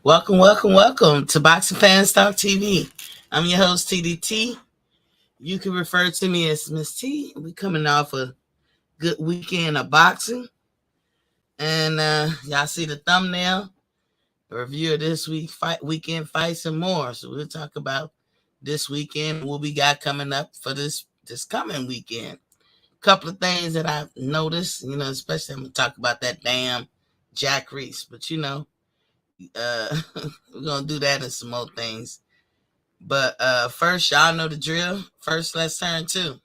Welcome to Boxing Fans Talk TV. I'm your host, TDT. You can refer to me as Miss T. We're coming off a good weekend of boxing. And y'all see the thumbnail, a review of this weekend fights and more. So we'll talk about this weekend, what we got coming up for this coming weekend. Couple of things that I've noticed, especially I'm going to talk about that damn Jack Reese. But, uh, we're going to do that and some more things. But first, y'all know the drill. First, let's turn to.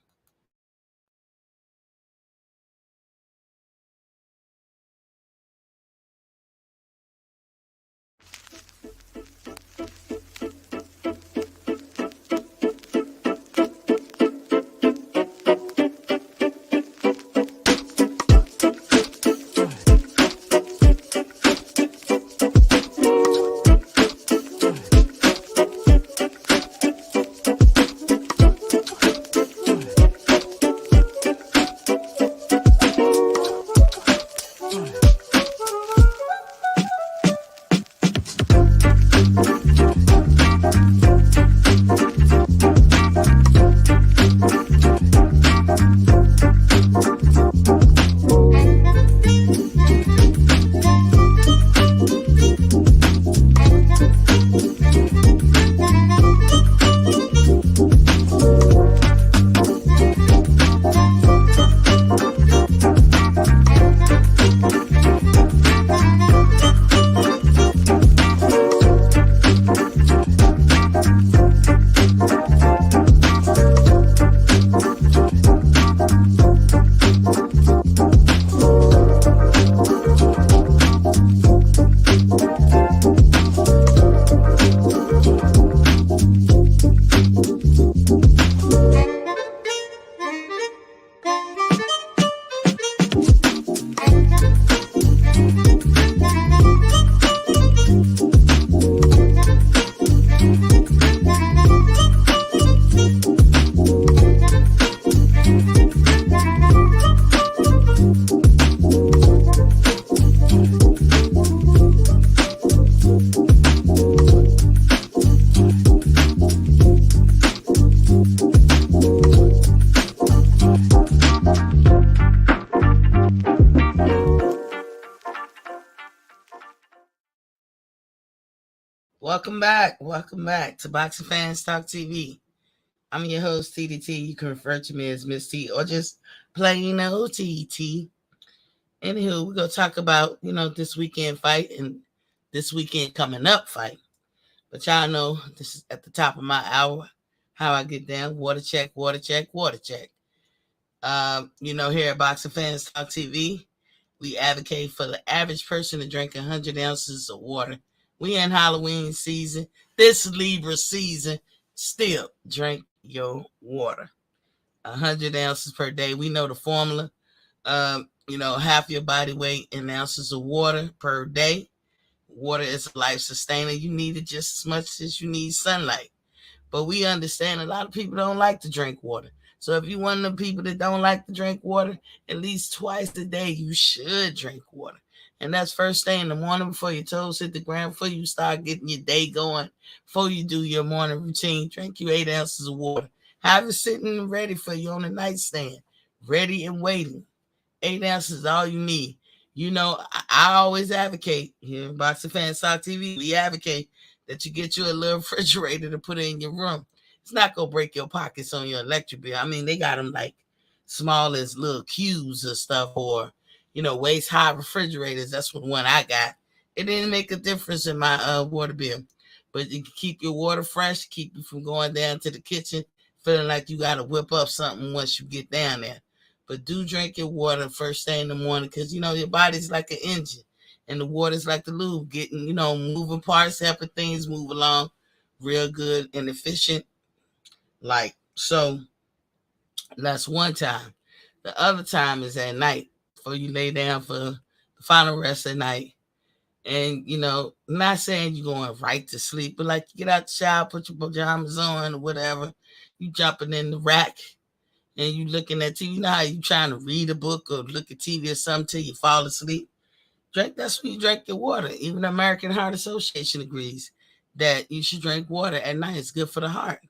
Welcome back to Boxing Fans Talk TV. I'm your host, TDT. You can refer to me as Miss T or just plain old TT. Anywho, we're going to talk about, this weekend fight and this weekend coming up fight. But y'all know this is at the top of my hour, how I get down. Water check, water check, water check. Here at Boxing Fans Talk TV, we advocate for the average person to drink 100 ounces of water. We in Halloween season, this Libra season, still drink your water. 100 ounces per day. We know the formula. Half your body weight in ounces of water per day. Water is a life sustainer. You need it just as much as you need sunlight. But we understand a lot of people don't like to drink water. So if you're one of the people that don't like to drink water, at least twice a day, you should drink water. And that's first thing in the morning before your toes hit the ground, before you start getting your day going, before you do your morning routine, drink you 8 ounces of water. Have it sitting ready for you on the nightstand, ready and waiting. 8 ounces is all you need. I always advocate here in Boxing Fans Talk TV, we advocate that you get you a little refrigerator to put in your room. It's not going to break your pockets on your electric bill. I mean, they got them like small as little cubes or stuff, or, waist high refrigerators. That's what one I got. It didn't make a difference in my water bill. But you can keep your water fresh, keep you from going down to the kitchen, feeling like you got to whip up something once you get down there. But do drink your water first thing in the morning because, your body's like an engine. And the water's like the lube, getting, moving parts, helping things move along real good and efficient. So that's one time. The other time is at night before you lay down for the final rest at night. And, not saying you're going right to sleep, but like you get out the shower, put your pajamas on or whatever, you jumping in the rack and you looking at TV. You know how you trying to read a book or look at TV or something till you fall asleep? That's when you drink your water. Even the American Heart Association agrees that you should drink water at night. It's good for the heart.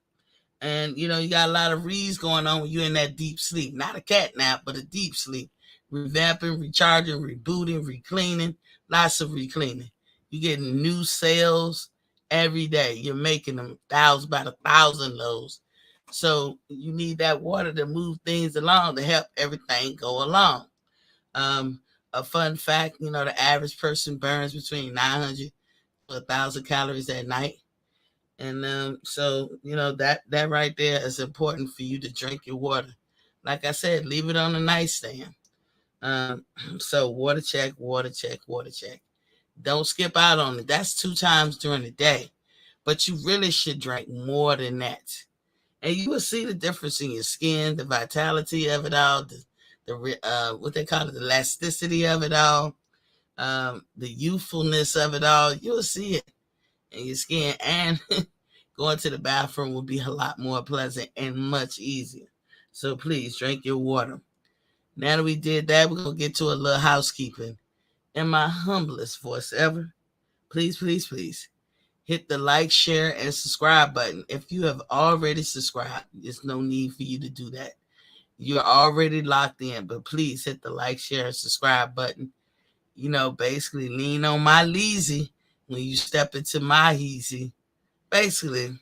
And you got a lot of reads going on when you're in that deep sleep. Not a cat nap, but a deep sleep. Revamping, recharging, rebooting, recleaning, lots of recleaning. You're getting new cells every day. You're making them about 1,000 of those. So you need that water to move things along to help everything go along. Um, a fun fact, the average person burns between 900 to 1,000 calories at night. And so that right there is important for you to drink your water. Like I said, leave it on the nightstand. Um, so water check, water check, water check. Don't skip out on it. That's 2 times during the day, but you really should drink more than that. And you will see the difference in your skin, the vitality of it all, what they call it, the elasticity of it all, the youthfulness of it all. You'll see it in your skin, and going to the bathroom will be a lot more pleasant and much easier. So please drink your water. Now that we did that, we're going to get to a little housekeeping. In my humblest voice ever, please, please, please hit the like, share, and subscribe button. If you have already subscribed, there's no need for you to do that. You're already locked in, but please hit the like, share, and subscribe button. Basically lean on my leezy when you step into my easy. Basically,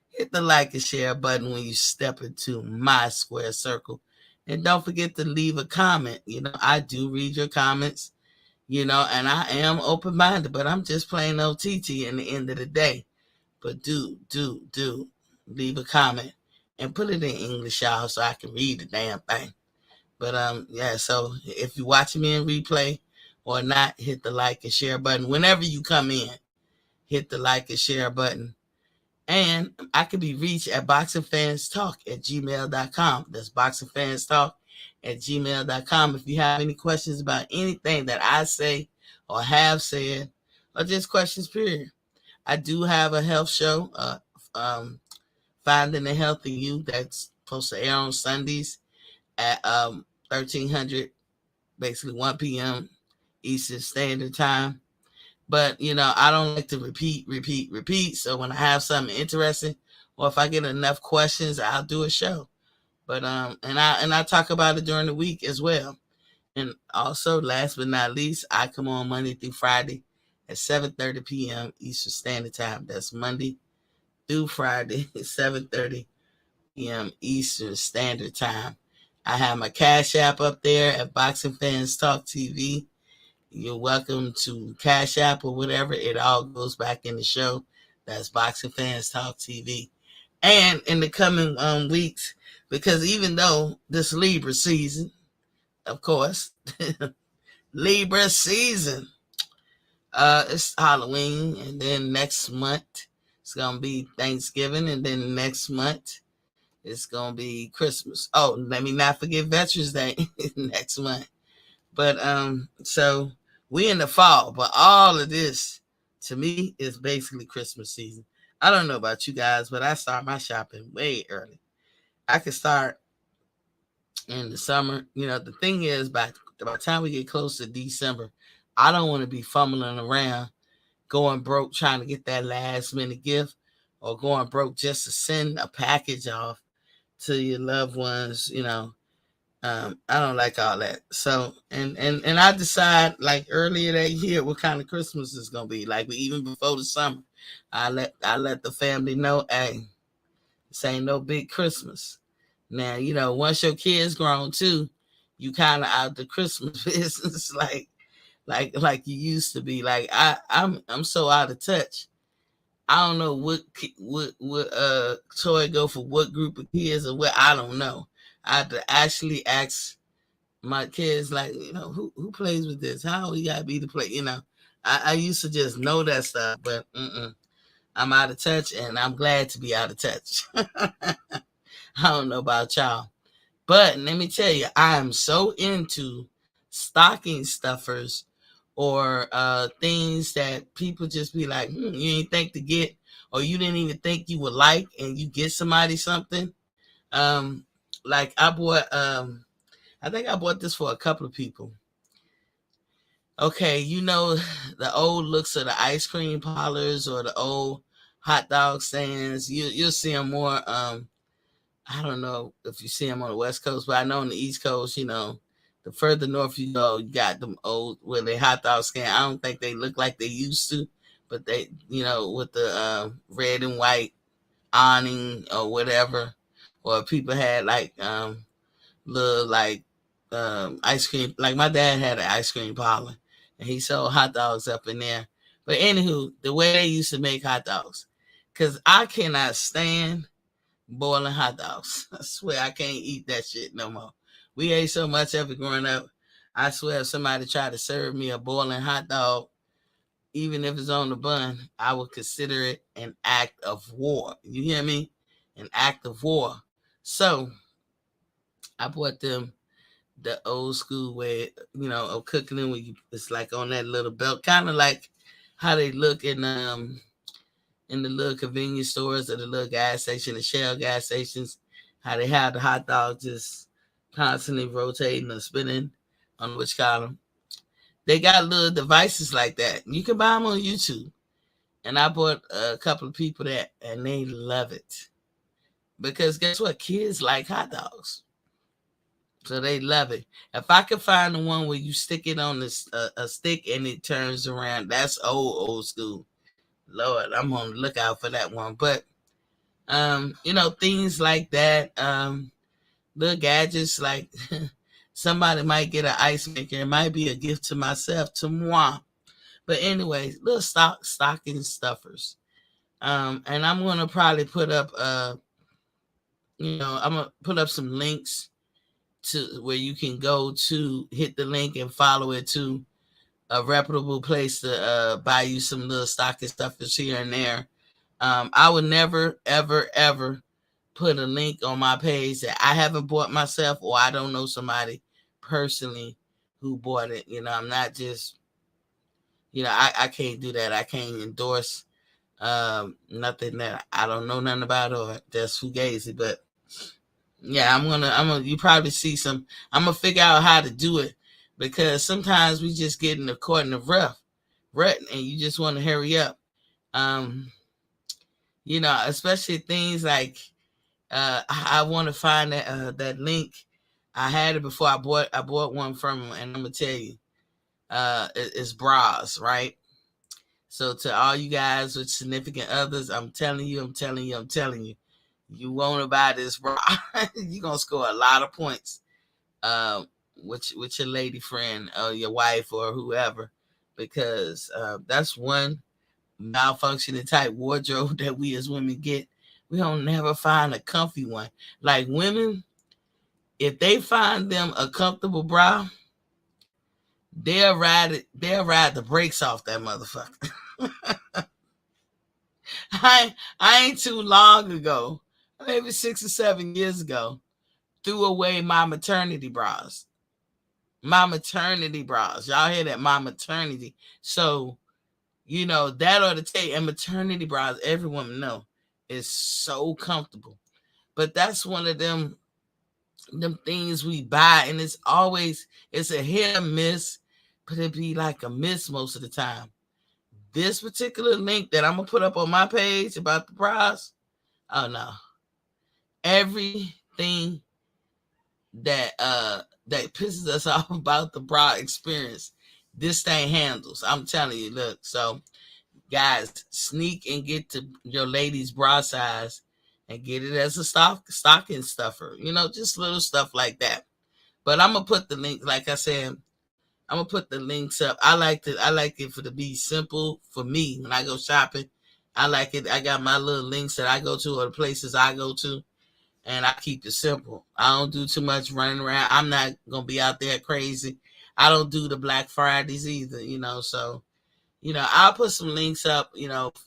hit the like and share button when you step into my square circle. And don't forget to leave a comment. I do read your comments, and I am open-minded, but I'm just plain OTT in the end of the day. But do leave a comment and put it in English, y'all, so I can read the damn thing. But yeah, so if you're watching me in replay or not, hit the like and share button. Whenever you come in, hit the like and share button. And I can be reached at boxingfanstalk@gmail.com. That's boxingfanstalk@gmail.com. If you have any questions about anything that I say or have said, or just questions, period. I do have a health show, Finding the Healthy You, that's supposed to air on Sundays at 1300, basically 1 p.m. Eastern Standard Time. But I don't like to repeat. So when I have something interesting, or if I get enough questions, I'll do a show. But I talk about it during the week as well. And also, last but not least, I come on Monday through Friday at 7:30 p.m. Eastern Standard Time. That's Monday through Friday at 7:30 p.m. Eastern Standard Time. I have my Cash App up there at Boxing Fans Talk TV. You're welcome to Cash App or whatever. It all goes back in the show. That's Boxing Fans Talk TV. And in the coming weeks, because even though this Libra season, of course, Libra season, it's Halloween, and then next month it's gonna be Thanksgiving, and then next month it's gonna be Christmas. Oh, let me not forget Veterans Day next month. But so we in the fall, but all of this to me is basically Christmas season. I don't know about you guys, but I start my shopping way early. I can start in the summer. The thing is, by the time we get close to December, I don't want to be fumbling around, going broke trying to get that last minute gift, or going broke just to send a package off to your loved ones. I don't like all that. So and I decide like earlier that year what kind of Christmas is gonna be. Like even before the summer, I let the family know, hey, this ain't no big Christmas. Now once your kids grown too, you kind of out the Christmas business like you used to be. Like I'm so out of touch. I don't know what toy go for what group of kids or what. I don't know. I have to actually ask my kids, like, who plays with this? How we gotta be to play? I used to just know that stuff, but I'm out of touch, and I'm glad to be out of touch. I don't know about y'all, but let me tell you, I am so into stocking stuffers or things that people just be like, you ain't think to get, or you didn't even think you would like, and you get somebody something. Like I bought, I think I bought this for a couple of people. Okay, the old looks of the ice cream parlors or the old hot dog stands. You'll see them more. I don't know if you see them on the West Coast, but I know on the East Coast, the further north you go, you got them old where they hot dog stand. I don't think they look like they used to, but they, with the red and white awning or whatever, or people had like little like ice cream. Like my dad had an ice cream parlor, and he sold hot dogs up in there. But anywho, the way they used to make hot dogs, because I cannot stand boiling hot dogs. I swear I can't eat that shit no more. We ate so much of it growing up. I swear if somebody tried to serve me a boiling hot dog, even if it's on the bun, I would consider it an act of war. You hear me? An act of war. So I bought them the old school way, of cooking them. It's like on that little belt, kind of like how they look in the little convenience stores or the little gas station, the Shell gas stations, how they have the hot dogs just constantly rotating or spinning on which column. They got little devices like that. You can buy them on YouTube. And I bought a couple of people that, and they love it. Because guess what? Kids like hot dogs. So they love it. If I could find the one where you stick it on a stick and it turns around, that's old school. Lord, I'm on the lookout for that one. But things like that. Little gadgets like somebody might get an ice maker. It might be a gift to myself, to moi. But anyways, little stocking stuffers. And I'm gonna probably put up I'm gonna put up some links to where you can go to hit the link and follow it to a reputable place to buy you some little stocking stuffers here and there. I would never, ever, ever put a link on my page that I haven't bought myself or I don't know somebody personally who bought it. I'm not just, I can't do that. I can't endorse nothing that I don't know nothing about or just fugazi. But yeah, you probably see I'm gonna figure out how to do it because sometimes we just get in the court in the rut and you just want to hurry up. Um, especially things like I want to find that link. I had it before I bought one from him, and I'm gonna tell you, it's bras, right? So to all you guys with significant others, I'm telling you, you want to buy this bra, you're gonna score a lot of points, with your lady friend or your wife or whoever, because that's one malfunctioning type wardrobe that we as women get. We don't never find a comfy one. Like women, if they find them a comfortable bra, they'll ride the brakes off that motherfucker. I ain't too long ago, maybe 6 or 7 years ago, threw away my maternity bras. My maternity bras. Y'all hear that? My maternity. So, that ought to tell you, and maternity bras, every woman know, is so comfortable. But that's one of them things we buy, and it's a hit or miss, but it be like a miss most of the time. This particular link that I'm gonna put up on my page about the bras, oh no. Everything that pisses us off about the bra experience, this thing handles. I'm telling you, look, so guys, sneak and get to your lady's bra size and get it as a stocking stuffer. Just little stuff like that. But I'm gonna put the link, like I said, I'm gonna put the links up. I like it for to be simple for me when I go shopping. I like it. I got my little links that I go to or the places I go to, and I keep it simple. I don't do too much running around. I'm not gonna be out there crazy. I don't do the Black Fridays either, so I'll put some links up,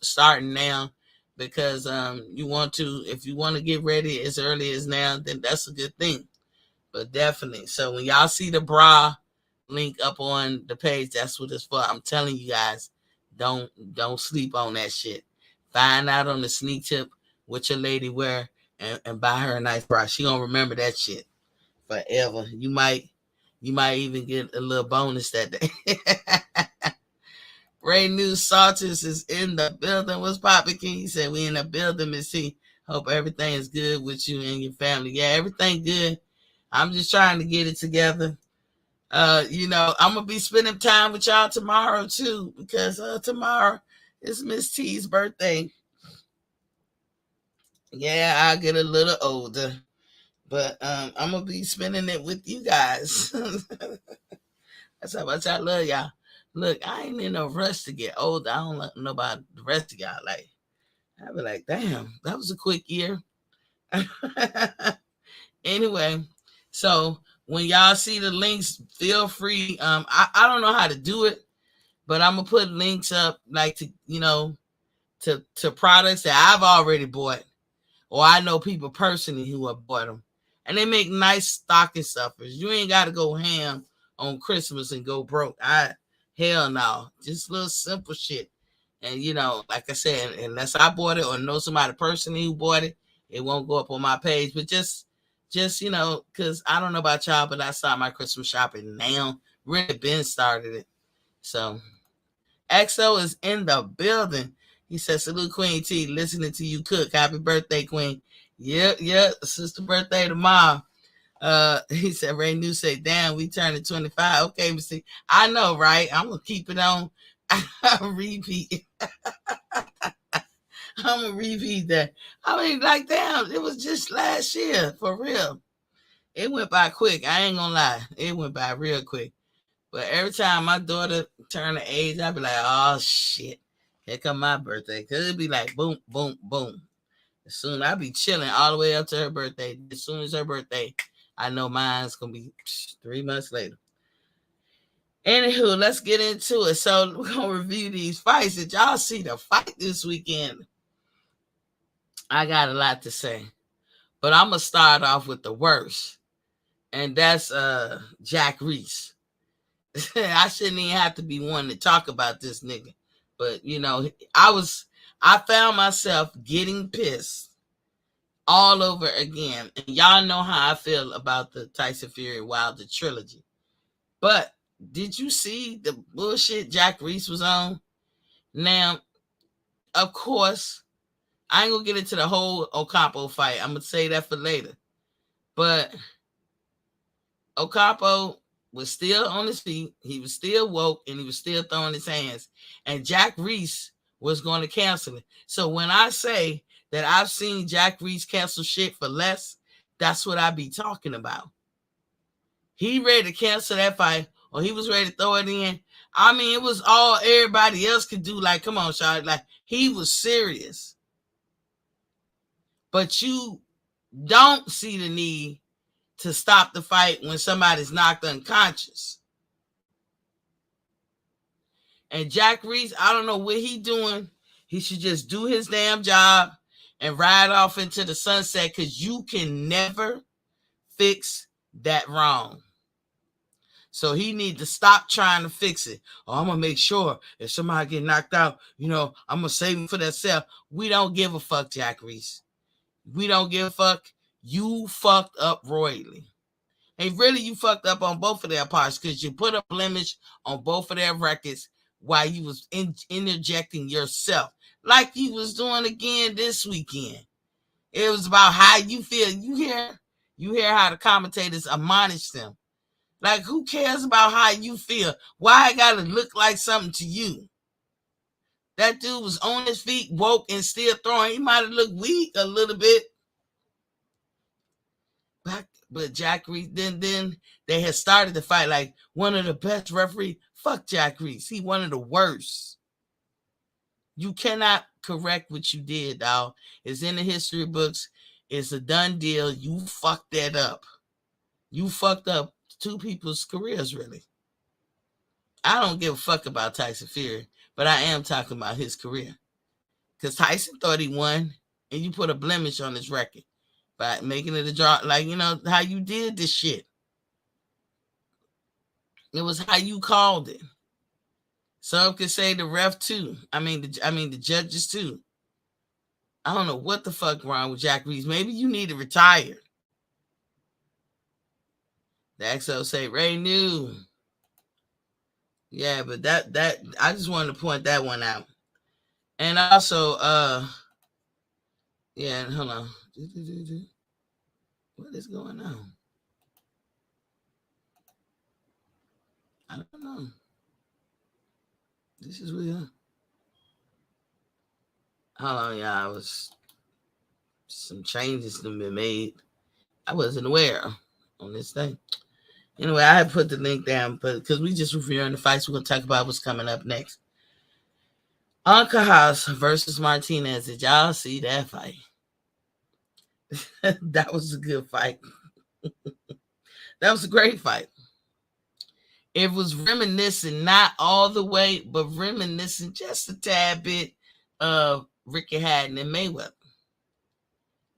starting now, because if you want to get ready as early as now, then that's a good thing. But definitely, so when y'all see the bra link up on the page, that's what it's for. I'm telling you guys, don't sleep on that shit. Find out on the sneak tip what your lady wear and buy her a nice bra. She gonna remember that shit forever. You might You might even get a little bonus that day. Ray News Salters is in the building. What's poppin', King? He said we in the building, Miss C. Hope everything is good with you and your family. Yeah, everything good. I'm just trying to get it together. I'm gonna be spending time with y'all tomorrow too, because tomorrow is Miss T's birthday. Yeah, I'll get a little older, but I'm gonna be spending it with you guys. That's how much I love y'all. Look, I ain't in no rush to get older. I don't know about the rest of y'all. Like, I be like, damn, that was a quick year. Anyway, so when y'all see the links, feel free. I don't know how to do it, but I'm gonna put links up like to products that I've already bought, or I know people personally who have bought them, and they make nice stocking stuffers. You ain't got to go ham on Christmas and go broke. Hell no, just little simple shit. And like I said, unless I bought it or know somebody personally who bought it, it won't go up on my page. But just because I don't know about y'all, but I start my Christmas shopping now. Really been started it. So XO is in the building. He says, salute Queen T, listening to you cook. Happy birthday, Queen. Yep, sister birthday tomorrow. He said, Ray News said, damn, we turning 25. Okay, see, I know, right? I'm gonna keep it on. Repeat. I'm gonna repeat that. I mean, like, damn, it was just last year, for real. It went by quick. I ain't gonna lie. It went by real quick. But every time my daughter turned the age, I'd be like, oh shit. Here come my birthday. Cause it'd be like boom, boom, boom. As soon I'd be chilling all the way up to her birthday. As soon as her birthday, I know mine's gonna be 3 months later. Anywho, let's get into it. So we're gonna review these fights. Did y'all see the fight this weekend? I got a lot to say. But I'm gonna start off with the worst. And that's Jack Reese. I shouldn't even have to be one to talk about this nigga. But I found myself getting pissed all over again. And y'all know how I feel about the Tyson Fury Wilder trilogy. But did you see the bullshit Jack Reese was on? Now, of course, I ain't gonna get into the whole Ocampo fight. I'm gonna say that for later. But Ocampo was still on his feet. He was still woke, and he was still throwing his hands. And Jack Reese was going to cancel it. So when I say that I've seen Jack Reese cancel shit for less, that's what I be talking about. He ready to cancel that fight, or he was ready to throw it in. I mean, it was all everybody else could do. Like, come on, Charlotte. Like, he was serious. But you don't see the need to stop the fight when somebody's knocked unconscious. And Jack Reese, I don't know what he doing. He should just do his damn job and ride off into the sunset, because you can never fix that wrong. So he need to stop trying to fix it. Oh, I'm going to make sure if somebody get knocked out, I'm going to save him for that self. We don't give a fuck, Jack Reese. We don't give a fuck. You fucked up royally. And really, you fucked up on both of their parts, because you put a blemish on both of their records while you was interjecting yourself, like you was doing again this weekend. It was about how you feel. You hear how the commentators admonish them. Like, who cares about how you feel? Why it gotta look like something to you? That dude was on his feet, woke, and still throwing. He might have looked weak a little bit. But Jack Reese, then they had started the fight like one of the best referees. Fuck Jack Reese. He one of the worst. You cannot correct what you did, dog. It's in the history books. It's a done deal. You fucked that up. You fucked up two people's careers, really. I don't give a fuck about Tyson Fury, but I am talking about his career. Because Tyson thought he won, and you put a blemish on his record by making it a draw. Like, how you did this shit. It was how you called it. Some could say the ref too. I mean the judges too. I don't know what the fuck wrong with Jack Reese. Maybe you need to retire. The XO say Ray knew. Yeah, but that I just wanted to point that one out. And also, yeah, hold on. What is going on? I don't know. This is weird. Hold on, y'all. I was some changes to be made. I wasn't aware on this thing. Anyway, I had put the link down, but because we just reviewing the fights, we're gonna talk about what's coming up next. Anka House versus Martinez. Did y'all see that fight? That was a good fight. That was a great fight. It was reminiscent, not all the way, but reminiscent just a tad bit of Ricky Hatton and Mayweather.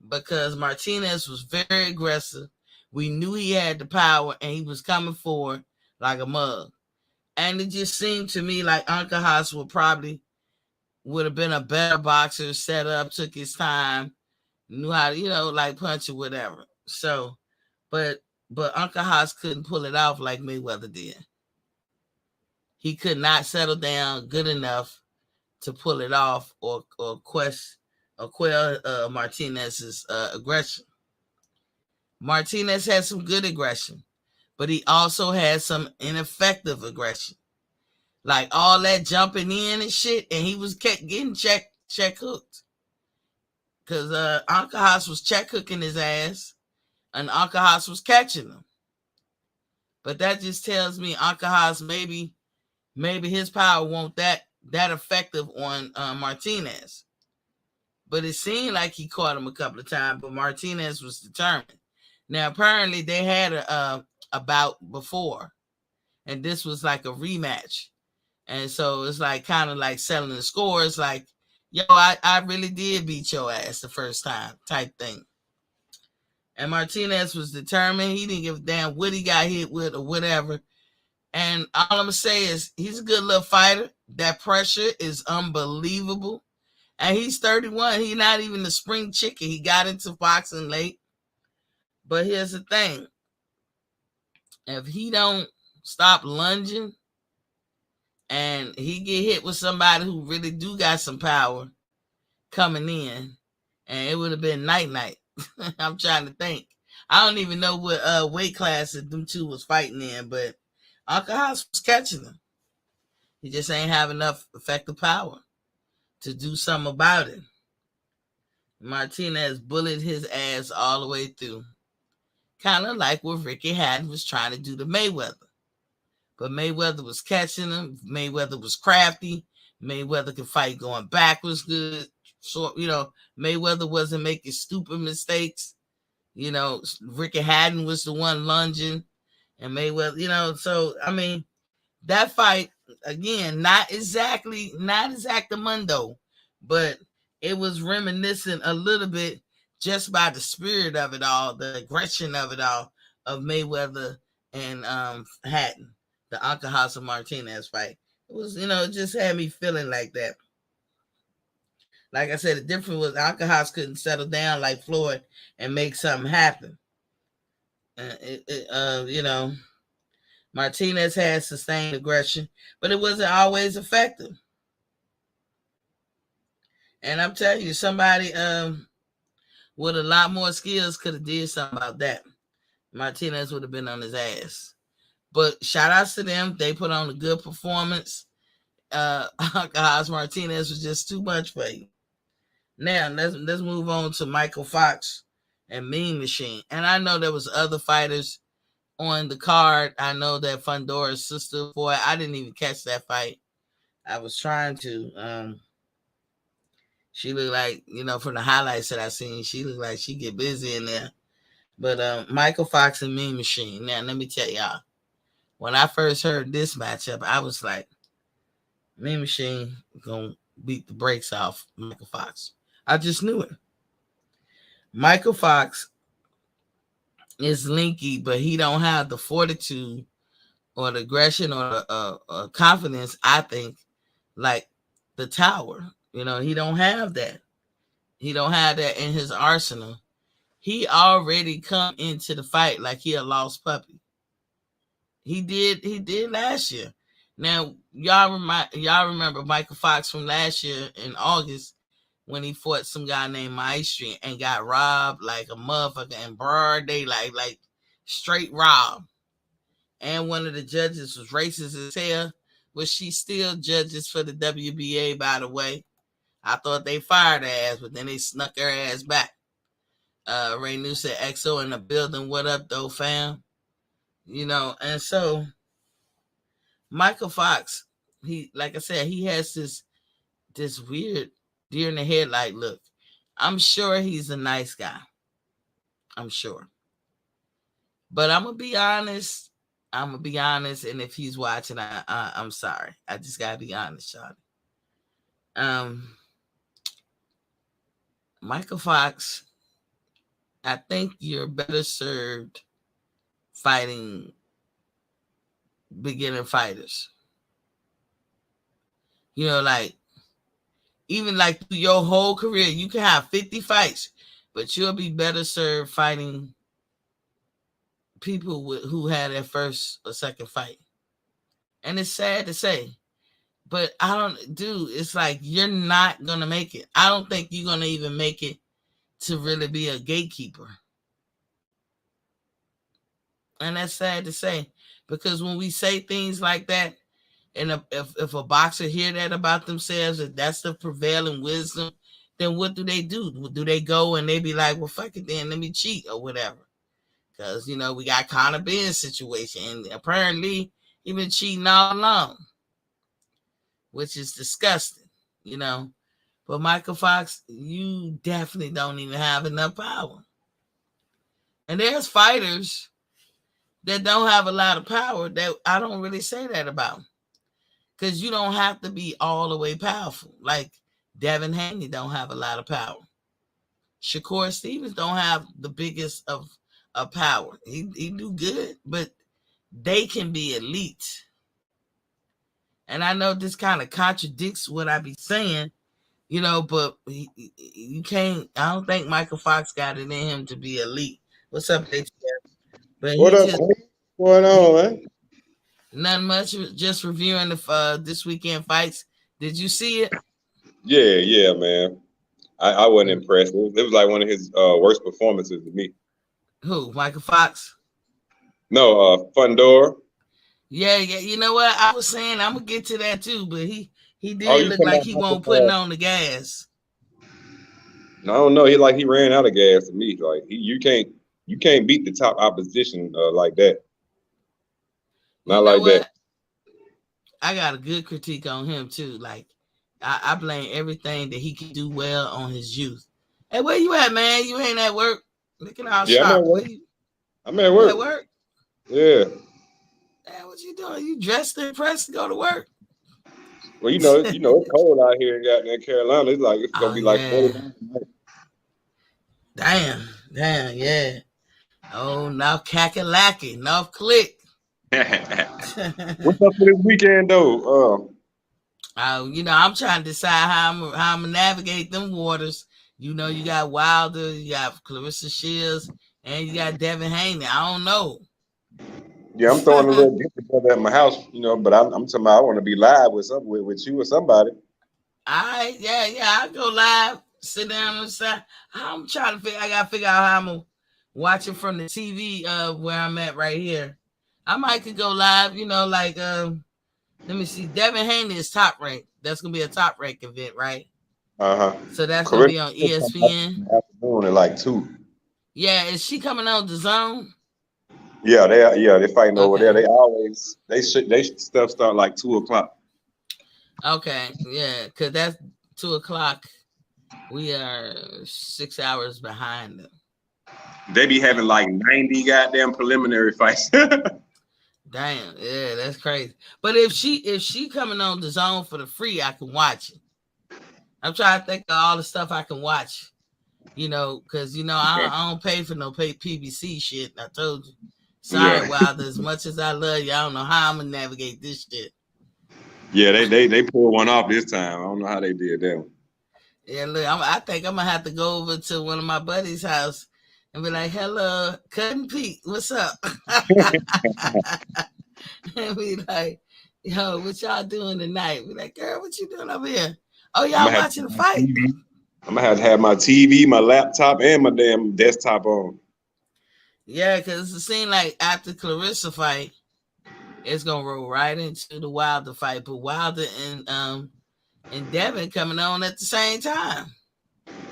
Because Martinez was very aggressive. We knew he had the power and he was coming forward like a mug. And it just seemed to me like Anka House would have been a better boxer, set up, took his time, knew how to, like punch or whatever. So, but Anka House couldn't pull it off like Mayweather did. He could not settle down good enough to pull it off or quell Martinez's aggression. Martinez had some good aggression, but he also had some ineffective aggression. Like all that jumping in and shit, and he was kept getting check hooked. Because Anka House was check hooking his ass, and Anka House was catching him. But that just tells me Anka House maybe his power won't that effective on Martinez. But it seemed like he caught him a couple of times, but Martinez was determined. Now, apparently, they had a bout before, and this was like a rematch. And so it's like kind of like selling the score. It's like, yo, I really did beat your ass the first time type thing. And Martinez was determined. He didn't give a damn what he got hit with or whatever. And all I'm going to say is he's a good little fighter. That pressure is unbelievable. And he's 31. He's not even the spring chicken. He got into boxing late. But here's the thing. If he don't stop lunging and he get hit with somebody who really do got some power coming in, and it would have been night. I'm trying to think. I don't even know what weight class that them two was fighting in, but Anka House was catching them. He just ain't have enough effective power to do something about it. Martinez bullied his ass all the way through. Kind of like what Ricky Hatton was trying to do to Mayweather. But Mayweather was catching him. Mayweather was crafty. Mayweather could fight going backwards good. So, Mayweather wasn't making stupid mistakes. Ricky Hatton was the one lunging. And Mayweather, so, I mean, that fight, again, not exactamundo, but it was reminiscent a little bit just by the spirit of it all, the aggression of it all, of Mayweather and Hatton, the Anka House and Martinez fight. It was, it just had me feeling like that. Like I said, the difference was Anka House couldn't settle down like Floyd and make something happen. Martinez had sustained aggression, but it wasn't always effective. And I'm telling you, somebody with a lot more skills could have did something about that. Martinez would have been on his ass. But shout outs to them. They put on a good performance. Anka House Martinez was just too much for you. Now, let's move on to Michael Fox and Mean Machine. And I know there was other fighters on the card. I know that Fundora's sister, boy, I didn't even catch that fight. I was trying to. She looked like, from the highlights that I seen, she looked like she get busy in there. But Michael Fox and Mean Machine. Now, let me tell y'all. When I first heard this matchup, I was like, Mean Machine going to beat the brakes off Michael Fox. I just knew it. Michael Fox is linky, but he don't have the fortitude or the aggression or the confidence, I think, like the Tower. He don't have that. He don't have that in his arsenal. He already come into the fight like he a lost puppy. He did last year. Now y'all remember Michael Fox from last year in August when he fought some guy named Maestri and got robbed like a motherfucker in broad daylight, like straight robbed. And one of the judges was racist as hell, but she still judges for the WBA, by the way. I thought they fired her ass, but then they snuck her ass back. Ray New said, XO in the building. What up, though, fam? And so Michael Fox, he, like I said, he has this weird deer in the headlight look. I'm sure he's a nice guy. I'm sure. But I'm going to be honest. And if he's watching, I'm sorry. I just got to be honest, Shawty. Michael Fox, I think you're better served fighting beginner fighters. Like, even like through your whole career, you can have 50 fights, but you'll be better served fighting people who had their first or second fight. And it's sad to say, but it's like you're not going to make it. I don't think you're going to even make it to really be a gatekeeper. And that's sad to say, because when we say things like that, and if a boxer hear that about themselves, if that's the prevailing wisdom, then what do they do? Do they go and they be like, well, fuck it then, let me cheat or whatever? Because, we got Conor Ben's situation, and apparently he been cheating all along, which is disgusting, But Michael Fox, you definitely don't even have enough power. And there's fighters that don't have a lot of power that I don't really say that about. Because you don't have to be all the way powerful. Like Devin Haney don't have a lot of power. Shakur Stevens don't have the biggest of power. He do good, but they can be elite. And I know this kind of contradicts what I be saying, but you can't. I don't think Michael Fox got it in him to be elite. What's up, HF? But what up? What's going on, man? Nothing much. Just reviewing the this weekend fights. Did you see it? Yeah, man. I wasn't impressed. It was like one of his worst performances to me. Who? Michael Fox? No, Fundora. Yeah. You know what? I was saying I'm gonna get to that too, but he did look like he won't putting on the gas. I don't know. He ran out of gas to me. Like you can't beat the top opposition like that. Not like that. I got a good critique on him too. Like I blame everything that he can do well on his youth. Hey, where you at, man? You ain't at work? Looking all sharp. I'm at work. You at work? Yeah. Hey, what you doing? You dressed and pressed to go to work? Well, it's cold out here in goddamn Carolina. It's gonna be like 49. Damn, yeah. Oh, now Kakalaki, North Click. What's up for this weekend though? I'm trying to decide how I'm gonna navigate them waters. You got Wilder, you got Clarissa Shields, and you got Devin Haney. I don't know. Yeah, I'm throwing a little different at my house, but I'm talking about I want to be live with you or somebody. All right, yeah, I'll go live, sit down on the side. I'm trying to I gotta figure out how I'm gonna watch it from the TV where I'm at right here. I might could go live, let me see. Devin Haney is Top Rank. That's gonna be a Top Rank event, right? So that's gonna be on ESPN. Afternoon at like 2. Yeah, is she coming on the Zone? Yeah, they're fighting over there. They stuff start like 2:00. Okay, yeah, because that's 2:00. We are 6 hours behind them. They be having like 90 goddamn preliminary fights. Damn, yeah, that's crazy. But if she coming on the Zone for the free, I can watch it. I'm trying to think of all the stuff I can watch. Because I don't pay for no PBC shit. I told you. Sorry, Wilder. As much as I love you, I don't know how I'm gonna navigate this shit. Yeah, they pulled one off this time. I don't know how they did that one. Yeah, look, I think I'm gonna have to go over to one of my buddies' house and be like, "Hello, Cousin Pete, what's up?" And we like, yo, what y'all doing tonight? We like, girl, what you doing over here? Oh, I'm y'all gonna have watching the fight? I'm gonna have to have my TV, my laptop, and my damn desktop on. Yeah, because it seemed like after Clarissa fight, it's gonna roll right into the Wilder fight. But Wilder and Devin coming on at the same time.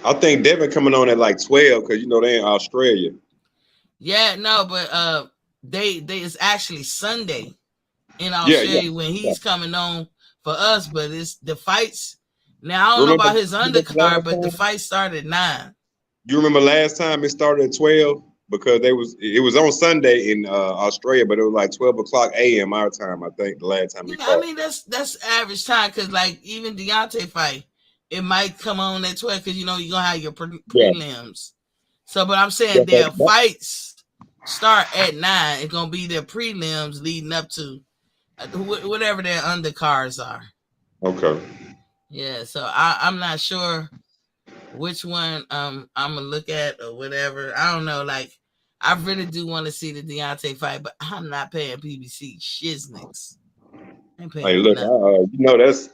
I think Devin coming on at like 12 because they in Australia. Yeah, no, but they it's actually Sunday in Australia when he's coming on for us. But it's the fights. Now I don't know about his undercard, but the fight started at 9. You remember last time it started at 12 because it was on Sunday in Australia, but it was like 12 o'clock a.m. our time. I think the last time we fought. I mean that's average time because like even Deontay fight, it might come on at 12 because you're gonna have your prelims. So, but I'm saying their fights start at 9. It's gonna be their prelims leading up to whatever their undercards are. Okay. Yeah, so I'm not sure which one I'm gonna look at or whatever. I don't know. Like, I really do want to see the Deontay fight, but I'm not paying PBC shiznix. Hey, look, that's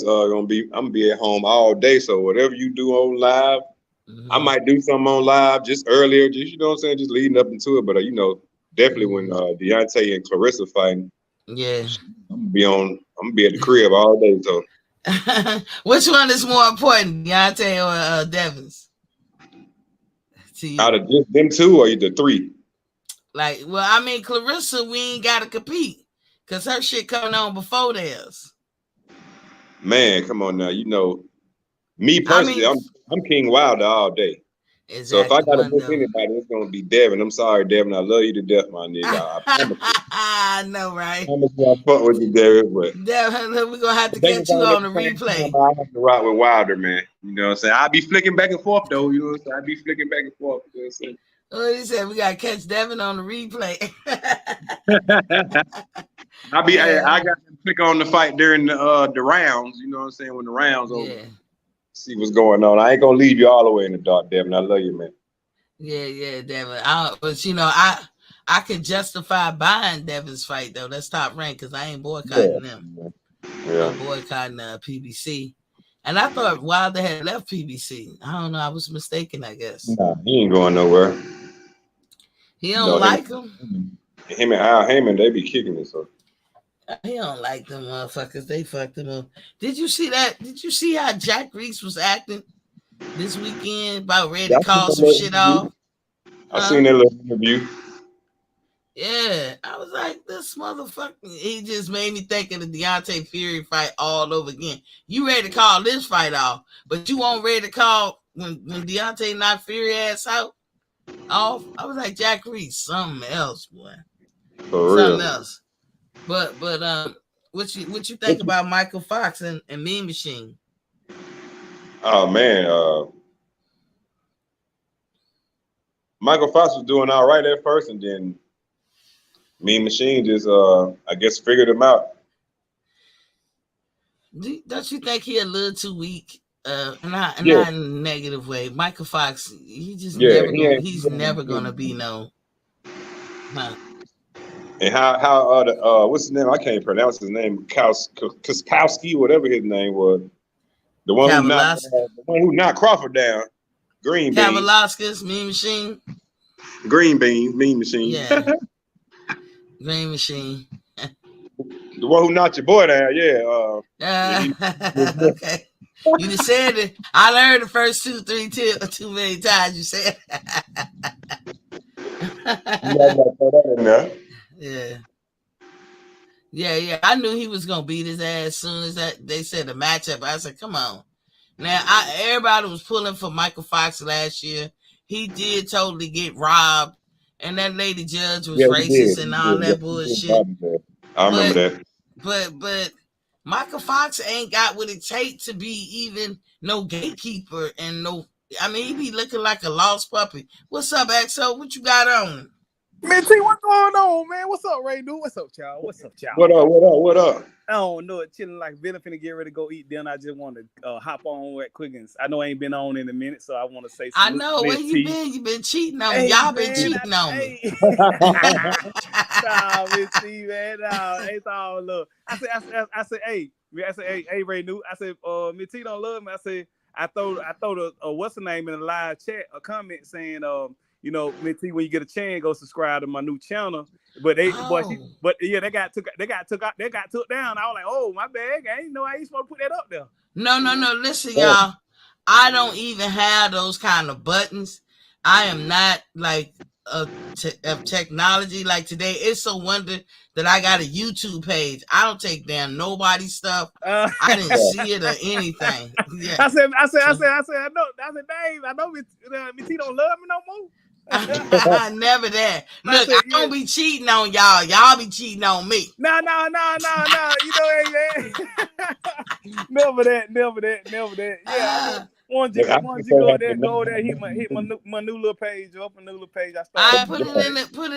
gonna be. I'm gonna be at home all day, so whatever you do on live, I might do something on live just earlier, just what I'm saying, just leading up into it. But definitely when Deontay and Clarissa fighting, yeah, I'm gonna be at the crib all day. So, which one is more important, Deontay or Devins? Out of just them two, or the three? Like, well, I mean, Clarissa, we ain't gotta compete because her shit coming on before theirs. Man, come on now, me personally, I'm King Wilder all day. Exactly. So if I gotta book anybody, it's gonna be Devin. I'm sorry, Devin. I love you to death, my nigga. I know, right? I fuck with you, Devin, but Devin, we're gonna have to catch you on the replay. I have to rock with Wilder, man. You know what I'm saying? I'll be flicking back and forth though. You know what I'm saying? I'll be flicking back and forth. You know what I'm saying? What he said, we gotta catch Devin on the replay. I got to click on the fight during the rounds. You know what I'm saying? When the rounds over. See what's going on. I ain't gonna leave you all the way in the dark, Devin. I love you, man. Yeah, Devin. But I could justify buying Devin's fight though. That's Top Rank because I ain't boycotting them. Yeah. I'm boycotting PBC. And I thought Wilder had left PBC. I don't know. I was mistaken, I guess. Nah, he ain't going nowhere. He don't like him. Him and Al Heyman, they be kicking it. So he don't like them motherfuckers. They fucked him up. Did you see that? Did you see how Jack Reese was acting this weekend about ready to call some shit off? I seen that little interview. Yeah, I was like, this motherfucker. He just made me think of the Deontay Fury fight all over again. You ready to call this fight off, but you won't ready to call when Deontay knocked Fury ass out off. I was like, Jack Reese, something else, boy. For real. Something else. But what you think about Michael Fox and Mean Machine? Oh man, Michael Fox was doing all right at first, and then Mean Machine just I guess figured him out. Don't you think he a little too weak? Not in a negative way. Michael Fox, he just he's never gonna be no. Huh. And how what's his name? I can't pronounce his name. Koskowski, whatever his name was. The one who knocked Crawford down. Green Bean. Kavalauskas, Mean Machine. Green Bean, Mean Machine. Yeah. Green Machine. The one who knocked your boy down, yeah. Okay. You just said it. I heard the first too many times you said Yeah. I knew he was gonna beat his ass as soon as they said the matchup. I said, come on. Now everybody was pulling for Michael Fox last year. He did totally get robbed, and that lady judge was racist and all that bullshit. I remember that. But Michael Fox ain't got what it takes to be even no gatekeeper and no. I mean, he be looking like a lost puppy. What's up, XO? What you got on? Man, T, what's going on, man? What's up, Ray? Dude? What's up, y'all? What up? I don't know it. Chilling like Billy finna get ready to go eat dinner. I just want to hop on at Quiggins. I know I ain't been on in a minute, so I want to say something. I know. Where you been? You been cheating on me. Y'all been cheating on me. Nah, Miss T, man. Nah, it's all love. I said, hey, Ray New. I said, Miss T don't love me. I said, I throw what's the name in the live chat, a comment saying, Miss T, when you get a chance, go subscribe to my new channel. But they got took down. I was like, oh, my bad. I didn't know I ain't supposed to put that up there. No. Listen, y'all. I don't even have those kind of buttons. I am not like of technology. Like today, it's a wonder that I got a YouTube page. I don't take down nobody's stuff. I didn't see it or anything. Yeah. I said, I know, Dave, I know Miss T don't love me no more. Never that. Look, I don't be cheating on y'all. Y'all be cheating on me. No. You know, never that. Yeah. Once you go there, hit my new little page up, I put it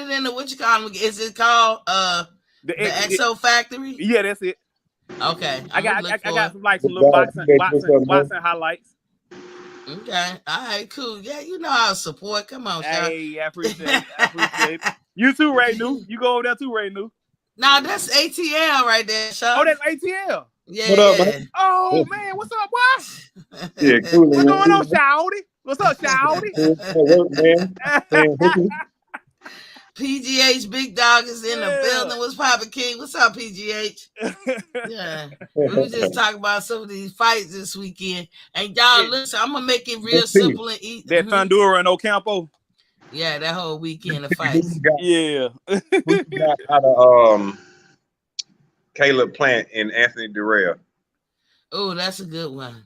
in the what you call them? Is it called the XO Factory? Yeah, that's it. Okay. I got some little boxing highlights. Okay. All right, cool. Yeah, you know how to support. Come on, Sean. Hey, I appreciate it. You too, Ray New. You go over there too, Ray New. Nah, that's ATL right there, Sean. Oh, that's ATL. Yeah. What up, man? Oh man, what's up, boy? Yeah, cool. What's going on, Shawty? What's up, Shawty? Man. PGH Big Dog is in the building. What's poppin', King? What's up, PGH? Yeah. We were just talking about some of these fights this weekend. And y'all, listen, I'm gonna make it real simple and easy. That Fandura and Ocampo. Yeah, that whole weekend of fights. We got out of Caleb Plant and Anthony Durrell. Oh, that's a good one.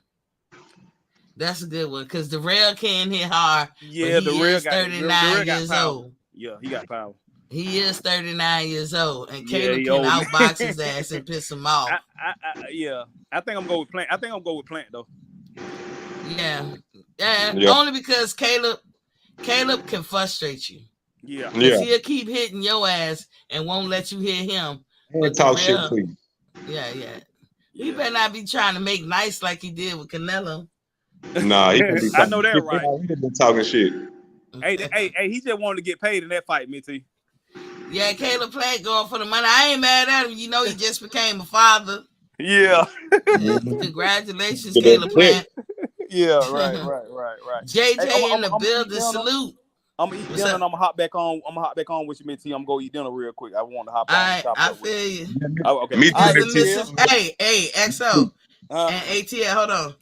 That's a good one because Durrell can hit hard. Yeah, but he is 39 years old. Yeah, he got power. He is 39 years old, and Caleb can outbox his ass and piss him off. I think I'm going with Plant. I think I'm going with Plant though. Yeah. Only because Caleb can frustrate you. Yeah. He'll keep hitting your ass and won't let you hit him. But talk shit, please. Yeah. He better not be trying to make nice like he did with Canelo. Nah, he can be I know that shit. right. He been talking shit. Hey, he just wanted to get paid in that fight, Mitty. Yeah, Caleb Plant going for the money. I ain't mad at him. You know, he just became a father. Yeah. Congratulations, Caleb Plant. Yeah, right. JJ in the building, salute. I'm gonna eat dinner and I'm gonna hop back on with you, Mitty. I'm gonna go eat dinner real quick. I want to hop on. I feel you. Okay. Me too. Hey, XO and ATL, hold on.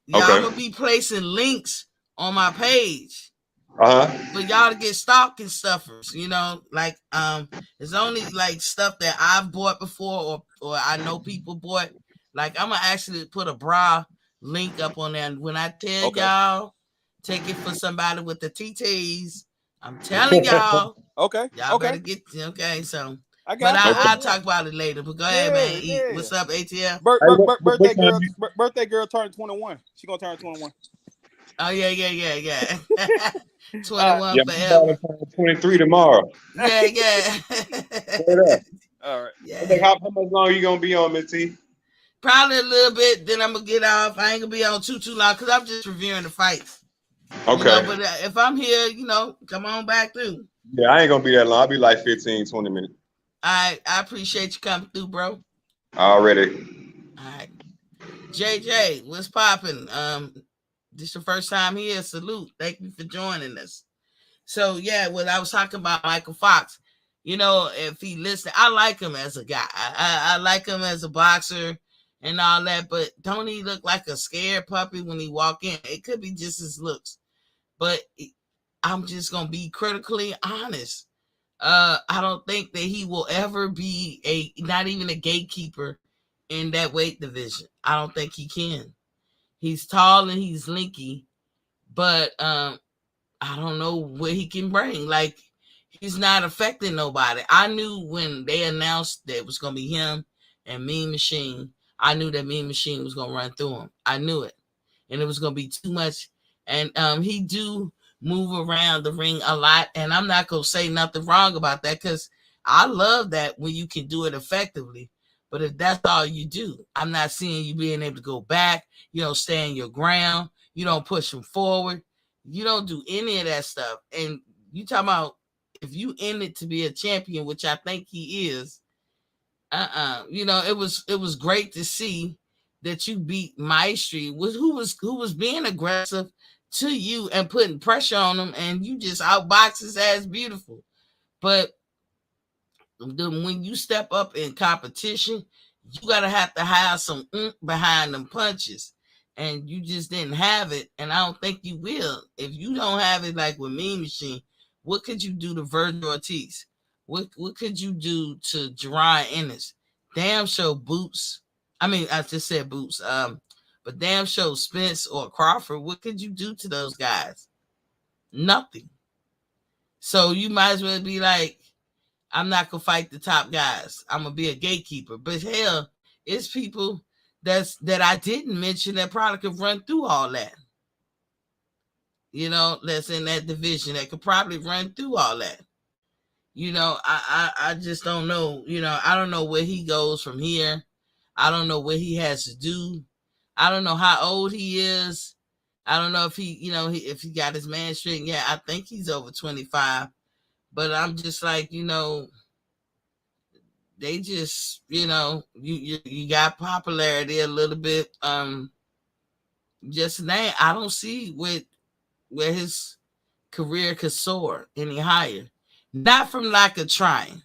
Y'all gonna be placing links on my page. For y'all to get stocking stuffers, you know, like it's only like stuff that I've bought before or I know people bought. Like I'm gonna actually put a bra link up on there. And when I tell y'all, take it for somebody with the TTs. I'm telling y'all. Y'all better get so I'll talk about it later. But go ahead, man. Eat. What's up, ATL? Birthday girl turned 21. She gonna turn 21. Oh yeah. 21 forever. 23 tomorrow. Yeah. All right. Yeah. How much longer you gonna be on, Miss T? Probably a little bit. Then I'm gonna get off. I ain't gonna be on too long because I'm just reviewing the fights. Okay. You know, but if I'm here, come on back through. Yeah, I ain't gonna be that long. I'll be like 15, 20 minutes. I appreciate you coming through, bro. Already. All right. JJ, what's popping? This your first time here. Salute. Thank you for joining us. So yeah, when I was talking about Michael Fox, if he listens, I like him as a guy. I like him as a boxer and all that, but don't he look like a scared puppy when he walk in? It could be just his looks, but I'm just gonna be critically honest. I don't think that he will ever be not even a gatekeeper in that weight division. I don't think he can. He's tall and he's linky, but I don't know what he can bring. Like, he's not affecting nobody. I knew when they announced that it was going to be him and Mean Machine, I knew that Mean Machine was going to run through him. I knew it. And it was going to be too much. And he do move around the ring a lot. And I'm not going to say nothing wrong about that because I love that when you can do it effectively. But if that's all you do, I'm not seeing you being able to go back. You don't stand your ground. You don't push them forward. You don't do any of that stuff. And you talking about if you in it to be a champion, which I think he is, you know, it was great to see that you beat Maestri, who was being aggressive to you and putting pressure on him, and you just outbox his ass beautiful. But when you step up in competition, you gotta have to have some behind them punches, and you just didn't have it, and I don't think you will. If you don't have it, like with Mean Machine, what could you do to Virgil Ortiz? What could you do to Jerron Ennis? Damn show Boots. I mean, I just said Boots. But damn show Spence or Crawford. What could you do to those guys? Nothing. So you might as well be like, I'm not gonna fight the top guys. I'm gonna be a gatekeeper. But hell, it's people that I didn't mention that probably could run through all that. You know, that's in that division that could probably run through all that. You know, I just don't know. You know, I don't know where he goes from here. I don't know what he has to do. I don't know how old he is. I don't know if he, you know, if he got his man straight. Yeah, I think he's over 25. But I'm just like, you know, they just, you know, you got popularity a little bit. Just now, I don't see where his career could soar any higher. Not from lack of trying.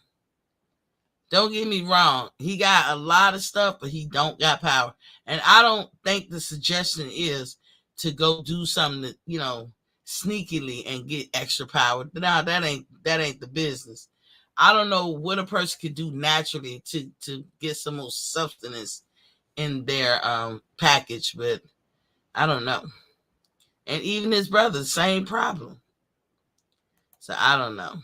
Don't get me wrong. He got a lot of stuff, but he don't got power. And I don't think the suggestion is to go do something that, you know, sneakily and get extra power. No, that ain't the business. I don't know what a person could do naturally to get some more substance in their package, but I don't know. And even his brother, same problem. So I don't know.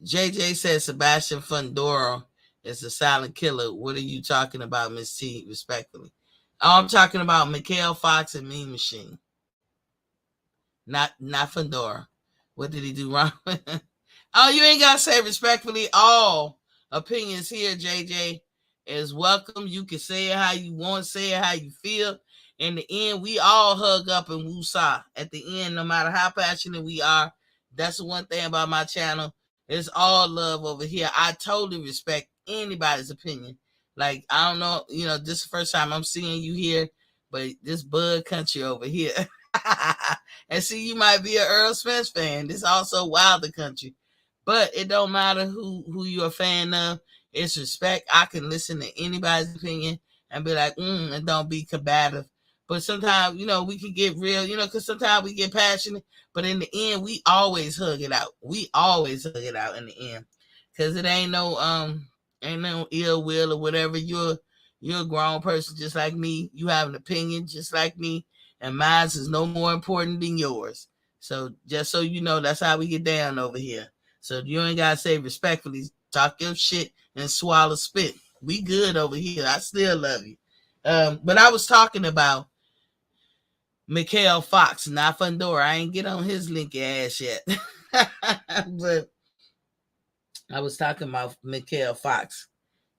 JJ says Sebastian Fundora is a silent killer. What are you talking about, Miss T, respectfully? Oh, I'm talking about Mikhail Fox and Mean Machine. Not Fundora. What did he do wrong? Oh, you ain't got to say respectfully. All opinions here, JJ, is welcome. You can say it how you want, say it how you feel. In the end, we all hug up and woosah. At the end, no matter how passionate we are, that's the one thing about my channel. It's all love over here. I totally respect anybody's opinion. Like, I don't know, you know, this is the first time I'm seeing you here, but this Bud Country over here. And see, you might be an Earl Spence fan. This is also Wilder Country. But it don't matter who you're a fan of. It's respect. I can listen to anybody's opinion and be like, and don't be combative. But sometimes, you know, we can get real, you know, because sometimes we get passionate. But in the end, we always hug it out. We always hug it out in the end. Because it ain't no ill will or whatever. You're a grown person just like me. You have an opinion just like me. And mine is no more important than yours. So just so you know, that's how we get down over here. So you ain't got to say respectfully, talk your shit and swallow spit. We good over here. I still love you. But I was talking about Mikhail Fox, not Fundora. I ain't get on his linky ass yet. But I was talking about Mikhail Fox.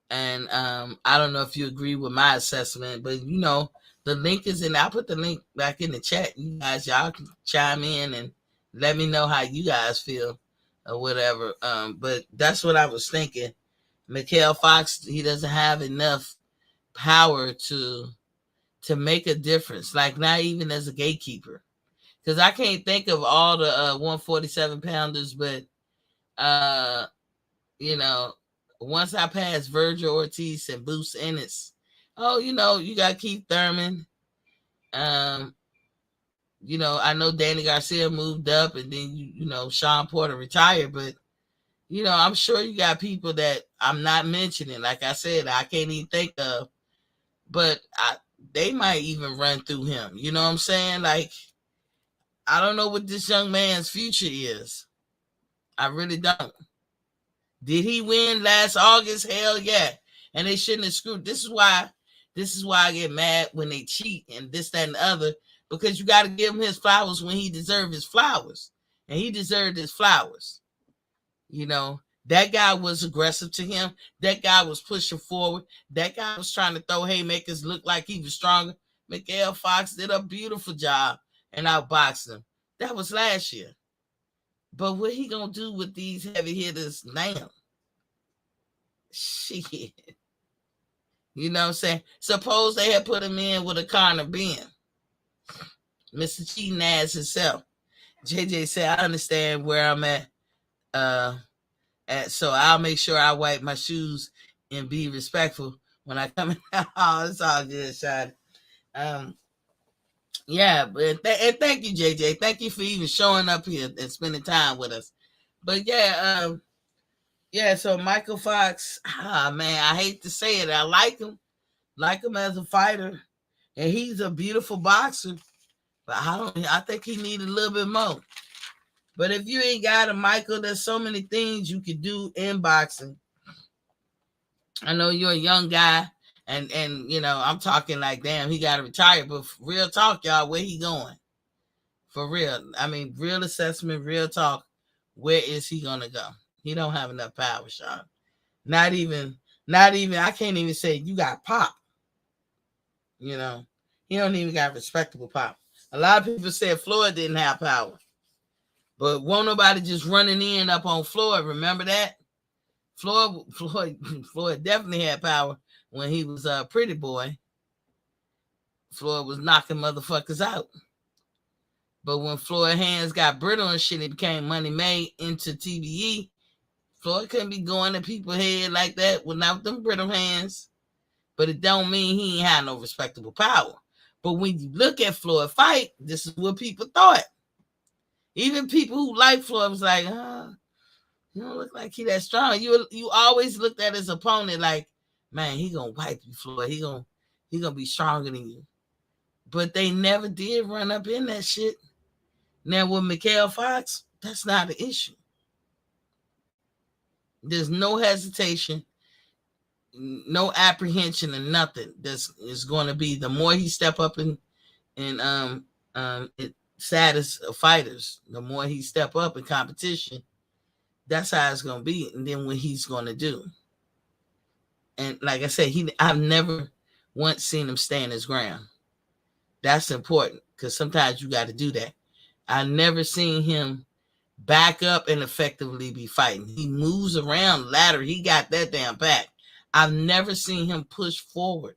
And I don't know if you agree with my assessment, but you know, the link is in. I'll put the link back in the chat. You guys, y'all can chime in and let me know how you guys feel or whatever. But that's what I was thinking. Mikhail Fox, he doesn't have enough power to make a difference. Like, not even as a gatekeeper. Because I can't think of all the 147 pounders, but you know, once I pass Virgil Ortiz and Boots Ennis, oh, you know, you got Keith Thurman. You know, I know Danny Garcia moved up, and then you know Sean Porter retired, but you know, I'm sure you got people that I'm not mentioning. Like I said, I can't even think of, but they might even run through him. You know what I'm saying? Like, I don't know what this young man's future is. I really don't. Did he win last August? Hell yeah. And they shouldn't have screwed. This is why I get mad when they cheat and this, that, and the other, because you got to give him his flowers when he deserved his flowers. And he deserved his flowers. You know, that guy was aggressive to him. That guy was pushing forward. That guy was trying to throw haymakers, look like he was stronger. Mikhail Fox did a beautiful job and outboxed him. That was last year. But what he gonna do with these heavy hitters now? Shit. You know what I'm saying? Suppose they had put him in with a Connor Ben. Mr. Cheating ass himself. JJ said, I understand where I'm at. So I'll make sure I wipe my shoes and be respectful when I come in. Oh, it's all good, Shad. Yeah, but and thank you, JJ. Thank you for even showing up here and spending time with us. But yeah, so Michael Fox, man, I hate to say it. I like him as a fighter, and he's a beautiful boxer. But I think he needed a little bit more. But if you ain't got a Michael, there's so many things you could do in boxing. I know you're a young guy, and you know, I'm talking like, damn, he got to retire. But real talk, y'all, where he going? For real. I mean, real assessment, real talk. Where is he gonna go? He don't have enough power, Sean. Not even. I can't even say you got pop. You know, he don't even got respectable pop. A lot of people said Floyd didn't have power, but won't nobody just running in up on Floyd. Remember that? Floyd definitely had power when he was a pretty boy. Floyd was knocking motherfuckers out. But when Floyd hands got brittle and shit, it became Money Made into TBE. Floyd couldn't be going to people's head like that without them brittle hands. But it don't mean he ain't had no respectable power. But when you look at Floyd fight, this is what people thought. Even people who like Floyd was like, you don't look like he that strong. You always looked at his opponent like, man, he gonna wipe you, Floyd. He gonna be stronger than you. But they never did run up in that shit. Now with Mikhail Fox, that's not an issue. There's no hesitation, no apprehension, and nothing. This is going to be the more he step up in status of fighters, the more he step up in competition. That's how it's going to be, and then what he's going to do. And like I said, I've never once seen him stand his ground. That's important because sometimes you got to do that. I've never seen him back up and effectively be fighting. He moves around ladder. He got that damn back. I've never seen him push forward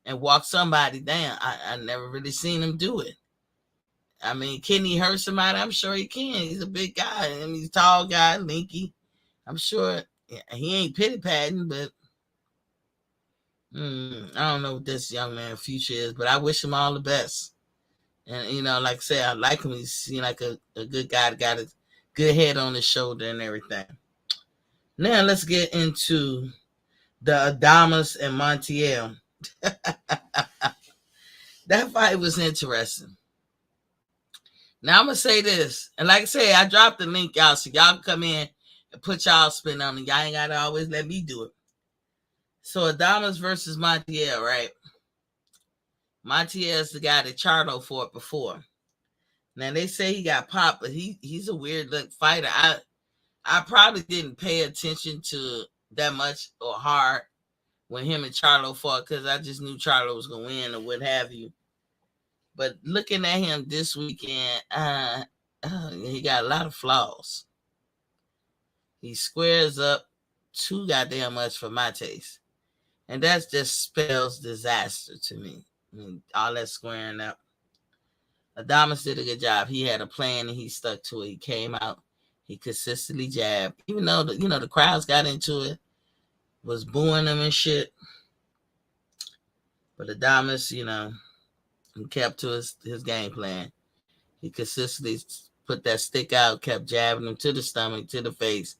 and walk somebody down. I never really seen him do it. I mean, can he hurt somebody? I'm sure he can. He's a big guy. I mean, he's a tall guy, linky. I'm sure he ain't pity patting, but I don't know what this young man's future is, but I wish him all the best. And, you know, like I said, I like him. He seems like a good guy that got a good head on his shoulder and everything. Now let's get into the Adamas and Montiel. That fight was interesting. Now I'm going to say this. And like I say, I dropped the link out so y'all can come in and put y'all spin on it. Y'all ain't got to always let me do it. So Adamas versus Montiel, right? Montiel's the guy that Charlo fought before. Now they say he got popped, but he's a weird look fighter. I probably didn't pay attention to that much or hard when him and Charlo fought because I just knew Charlo was gonna win or what have you. But looking at him this weekend, he got a lot of flaws. He squares up too goddamn much for my taste, and that just spells disaster to me. I mean, all that squaring up. Adonis did a good job. He had a plan and he stuck to it. He came out. He consistently jabbed. Even though the crowds got into it, was booing him and shit. But Adonis, he kept to his game plan. He consistently put that stick out, kept jabbing him to the stomach, to the face.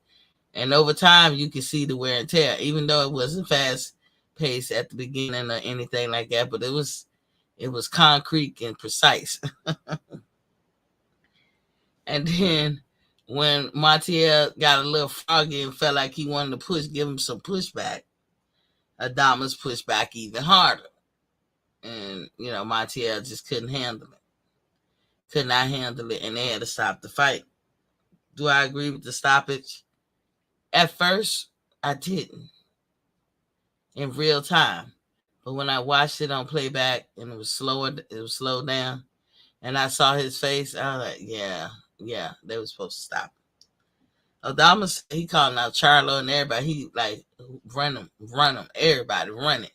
And over time, you can see the wear and tear, even though it wasn't fast paced at the beginning or anything like that. But it was concrete and precise. And then when Montiel got a little froggy and felt like he wanted to give him some pushback, Adamas pushed back even harder. And, Montiel just couldn't handle it. Could not handle it, and they had to stop the fight. Do I agree with the stoppage? At first, I didn't. In real time. But when I watched it on playback and it was slowed down, and I saw his face, I was like, yeah, Yeah, they were supposed to stop him. Adamas, he calling out Charlo and everybody. He like run them, everybody run it.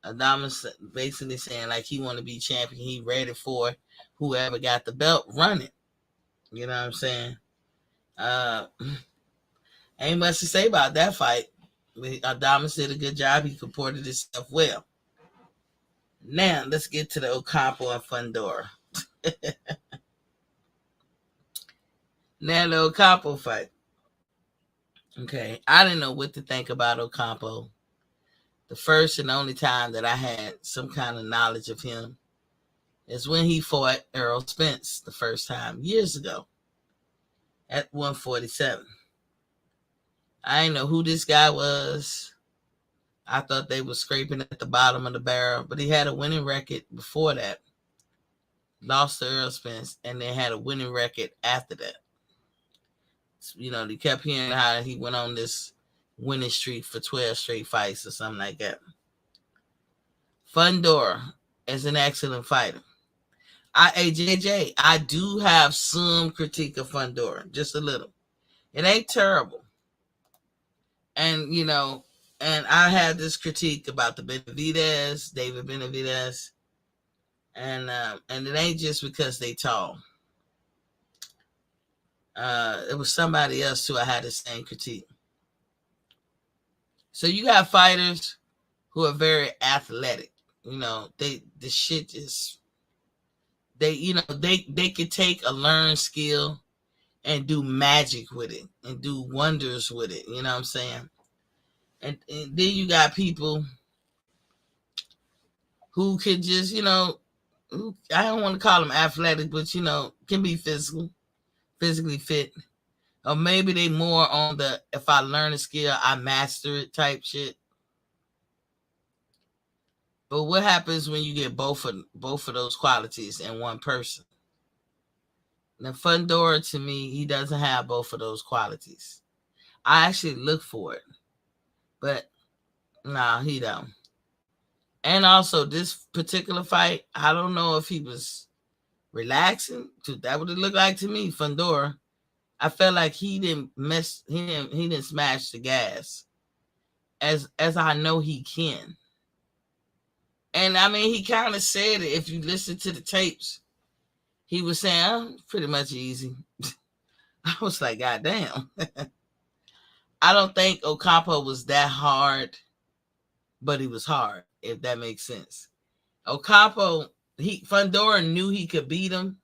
Adamas basically saying like he want to be champion. He ready for whoever got the belt, run it. You know what I'm saying? Ain't much to say about that fight. Adamas did a good job. He comported himself well. Now let's get to the Ocampo and Fundora. Now the Ocampo fight. Okay, I didn't know what to think about Ocampo. The first and only time that I had some kind of knowledge of him is when he fought Errol Spence the first time years ago at 147. I didn't know who this guy was. I thought they were scraping at the bottom of the barrel, but he had a winning record before that. Lost to Errol Spence, and then had a winning record after that. You know, they kept hearing how he went on this winning streak for 12 straight fights or something like that. Fundora is an excellent fighter. JJ, I do have some critique of Fundora, just a little. It ain't terrible. And, you know, and I had this critique about the Benavidez, David Benavidez, and it ain't just because they tall. It was somebody else too I had the same critique. So you got fighters who are very athletic. You know, they could take a learned skill and do magic with it and do wonders with it. You know what I'm saying? And then you got people who could just, you know, I don't want to call them athletic, but, you know, can be physically fit. Or maybe they more on the, if I learn a skill, I master it type shit. But what happens when you get both of those qualities in one person? Now, Fundora, to me, he doesn't have both of those qualities. I actually look for it. But, nah, he don't. And also, this particular fight, I don't know if he was relaxing. That would look like to me, Fundora. I felt like he didn't smash the gas as I know he can. And I mean, he kind of said it. If you listen to the tapes, he was saying, oh, pretty much easy. I was like, God damn. I don't think Ocampo was that hard, but he was hard, if that makes sense. Ocampo, Fundora knew he could beat him,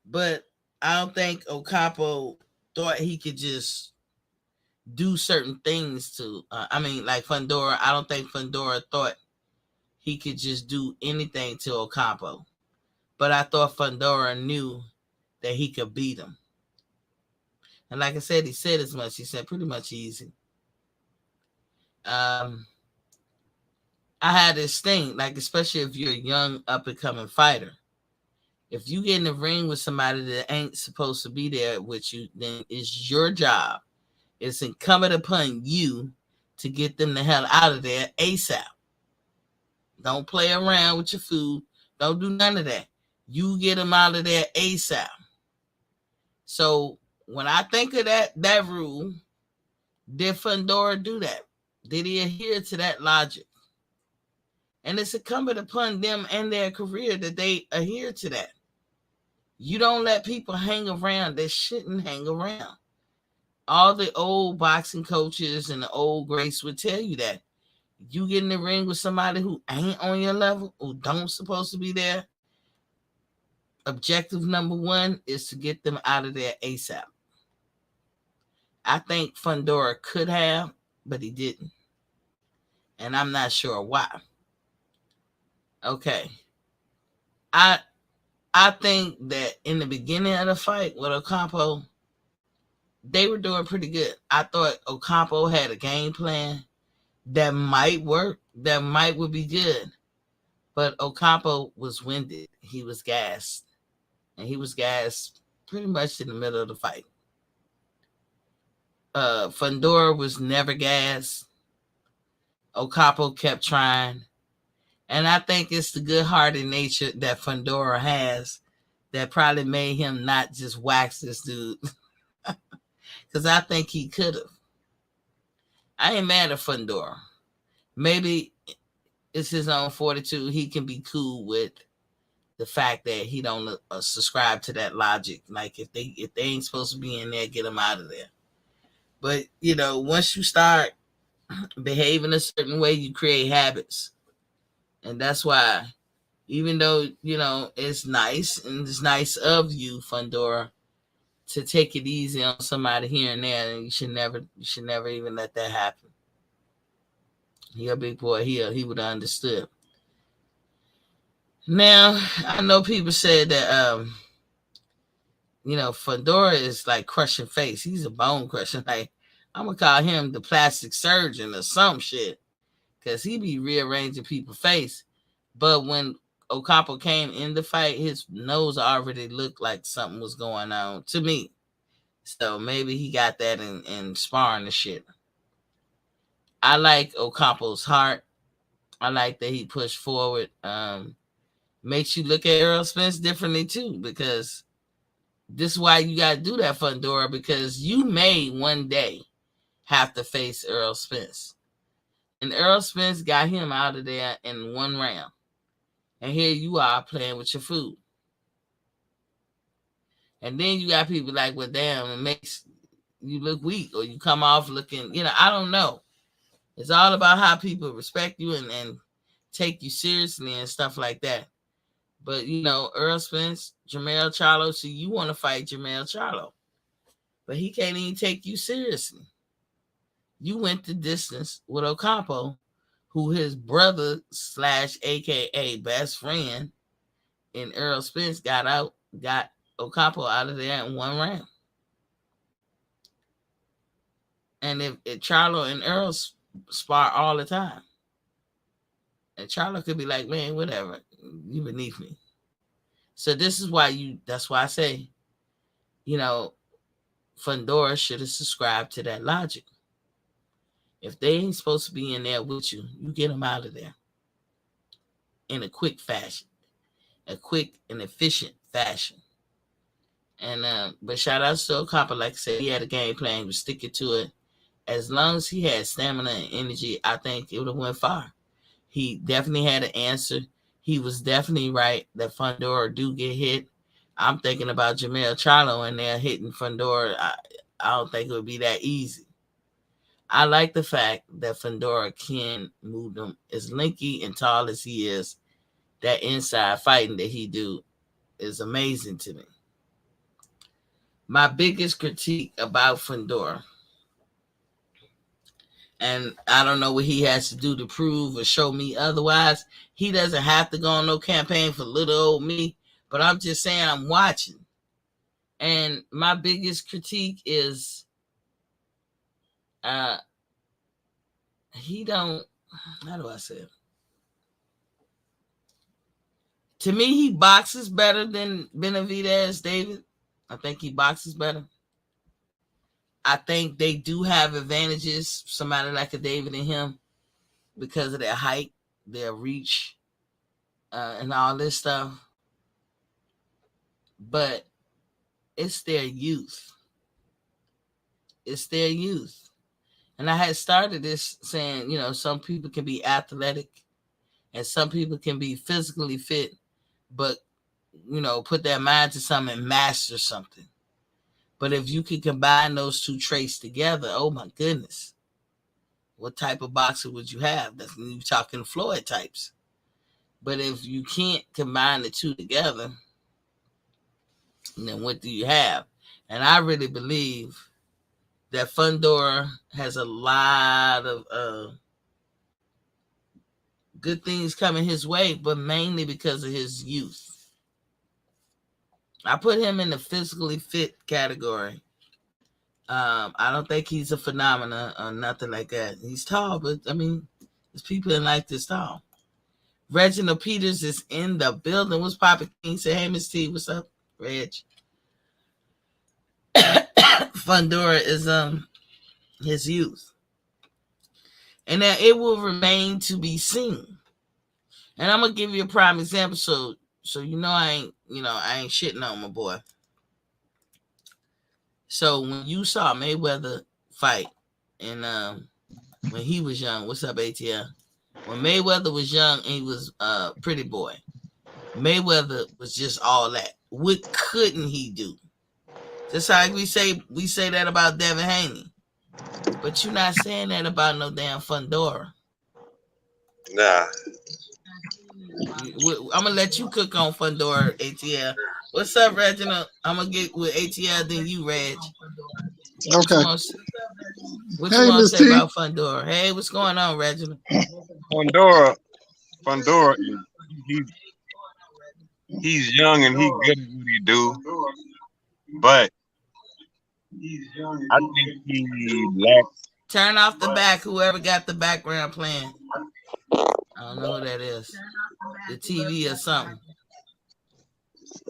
but I don't think Ocampo thought he could just do certain things to, like Fundora, I don't think Fundora thought he could just do anything to Ocampo. But I thought Fundora knew that he could beat him. And like I said, he said as much. He said pretty much easy. I had this thing, like especially if you're a young up-and-coming fighter. If you get in the ring with somebody that ain't supposed to be there with you, then it's your job. It's incumbent upon you to get them the hell out of there ASAP. Don't play around with your food. Don't do none of that. You get them out of there ASAP. So when I think of that rule, did Fundora do that? Did he adhere to that logic? And it's incumbent upon them and their career that they adhere to that. You don't let people hang around that shouldn't hang around. All the old boxing coaches and the old greats would tell you that. You get in the ring with somebody who ain't on your level, who don't supposed to be there, objective number one is to get them out of there ASAP. I think Fundora could have, but he didn't. And I'm not sure why. Okay. I think that in the beginning of the fight with Ocampo, they were doing pretty good. I thought Ocampo had a game plan that might work, that would be good. But Ocampo was winded. He was gassed. And he was gassed pretty much in the middle of the fight. Fundora was never gassed. Ocampo kept trying. And I think it's the good-hearted nature that Fundora has that probably made him not just wax this dude. Because I think he could have. I ain't mad at Fundora. Maybe it's his own fortitude. He can be cool with the fact that he don't subscribe to that logic. Like if they ain't supposed to be in there, get them out of there. But once you start behaving a certain way, you create habits, and that's why, even though it's nice and it's nice of you, Fundora, to take it easy on somebody here and there, and you should never even let that happen. He a big boy. He would have understood. Now, I know people said that Fundora is like crushing face. He's a bone crusher. Like, I'm gonna call him the plastic surgeon or some shit, because he be rearranging people's face. But when Ocampo came in the fight, his nose already looked like something was going on to me. So maybe he got that in sparring and shit. I like Ocampo's heart. I like that he pushed forward. Makes you look at Errol Spence differently too, because this is why you got to do that, Fundora, because you may one day have to face Errol Spence. And Errol Spence got him out of there in one round. And here you are playing with your food. And then you got people like, well, damn, it makes you look weak, or you come off looking, I don't know. It's all about how people respect you and take you seriously and stuff like that. But, Errol Spence, Jermell Charlo, so you want to fight Jermell Charlo. But he can't even take you seriously. You went the distance with Ocampo, who his brother / AKA best friend in Errol Spence got Ocampo out of there in one round. And if Charlo and Errol spar all the time, and Charlo could be like, man, whatever, you beneath me. So this is why that's why I say, Fundora should have subscribed to that logic. If they ain't supposed to be in there with you, you get them out of there in a quick fashion, a quick and efficient fashion. And but shout out to Ocampo, like I said, he had a game plan, he was sticking to it. As long as he had stamina and energy, I think it would have went far. He definitely had an answer. He was definitely right that Fundora do get hit. I'm thinking about Jermell Charlo and they're hitting Fundora. I don't think it would be that easy. I like the fact that Fundora can move them. As lanky and tall as he is, that inside fighting that he do is amazing to me. My biggest critique about Fundora, and I don't know what he has to do to prove or show me otherwise. He doesn't have to go on no campaign for little old me, but I'm just saying I'm watching. And my biggest critique is he don't, how do I say it? To me, he boxes better than Benavidez, David. I think he boxes better. I think they do have advantages, somebody like a David and him, because of their height, their reach, and all this stuff. But it's their youth. It's their youth. And I had started this saying, some people can be athletic and some people can be physically fit, but, put their mind to something and master something. But if you can combine those two traits together, oh my goodness, what type of boxer would you have? That's when you're talking Floyd types. But if you can't combine the two together, then what do you have? And I really believe that Fundora has a lot of good things coming his way, but mainly because of his youth. I put him in the physically fit category. I don't think he's a phenomenon or nothing like that. He's tall, but there's people that like this tall. Reginald Peters is in the building. What's poppin'? King? Say, hey, Miss T, what's up, Reg? Fundora is his youth, and that it will remain to be seen. And I'm gonna give you a prime example. So So I ain't shitting on my boy. So when you saw Mayweather fight, and when he was young, what's up, ATL? When Mayweather was young and he was pretty boy, Mayweather was just all that. What couldn't he do? Just like we say that about Devin Haney. But you're not saying that about no damn Fundora. Nah. I'm gonna let you cook on Fundora, ATL. What's up, Reginald? I'm gonna get with ATL, then you, Reg. Okay. What you want to say about Fundora? Hey, what's going on, Reginald? Fundora, he's young and he's good at what he do, but I think he lacks. Turn off the back. Whoever got the background playing. I don't know who that is. The TV or something.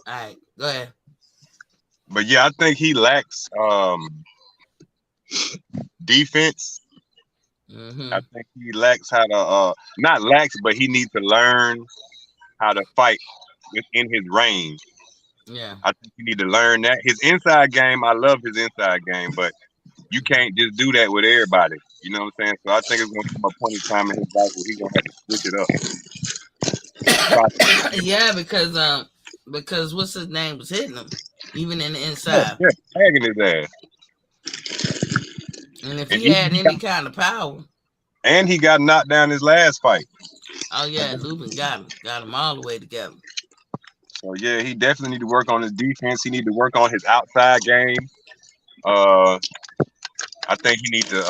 All right, go ahead. But yeah, I think he lacks defense. Mm-hmm. I think he lacks how to not lacks, but he needs to learn how to fight within his range. Yeah. I think you need to learn that. His inside game, I love his inside game, but you can't just do that with everybody. You know what I'm saying? So I think it's gonna come a point in time in his life where he's gonna have to switch it up. Yeah, because what's his name was hitting him, even in the inside. Yeah, tagging his ass. And if he had any kind of power. And he got knocked down his last fight. Oh yeah, Lubin got him all the way together. So yeah, he definitely need to work on his defense. He need to work on his outside game. I think he needs to.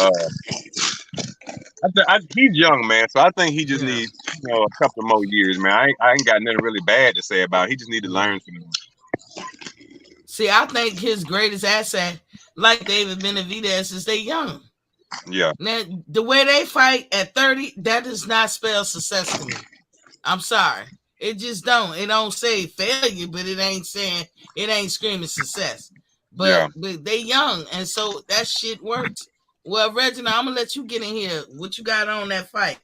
He's young, man, so I think he just needs a couple more years, man. I ain't got nothing really bad to say about it. He just need to learn some more. See, I think his greatest asset, like David Benavidez, is they young. Yeah. Now, the way they fight at 30, that does not spell success to me. I'm sorry. It just don't. It don't say failure, but it ain't screaming success. But they young, and so that shit works. Well, Reginald, I'm gonna let you get in here. What you got on that fight?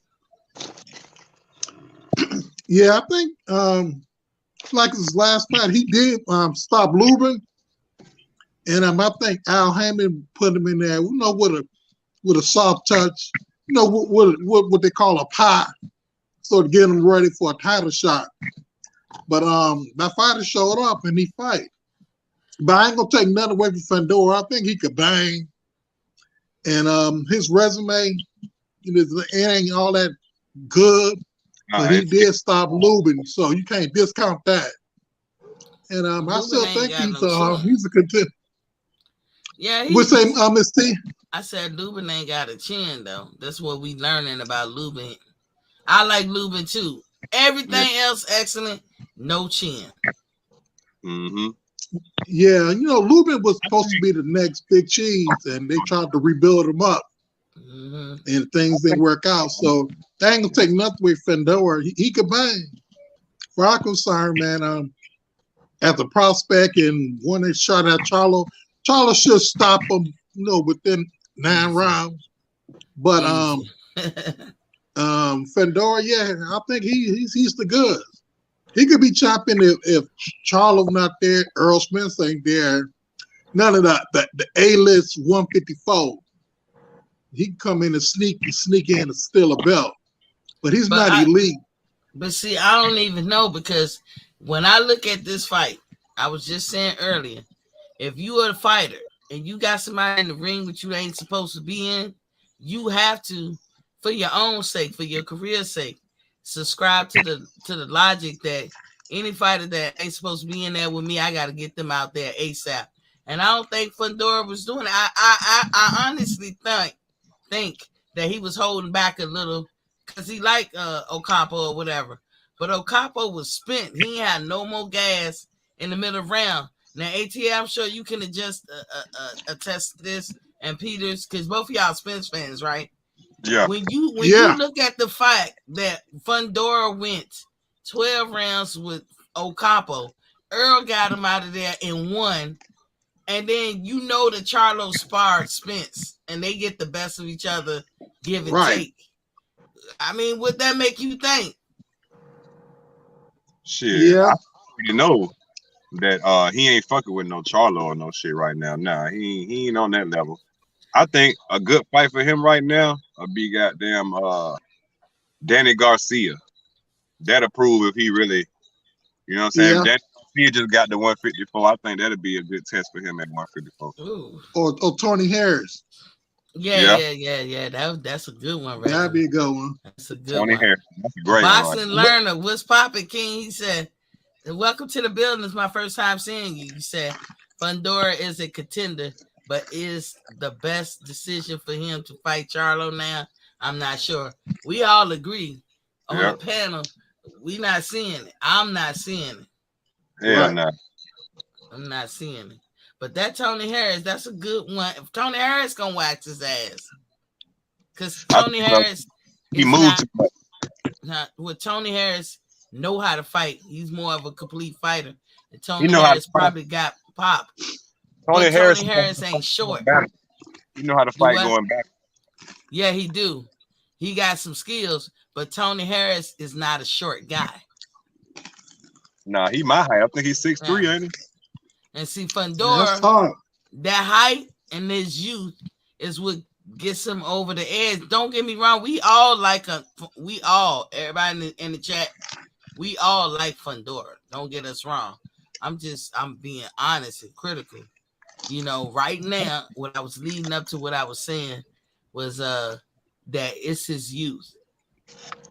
Yeah, I think like his last fight, he did stop Lubin, and I think Al Hammond put him in there. With a soft touch, what they call a pie, so to get him ready for a title shot. But that fighter showed up and he fight. But I ain't gonna take nothing away from Fundora. I think he could bang. And his resume, it ain't all that good. But he did stop Lubin, so you can't discount that. And I still think he's a contender. Yeah, we say Miss T. I said Lubin ain't got a chin though. That's what we learning about Lubin. I like Lubin too. Everything else excellent, no chin. Mm-hmm. Yeah, Lubin was supposed to be the next big cheese, and they tried to rebuild him up, and things didn't work out. So they ain't gonna take nothing with Fundora. He could bang. Where I'm concerned, man, as a prospect, and when they shot at Charlo should stop him, within 9 rounds. But Fundora, yeah, I think he's the goods. He could be chopping if Charlo not there, Earl Spence ain't there. None of the A-list 154. He can come in and sneak in and steal a belt. But he's not elite. But see, I don't even know, because when I look at this fight, I was just saying earlier, if you are a fighter and you got somebody in the ring that you ain't supposed to be in, you have to, for your own sake, for your career's sake, subscribe to the logic that any fighter that ain't supposed to be in there with me, I got to get them out there ASAP. And I don't think Fundora was doing it. I honestly think that he was holding back a little because he liked Ocampo or whatever. But Ocampo was spent. He had no more gas in the middle round. Now, ATL, I'm sure you can attest to this, and Peters, because both of y'all Spence fans, right? Yeah. When you look at the fact that Fundora went 12 rounds with Ocampo, Earl got him out of there in 1, and then the Charlo sparred Spence, and they get the best of each other, give and take. I mean, would that make you think? Shit, Yeah. I already know that he ain't fucking with no Charlo or no shit right now. Nah, he ain't on that level. I think a good fight for him right now would be goddamn Danny Garcia. That'll prove if he really, you know what I'm saying? Yeah. Danny Garcia just got the 154. I think that'll be a good test for him at 154. Ooh. Or Tony Harris. Yeah. That's a good one, right? That'd be a good one. That's a good Tony one. Harris. That's a great Boston one. Learner, what's poppin', King? He said, "Welcome to the building. It's my first time seeing you." He said, "Fundora is a contender, but is the best decision for him to fight Charlo now? I'm not sure." We all agree on the panel. We not seeing it. I'm not seeing it. Hell no. I'm not seeing it. But that Tony Harris, that's a good one. If Tony Harris gonna wax his ass, because Tony Harris, he moved too much. With Tony Harris know how to fight. He's more of a complete fighter. And Tony know Harris probably got pop. Tony Harris ain't short. You know how to fight going back. Yeah, he do. He got some skills, but Tony Harris is not a short guy. Nah, he my height. I think he's 6'3", ain't he? And see, Fundora, that height and his youth is what gets him over the edge. Don't get me wrong. We all everybody in the chat, we all like Fundora. Don't get us wrong. I'm being honest and critical. You know, right now, what I was leading up to what I was saying was that it's his youth.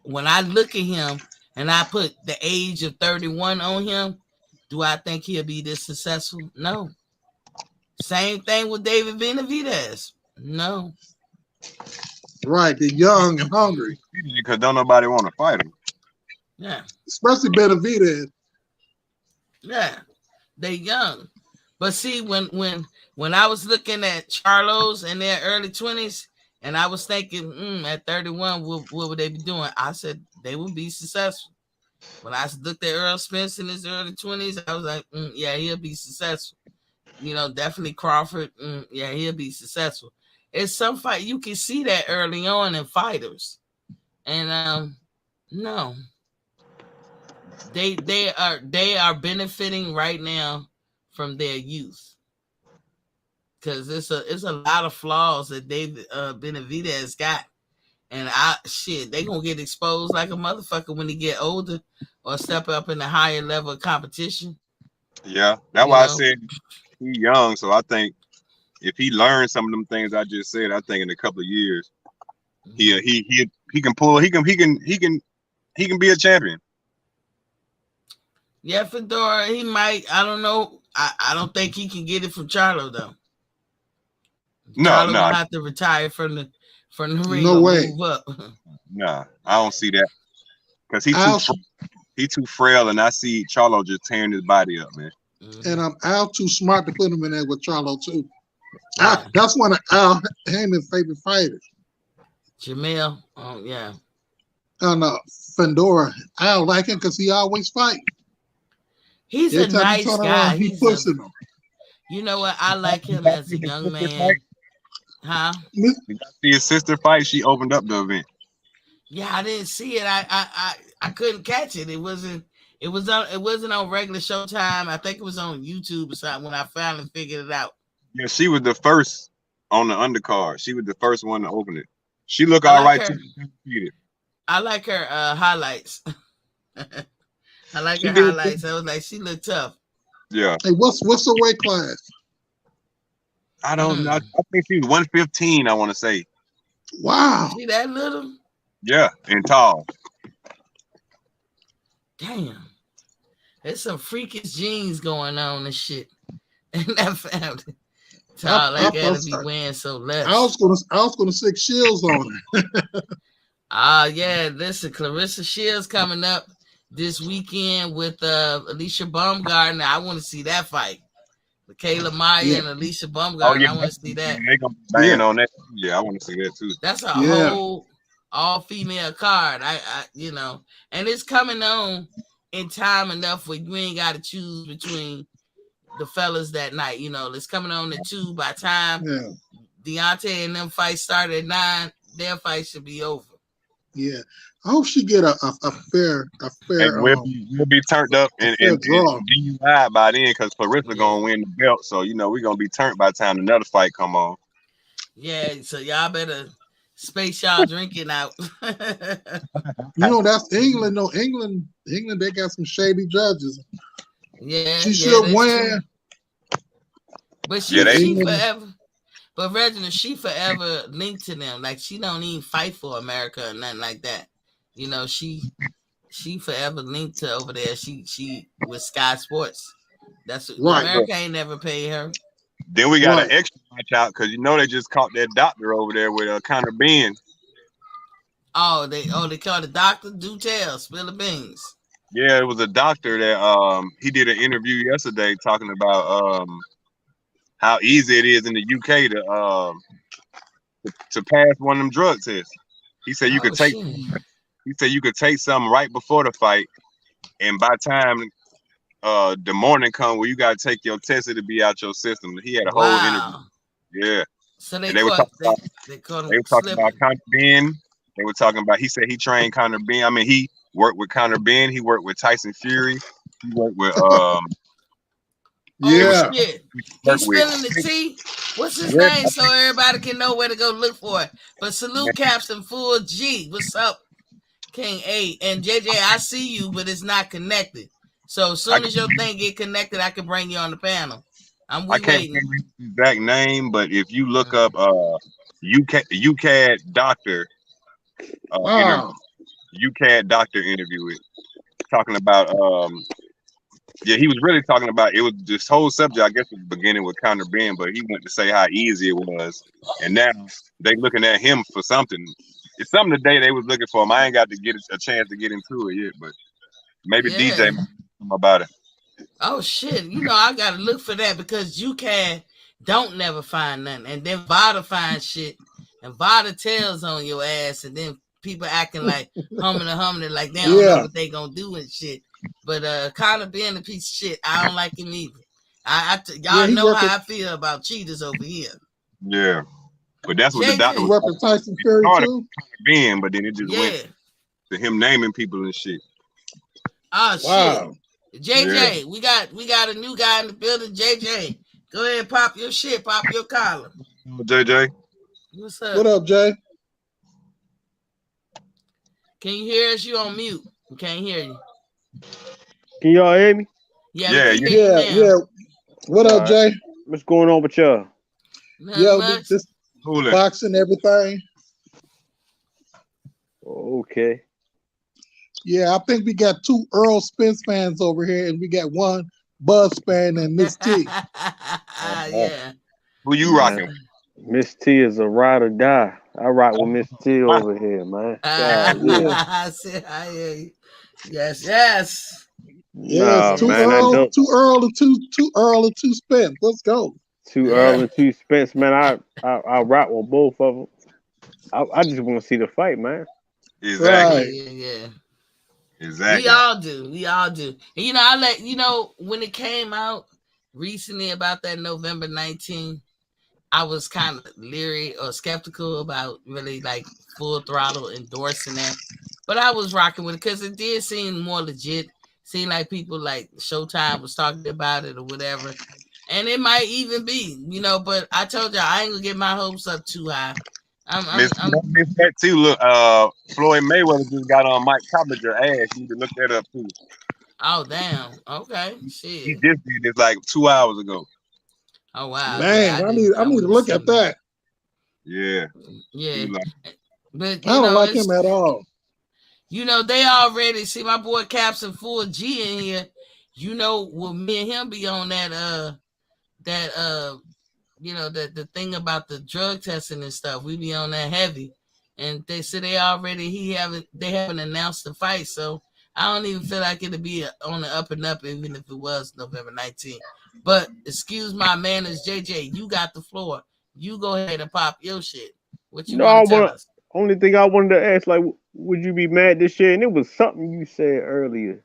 When I look at him and I put the age of 31 on him, do I think he'll be this successful? No. Same thing with David Benavidez. No. Right, they're young and hungry. Because don't nobody want to fight him. Yeah. Especially Benavidez. Yeah. They young. But see, when I was looking at Charlos in their early 20s, and I was thinking, at 31, what would they be doing? I said they would be successful. When I looked at Earl Spence in his early 20s, I was like, yeah, he'll be successful. You know, definitely Crawford. Yeah, he'll be successful. It's some fight you can see that early on in fighters, and no, they are benefiting right now from their youth, because it's a lot of flaws that David Benavidez got, and they gonna get exposed like a motherfucker when they get older or step up in a higher level of competition. Yeah, that's why I said he's young, so I think if he learns some of them things I just said, I think in a couple of years, he can pull. He can be a champion. Yeah, Fedora, he might. I don't know. I don't think he can get it from Charlo though. Charlo gonna have to retire from the ring. No way. Move up. Nah, I don't see that because he's too frail, and I see Charlo just tearing his body up, man. And Al too smart to put him in there with Charlo too. That's one of Al Heyman's favorite fighters. Jamel, oh yeah. No, Fundora. Al like him because he always fight. He's a nice guy. He pushing him. You know what? I like him as a young man. Huh? Did you see his sister fight? She opened up the event. Yeah, I didn't see it. I couldn't catch it. It wasn't on regular Showtime. I think it was on YouTube or something when I finally figured it out. Yeah, she was the first on the undercard. She was the first one to open it. She looked all right too. I like her highlights. I like her highlights. I was like, she looked tough. Yeah. Hey, what's the weight class? I don't know. I think she's 115, I want to say. Wow. She that little? Yeah, and tall. Damn. There's some freakish genes going on and shit. And that family. Tall, like gotta be wearing so less. I was gonna stick Shields on it. Yeah. Listen, Clarissa Shields coming up this weekend with Alicia Baumgartner. I want to see that fight. Michaela Meyer and Alicia Baumgartner. I want to see that. They gonna be banging on that. Yeah, I want to see that too. That's a whole all-female card. I and it's coming on in time enough where you ain't got to choose between the fellas that night. You know, it's coming on at 2 by the time Deontay and them fights started at 9. Their fight should be over. Yeah, I hope she get a fair And we'll be turned up and draw. DUI by then because Clarissa Yeah. gonna win the belt. So we're gonna be turned by the time another fight come on. Yeah, so y'all better space y'all drinking out. That's England. No, England, they got some shady judges. Yeah, she should win. True. But she forever. But Reginald, she forever linked to them. Like she don't even fight for America or nothing like that. She forever linked to over there. She with Sky Sports. That's right. America ain't never paid her. Then we got an extra watch out because they just caught that doctor over there with Conor Ben. They called the doctor. Do tell, spill the beans. Yeah, it was a doctor that he did an interview yesterday talking about how easy it is in the UK to pass one of them drug tests. He said you could take. He said you could take something right before the fight, and by the time the morning come where you gotta take your test, it'll be out your system. He had a whole interview. Yeah. So they were talking about Conor Ben. They were talking about. He said he trained Conor Ben. I mean, he worked with Conor Ben. He worked with Tyson Fury. He worked with yeah. Shit. He's spilling the tea. What's his name? So everybody can know where to go look for it. But salute Captain Full G. What's up, King A? And JJ, I see you, but it's not connected. So as soon as your thing get connected, I can bring you on the panel. I can't remember the exact name, but if you look up UCAD doctor UCAD doctor interview, talking about he was really talking about it was this whole subject. I guess it was beginning with Conor Ben, but he went to say how easy it was, and now they looking at him for something. It's something today they was looking for him. I ain't got to get a chance to get into it yet, but maybe DJ about it. Oh shit! I gotta look for that because UCAD don't never find nothing, and then Vada finds shit, and Vada tells on your ass, and then people acting like humming like they don't know what they gonna do and shit. But Conor being a piece of shit, I don't like him either. Y'all know how I feel about cheaters over here. Yeah, but that's what the doctor was working Tyson Fury too. Ben, but then it just went to him naming people and shit. Oh shit! JJ, we got a new guy in the building. JJ, go ahead and pop your shit, pop your collar. JJ, what's up? What up, Jay? Can you hear us? You on mute? We can't hear you. Can y'all hear me? Yeah. What up, Jay? What's going on with y'all? This boxing, everything. Okay. Yeah, I think we got 2 Earl Spence fans over here, and we got 1 Buzz fan and Miss T. Yeah. Who you rocking? Miss T is a ride or die. I rock with Miss T over here, man. I hear you. Yes. Yes, nah, too man, Earl, too Earl, too Earl, and 2 Spence. Let's go. 2 Earl and 2 Spence, man. I rock with both of them. I just want to see the fight, man. Exactly. Yeah. Exactly. We all do. And I let when it came out recently about that November 19th, I was kind of leery or skeptical about really like full throttle endorsing that. But I was rocking with it because it did seem more legit. Seemed like people like Showtime was talking about it or whatever. And it might even be, but I told y'all I ain't gonna get my hopes up too high. Miss that too. Look, Floyd Mayweather just got on Mike Coppinger ass. You need to look that up too. Oh damn. Okay. Shit. He just did this like 2 hours ago. Oh wow. Man, I need to look at that. Yeah. Yeah. But I don't like him at all. They already see my boy Caps and Full G in here. Will me and him be on that the thing about the drug testing and stuff. We be on that heavy. And they said they haven't announced the fight, so I don't even feel like it'll be on the up and up, even if it was November 19th. But excuse my manners, JJ, you got the floor. You go ahead and pop your shit. What you want to tell us? Only thing I wanted to ask, like, would you be mad this year? And it was something you said earlier.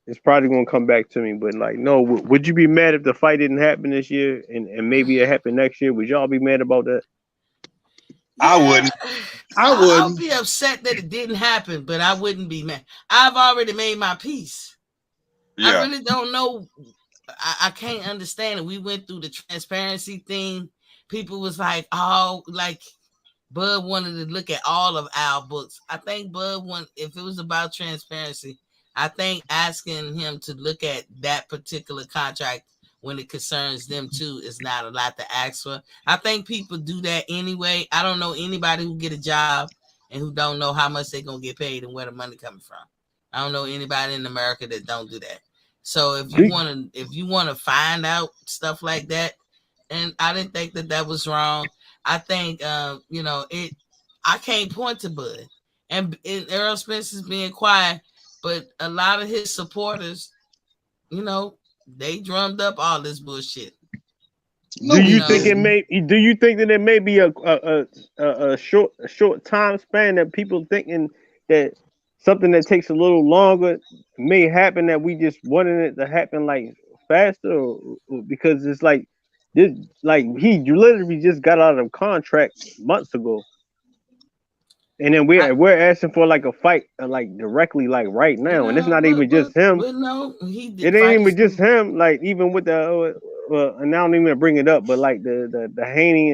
It's probably gonna come back to me, but like, no. Would you be mad if the fight didn't happen this year, and maybe it happened next year? Would y'all be mad about that? I wouldn't. I'll be upset that it didn't happen, but I wouldn't be mad. I've already made my peace. Yeah. I really don't know. I can't understand it. We went through the transparency thing. People was like, oh, like Bud wanted to look at all of our books. I think Bud if it was about transparency, I think asking him to look at that particular contract when it concerns them too is not a lot to ask for. I think people do that anyway. I don't know anybody who get a job and who don't know how much they're gonna get paid and where the money coming from. I don't know anybody in America that don't do that. So if you want to find out stuff like that, and I didn't think that was wrong. I think I can't point to Bud and Earl Spencer's being quiet, but a lot of his supporters, they drummed up all this bullshit. Do you think that it may be a short time span that people thinking that something that takes a little longer may happen, that we just wanted it to happen like faster, or because it's like this, like he literally just got out of contract months ago, and then we're asking for like a fight like directly like right now, and it's not even just him. It ain't even just him. Like even with the and I don't even bring it up, but like the Haney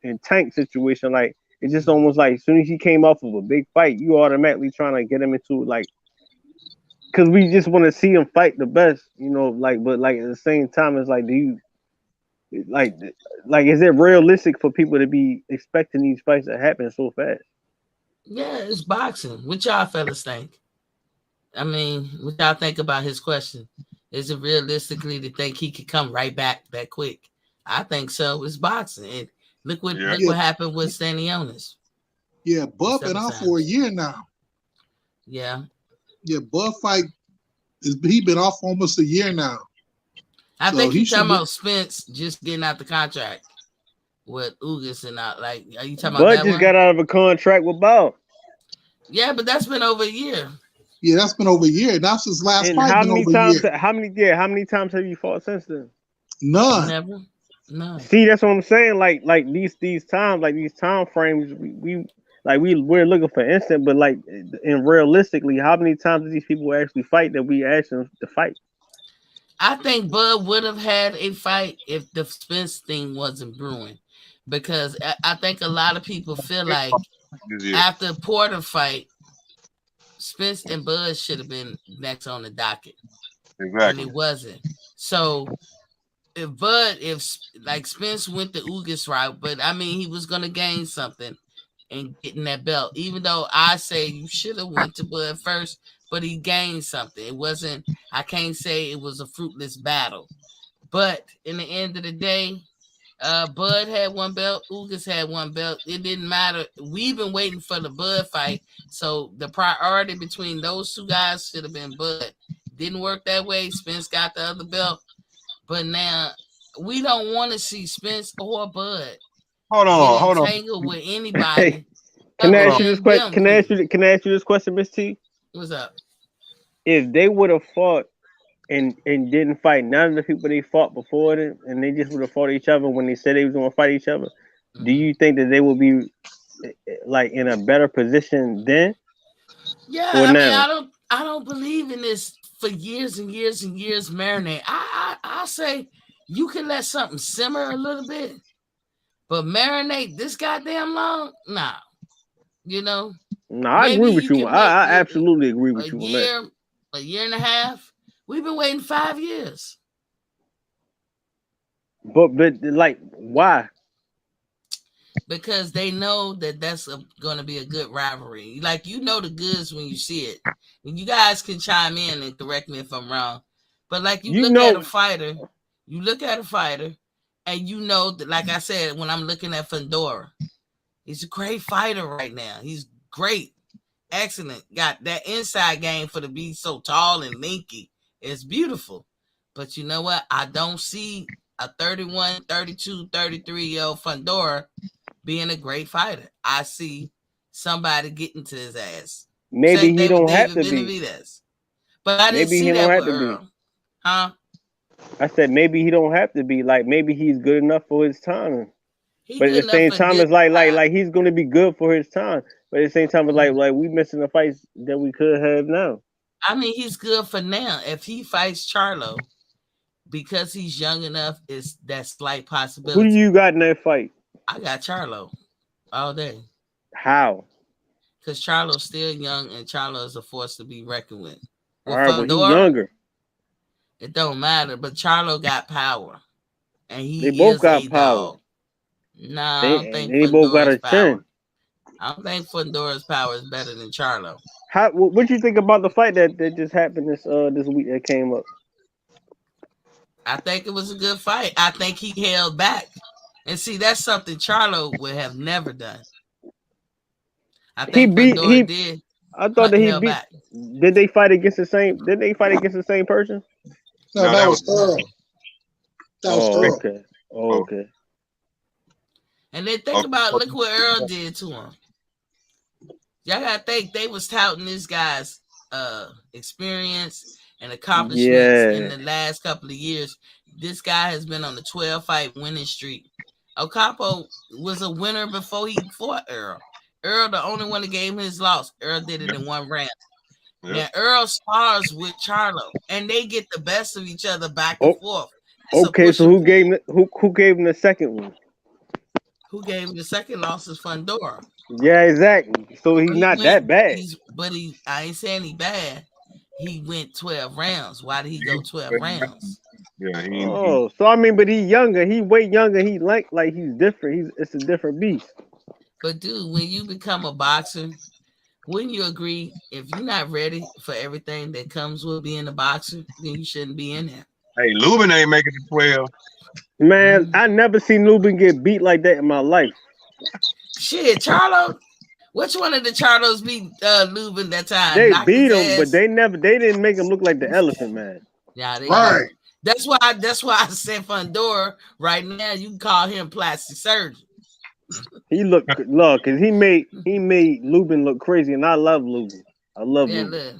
and Tank situation, like it's just almost like as soon as he came off of a big fight, you automatically trying to get him into like, because we just want to see him fight the best, like, but like at the same time, it's like, do you like is it realistic for people to be expecting these fights to happen so fast? Yeah, it's boxing. What y'all fellas think? I mean, what y'all think about his question? Is it realistically to think he could come right back that quick? I think so. It's boxing. And look what happened with Stanionis. Yeah, Bud been out for a year now. Yeah. Yeah, Bud fight he been off almost a year now. I think he's talking about Spence just getting out the contract with Ugas and out. Like, are you talking about Bud that just one? got out of a contract with Bow. Yeah, but that's been over a year. Yeah, that's been over a year. That's his last and fight. How been many over times? A year. How many times have you fought since then? None. Never. None. See, that's what I'm saying. Like these times, like these time frames, we're looking for instant, but like, and realistically, how many times do these people actually fight that we ask them to fight? I think Bud would have had a fight if the Spence thing wasn't brewing, because I think a lot of people feel like after Porter fight, Spence and Bud should have been next on the docket. Exactly. And it wasn't. So if Spence went the Ugas route, but I mean, he was going to gain something and getting that belt, even though I say you should have went to Bud first, but he gained something. It wasn't, I can't say it was a fruitless battle, but in the end of the day, Bud had one belt, Ugas had one belt. It didn't matter. We've been waiting for the Bud fight, so the priority between those two guys should have been Bud. Didn't work that way. Spence got the other belt, but now we don't want to see Spence or Bud entangled with anybody. Hey, can I ask you this question? Can I ask you this question, Miss T? What's up? If they would have fought and didn't fight none of the people they fought before them, and they just would have fought each other when they said they was going to fight each other, do you think that they would be like in a better position then? Yeah, I mean, I don't believe in this for years and years and years marinate. I say you can let something simmer a little bit, but marinate this goddamn long, nah. No, I agree with you. I absolutely agree with you on that. A year and a half. We've been waiting 5 years. But like, why? Because they know that that's going to be a good rivalry. Like, the goods when you see it. And you guys can chime in and correct me if I'm wrong. But like, you look at a fighter, and that, like I said, when I'm looking at Fundora, he's a great fighter right now. He's great. Excellent. Got that inside game for to be so tall and lanky. It's beautiful. But you know what? I don't see a 31, 32, 33-year-old Fundora being a great fighter. I see somebody getting to his ass. Maybe he don't have to be. But I didn't see that with Earl. Huh? I said maybe he don't have to be. Like, maybe he's good enough for his time. But at the same time, it's like he's going to be good for his time. But at the same time, it's like we missing the fights that we could have now. I mean, he's good for now. If he fights Charlo, because he's young enough, is that slight possibility. Who do you got in that fight? I got Charlo all day. How? Because Charlo's still young, and Charlo is a force to be reckoned with. All right, but he's younger. It don't matter. But Charlo got power, and they both got power. Nah, I don't think they both got a chin. I don't think Fundora's power is better than Charlo. What do you think about the fight that just happened this week that came up? I think it was a good fight. I think he held back. And see, that's something Charlo would have never done. I think Fundora did. I thought that he beat. Back. Did they fight against the same? Did they fight against the same person? No, that was Earl. That was Earl. Okay. Oh, okay. And then think about look what Earl did to him. Y'all gotta think they was touting this guy's experience and accomplishments in the last couple of years. This guy has been on the 12-fight winning streak. Ocampo was a winner before he fought Earl. Earl, the only one that gave him his loss. Earl did it in one round. Yeah. Now Earl spars with Charlo, and they get the best of each other back and forth. Okay, so who gave him the second one? Who gave him the second loss is Fundora. Yeah, exactly. So he's not that bad. I ain't saying he bad. He went 12 rounds. Why did he go 12 rounds? Yeah. So I mean, but he's younger. He way younger. He like he's different. It's a different beast. But dude, when you become a boxer, wouldn't you agree? If you're not ready for everything that comes with being a boxer, then you shouldn't be in there. Hey, Lubin ain't making it 12. Man, I never seen Lubin get beat like that in my life. Shit, Charlo. Which one of the Charlos beat Lubin that time? They beat him, but they didn't make him look like the elephant man. Yeah, right. That's why I said Fundora right now. You can call him plastic surgeon. He because he made Lubin look crazy, and I love Lubin. I love Lubin.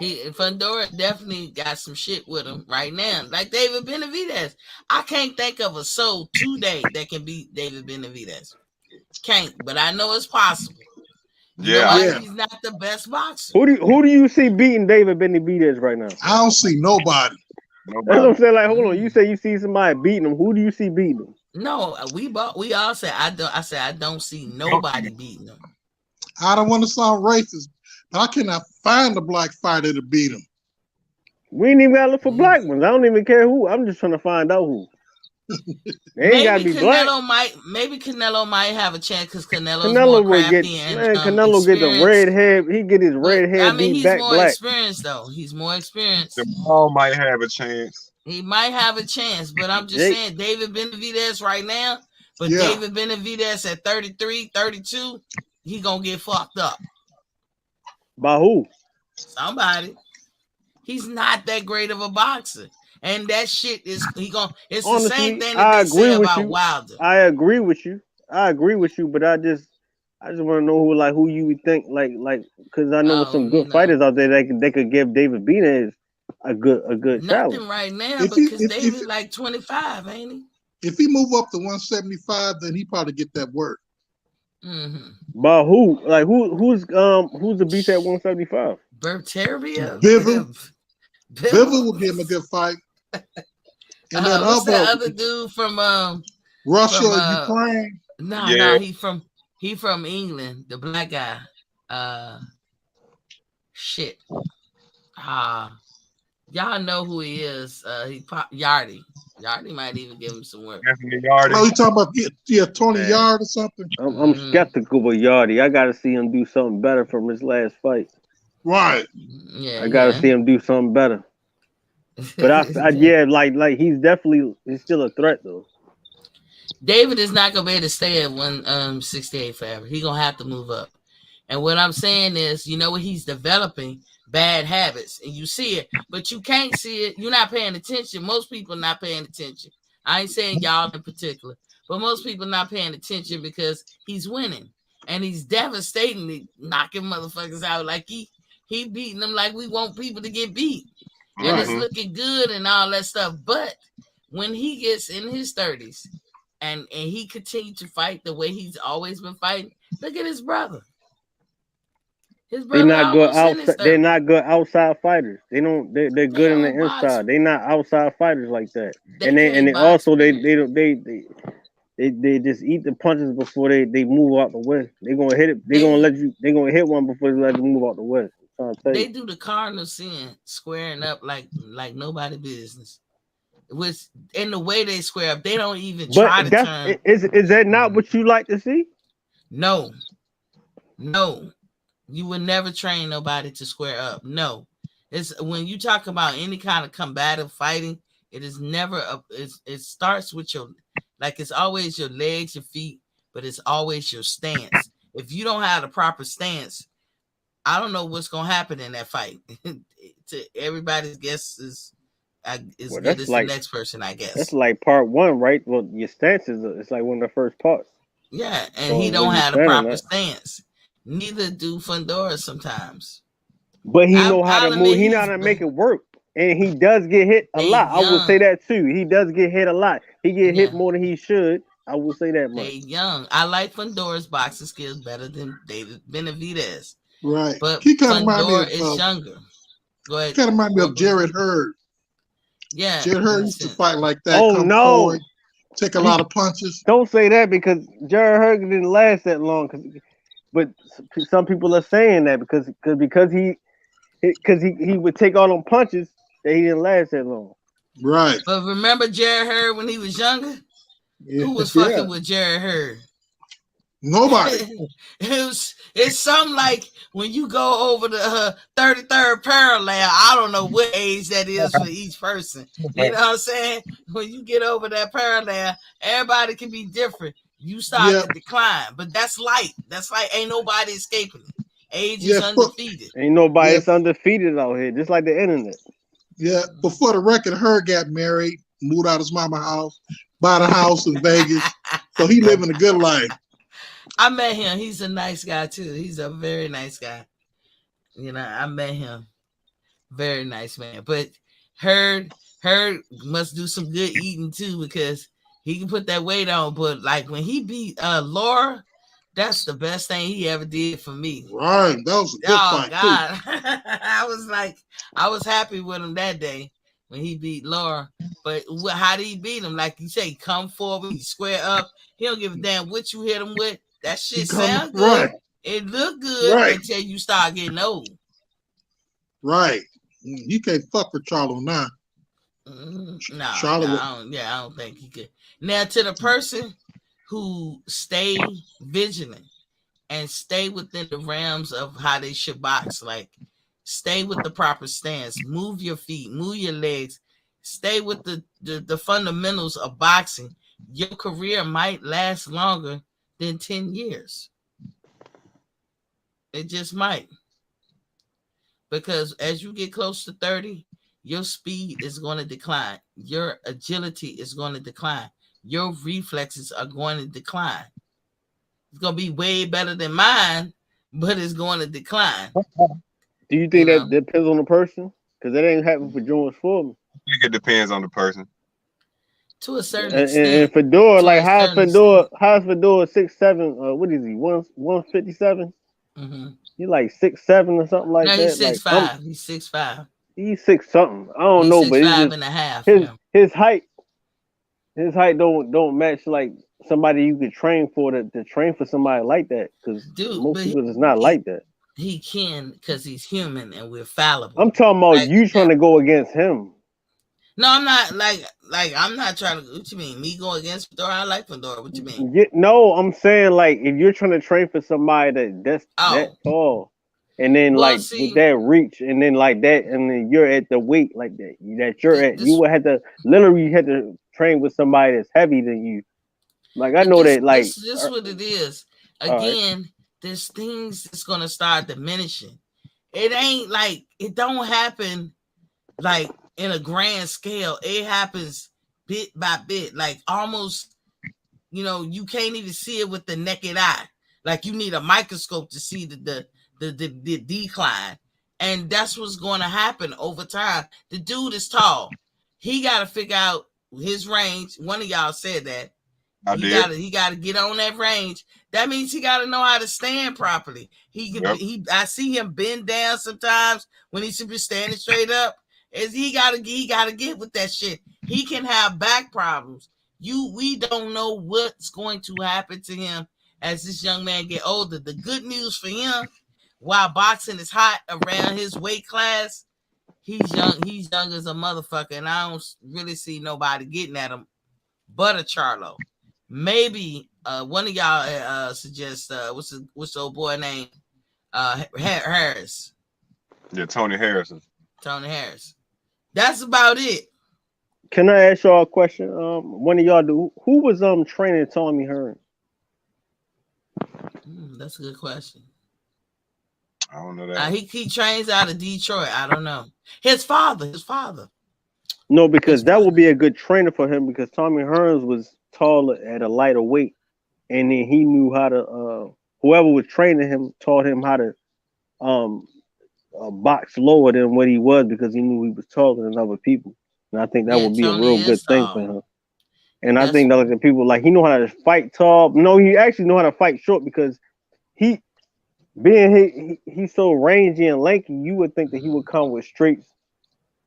Fundora definitely got some shit with him right now. Like David Benavidez. I can't think of a soul today that can beat David Benavidez. Can't, but I know it's possible. He's not the best boxer. Who do you see beating David Benavidez right now? I don't see nobody. That's what I'm saying. Like, hold on. You say you see somebody beating him. Who do you see beating him? No, we all said I don't. I said I don't see nobody beating him. I don't want to sound racist, but I cannot find a black fighter to beat him. We ain't even gotta look for black ones. I don't even care who. I'm just trying to find out who. They ain't gotta be black. Maybe Canelo might have a chance because Canelo's more crafty Canelo get the red hair. He get his red hair. I mean, he's back more black. experienced though. He's more experienced. Jamal might have a chance. He might have a chance, but I'm just saying David Benavidez right now. But David Benavidez at 33, 32, he gonna get fucked up. By who? Somebody. He's not that great of a boxer. And that shit is it's honestly, the same thing that they say about Wilder. I agree with you, but I just want to know who you would think because I know some good fighters out there they could give David Benavidez a good challenge. Nothing right now because David like 25, ain't he? If he move up to 175, then he probably get that work. Mm-hmm. But who? Like who's the beast at 175? Berteria. Bivol will give him a good fight. And then what's that other dude from Russia, Ukraine? No, he from England, the black guy. Shit. Y'all know who he is. Yardy. Yardy might even give him some work. Oh, you talking about Tony Yard or something? I'm skeptical with Yardy. I got to see him do something better from his last fight. Right. Yeah. I got to see him do something better. But he's still a threat though. David is not gonna be able to stay at 168 forever. He's gonna have to move up. And what I'm saying is, you know what, he's developing bad habits, and you see it, but you can't see it. You're not paying attention. Most people not paying attention. I ain't saying y'all in particular, but most people not paying attention because he's winning and he's devastatingly knocking motherfuckers out. Like he beating them like we want people to get beat. And it's looking good and all that stuff. But when he gets in his 30s and he continued to fight the way he's always been fighting. Look at his brother. His brother They're not good almost in his outside. They're 30s. not good outside fighters. They don't. They're good in the don't box. inside. They're not outside fighters like that. They and can't they box, also period. they just eat the punches before they move out the way. They're gonna hit it. They're gonna hit one before they let you move out the way. They do the cardinal sin, squaring up like nobody business. Which in the way they square up, they don't even try to turn. Is that not what you like to see? No. You would never train nobody to square up. No. It's when you talk about any kind of combative fighting, it is never it starts with your, like, it's always your legs, your feet, but it's always your stance. If you don't have the proper stance, I don't know what's gonna happen in that fight. To everybody's guess is good as the next person, I guess. That's like part one, right? Well, your stance it's like one of the first parts. Yeah, and he don't have the proper stance. Neither do Fundora sometimes. But he know how to move. He know how to make it work. And he does get hit a lot. I will say that too. He does get hit a lot. He get hit more than he should. I will say that much. They young. I like Fundora's boxing skills better than David Benavidez. Right. But he kind of Fundora is younger. Go ahead. Kind of remind me of Jared Hurd. Yeah. Jared Hurd used to fight like that. Oh, no. Forward, take a lot of punches. Don't say that because Jared Hurd didn't last that long. But some people are saying that because he would take all them punches that he didn't last that long. Right. But remember Jared Hurd when he was younger? Yeah. Who was fucking with Jared Hurd? Nobody. It's something like when you go over the 33rd parallel. I don't know what age that is for each person. You know what I'm saying? When you get over that parallel, everybody can be different. You start to decline, but that's light. That's like ain't nobody escaping it. Age is undefeated. Ain't nobody that's undefeated out here, just like the internet. Yeah, but for the record, Hurd got married, moved out of his mama's house, bought a house in Vegas, so he living a good life. I met him. He's a nice guy too. He's a very nice guy. You know, I met him. Very nice man. But Hurd must do some good eating too because he can put that weight on. But like when he beat Laura, that's the best thing he ever did for me. Right. That was a good fight. God. I was happy with him that day when he beat Laura. But how did he beat him? Like you say, come forward, he square up. He don't give a damn what you hit him with. That shit sound good. Right. It look good until you start getting old. Right. You can't fuck with Charlo now. No, I don't think he could. Now, to the person who stay vigilant and stay within the realms of how they should box, like stay with the proper stance, move your feet, move your legs, stay with the fundamentals of boxing, your career might last longer than 10 years. It just might. Because as you get close to 30, your speed is going to decline. Your agility is going to decline. Your reflexes are going to decline. It's going to be way better than mine, but it's going to decline. Do you think that depends on the person? Because that ain't happening for George Foreman. I think it depends on the person. To a certain extent. And Fedor, like how's Fedor 6'7"? What is he? 157? Mm-hmm. He's like 6'7" or something like that. He's 6'5". Like, he's 6'5". He's 6 something. I don't know, but 6'5" and a half. His height don't match like somebody you could train for to train for somebody like that. Because most people is not like that. He can because he's human and we're fallible. I'm talking about you trying to go against him. No, I'm not like I'm not trying to. What you mean? Me go against Fedora? I like Fedora. What you mean? No, I'm saying like if you're trying to train for somebody that's that tall, and then with that reach, and then like that, and then you're at the weight like that you're at, you would have to literally train with somebody that's heavy than you. Like I know that like this what it is. Again, there's things that's gonna start diminishing. It ain't like it don't happen like in a grand scale. It happens bit by bit, like almost, you can't even see it with the naked eye. Like you need a microscope to see the decline. And that's what's going to happen over time. The dude is tall. He got to figure out his range. One of y'all said that. He gotta get on that range. That means he gotta know how to stand properly. I see him bend down sometimes when he should be standing straight up. He gotta get with that shit. He can have back problems. We don't know what's going to happen to him as this young man get older. The good news for him, while boxing is hot around his weight class, he's young as a motherfucker, and I don't really see nobody getting at him but a Charlo. Maybe one of y'all suggest what's the old boy name? Harris. Yeah, Tony Harrison. Tony Harris. That's about it. Can I ask y'all a question? One of y'all who was training Tommy Hearns? That's a good question. I don't know that. He trains out of Detroit. I don't know. His father. No, because that would be a good trainer for him because Tommy Hearns was taller at a lighter weight, and then he knew how to. Whoever was training him taught him how to box lower than what he was because he knew he was taller than other people, and I think that would be a real good thing for him. And I think that like the people he know how to fight tall. No, he actually know how to fight short because he's so rangy and lanky. You would think that he would come with straights.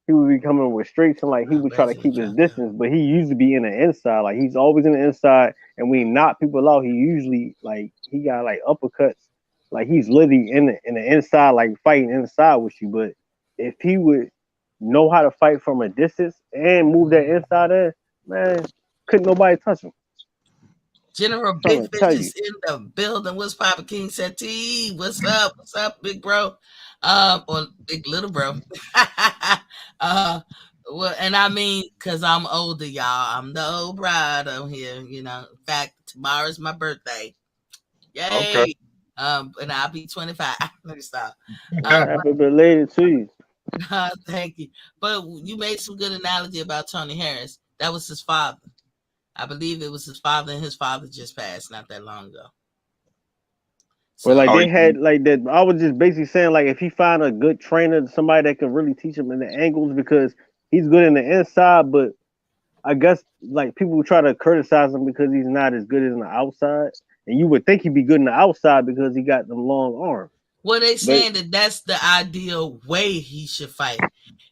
He would be coming with straights and he would try to keep his distance, but he used to be in the inside. He's always in the inside, and when he knock people out, he usually he got uppercuts. He's literally in the inside, fighting inside with you. But if he would know how to fight from a distance and move that inside in, man, couldn't nobody touch him. General Big Fish is in the building. What's Papa King said? T, what's up? What's up, big bro? Or big little bro. Well, and I mean, because I'm older, y'all. I'm the old bride on here. In fact, tomorrow's my birthday. Yay! Okay. And I'll be 25. Let me stop. Happy belated to you. Thank you. But you made some good analogy about Tony Harris. That was his father. I believe it was his father, and his father just passed not that long ago. So, they had that. I was just basically saying if he find a good trainer, somebody that can really teach him in the angles because he's good in the inside, but I guess people try to criticize him because he's not as good as on the outside, and you would think he'd be good in the outside because he got them long arms. Well, they saying that's the ideal way he should fight.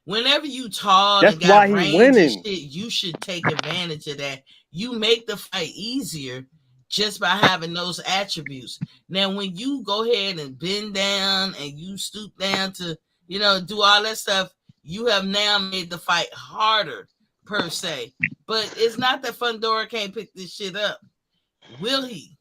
Whenever you tall and got range and shit, you should take advantage of that. You make the fight easier just by having those attributes. Now, when you go ahead and bend down and you stoop down to, do all that stuff, you have now made the fight harder per se. But it's not that Fundora can't pick this shit up. Will he?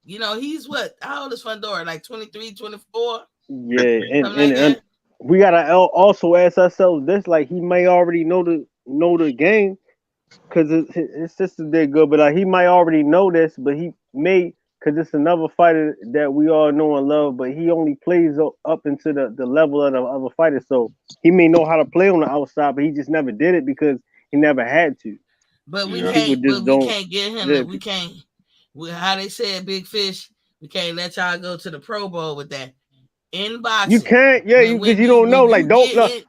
He's what? How old is Fundora? 23, 24? Yeah, and we gotta also ask ourselves this: he may already know the game because his sister did good, but he might already know this, but he may because it's another fighter that we all know and love, but he only plays up into the level of the other fighters, so he may know how to play on the outside, but he just never did it because he never had to. But we can't get him. Yeah. We can't. How they said, Big Fish, we can't let y'all go to the Pro Bowl with that. In boxing, you can't, because you don't know.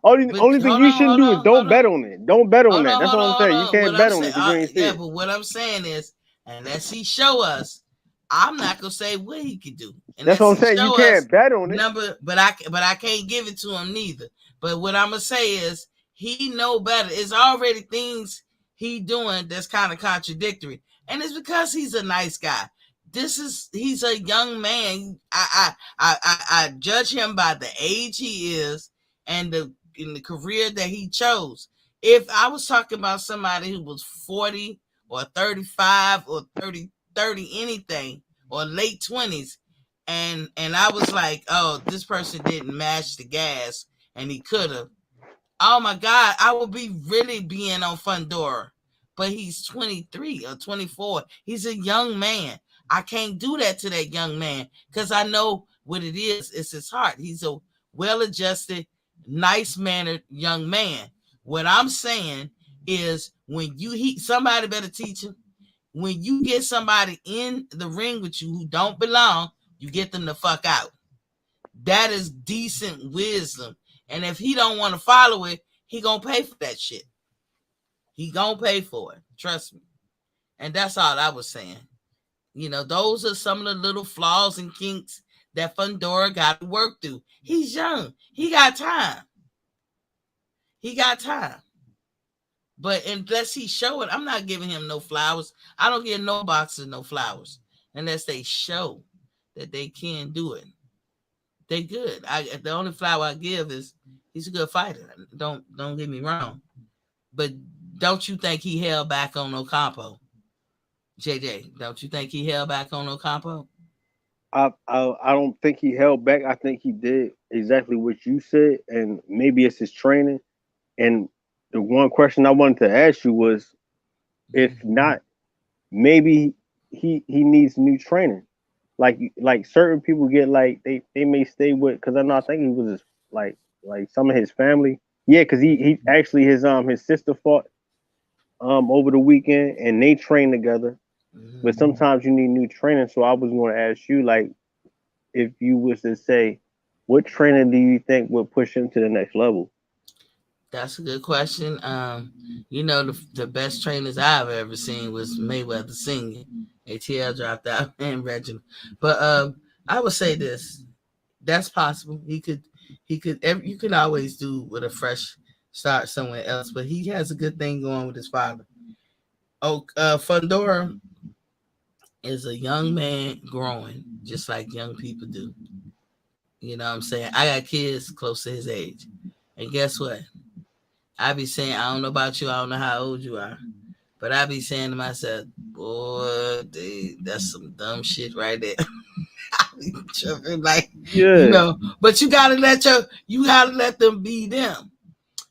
Only thing you shouldn't do is don't bet on it. Don't bet on that. That's what I'm saying. You can't bet on it. Yeah, but what I'm saying is, unless he show us, I'm not gonna say what he could do. That's what I'm saying. You can't bet on it. But I can't give it to him neither. But what I'm gonna say is, he know better. It's already things he doing that's kind of contradictory, and it's because he's a nice guy. He's a young man. I judge him by the age he is and in the career that he chose. If I was talking about somebody who was 40 or 35 or 30 anything or late 20s, and I was like, oh, this person didn't match the gas and he could have. Oh my God, I would be really being on Fundora. But he's 23 or 24. He's a young man. I can't do that to that young man because I know what it is. It's his heart. He's a well-adjusted, nice-mannered young man. What I'm saying is when somebody better teach him. When you get somebody in the ring with you who don't belong, you get them the fuck out. That is decent wisdom. And if he don't want to follow it, he gonna pay for that shit. He gonna pay for it. Trust me. And that's all I was saying. Those are some of the little flaws and kinks that Fundora got to work through. He's young. He got time. But unless he show it, I'm not giving him no flowers. I don't give no boxers no flowers unless they show that they can do it. They good. The only flower I give is he's a good fighter. Don't get me wrong. But don't you think he held back on Ocampo? JJ, don't you think he held back on Ocampo? I don't think he held back. I think he did exactly what you said, and maybe it's his training. And the one question I wanted to ask you was, if not, maybe he needs new training. Like certain people get like they may stay with, because I think he was like some of his family. Yeah, because he actually his sister fought over the weekend and they trained together. But sometimes you need new training. So I was going to ask you, like, if you was to say, what training do you think would push him to the next level? That's a good question. The best trainers I've ever seen was Mayweather Senior. ATL dropped out and Reginald. But I would say this. That's possible. You could always do with a fresh start somewhere else. But he has a good thing going with his father. Fundora is a young man growing just like young people do. You know what I'm saying? I got kids close to his age. And guess what? I be saying, I don't know about you, I don't know how old you are, but I be saying to myself, boy, dude, that's some dumb shit right there. I be tripping, but you gotta let them be them.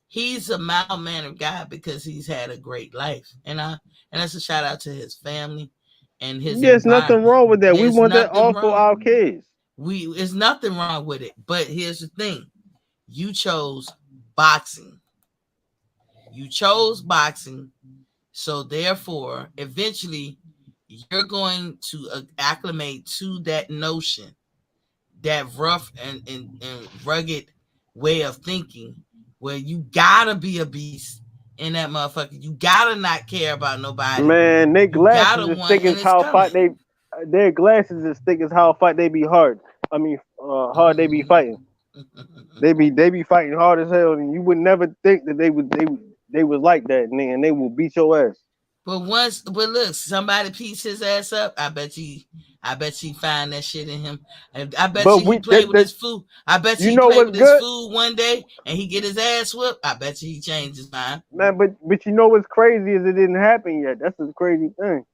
He's a mild-mannered guy because he's had a great life. And that's a shout out to his family and his There's nothing wrong with that. We want that all for our kids. There's nothing wrong with it. But here's the thing. You chose boxing. So therefore, eventually, you're going to acclimate to that notion, that rough and rugged way of thinking, where you gotta be a beast in that motherfucker. You gotta not care about nobody. Man, their glasses as thick as how fight they. Their glasses as thick as how fight they be hard. I mean, hard they be fighting. They be fighting hard as hell, and you would never think that they was like that, and they will beat your ass. But look, somebody piece his ass up. I bet you find that shit in him. I bet he played with his food. I bet he played with his food one day and he get his ass whooped. I bet you he changed his mind. Man, but you know what's crazy is it didn't happen yet. That's the crazy thing.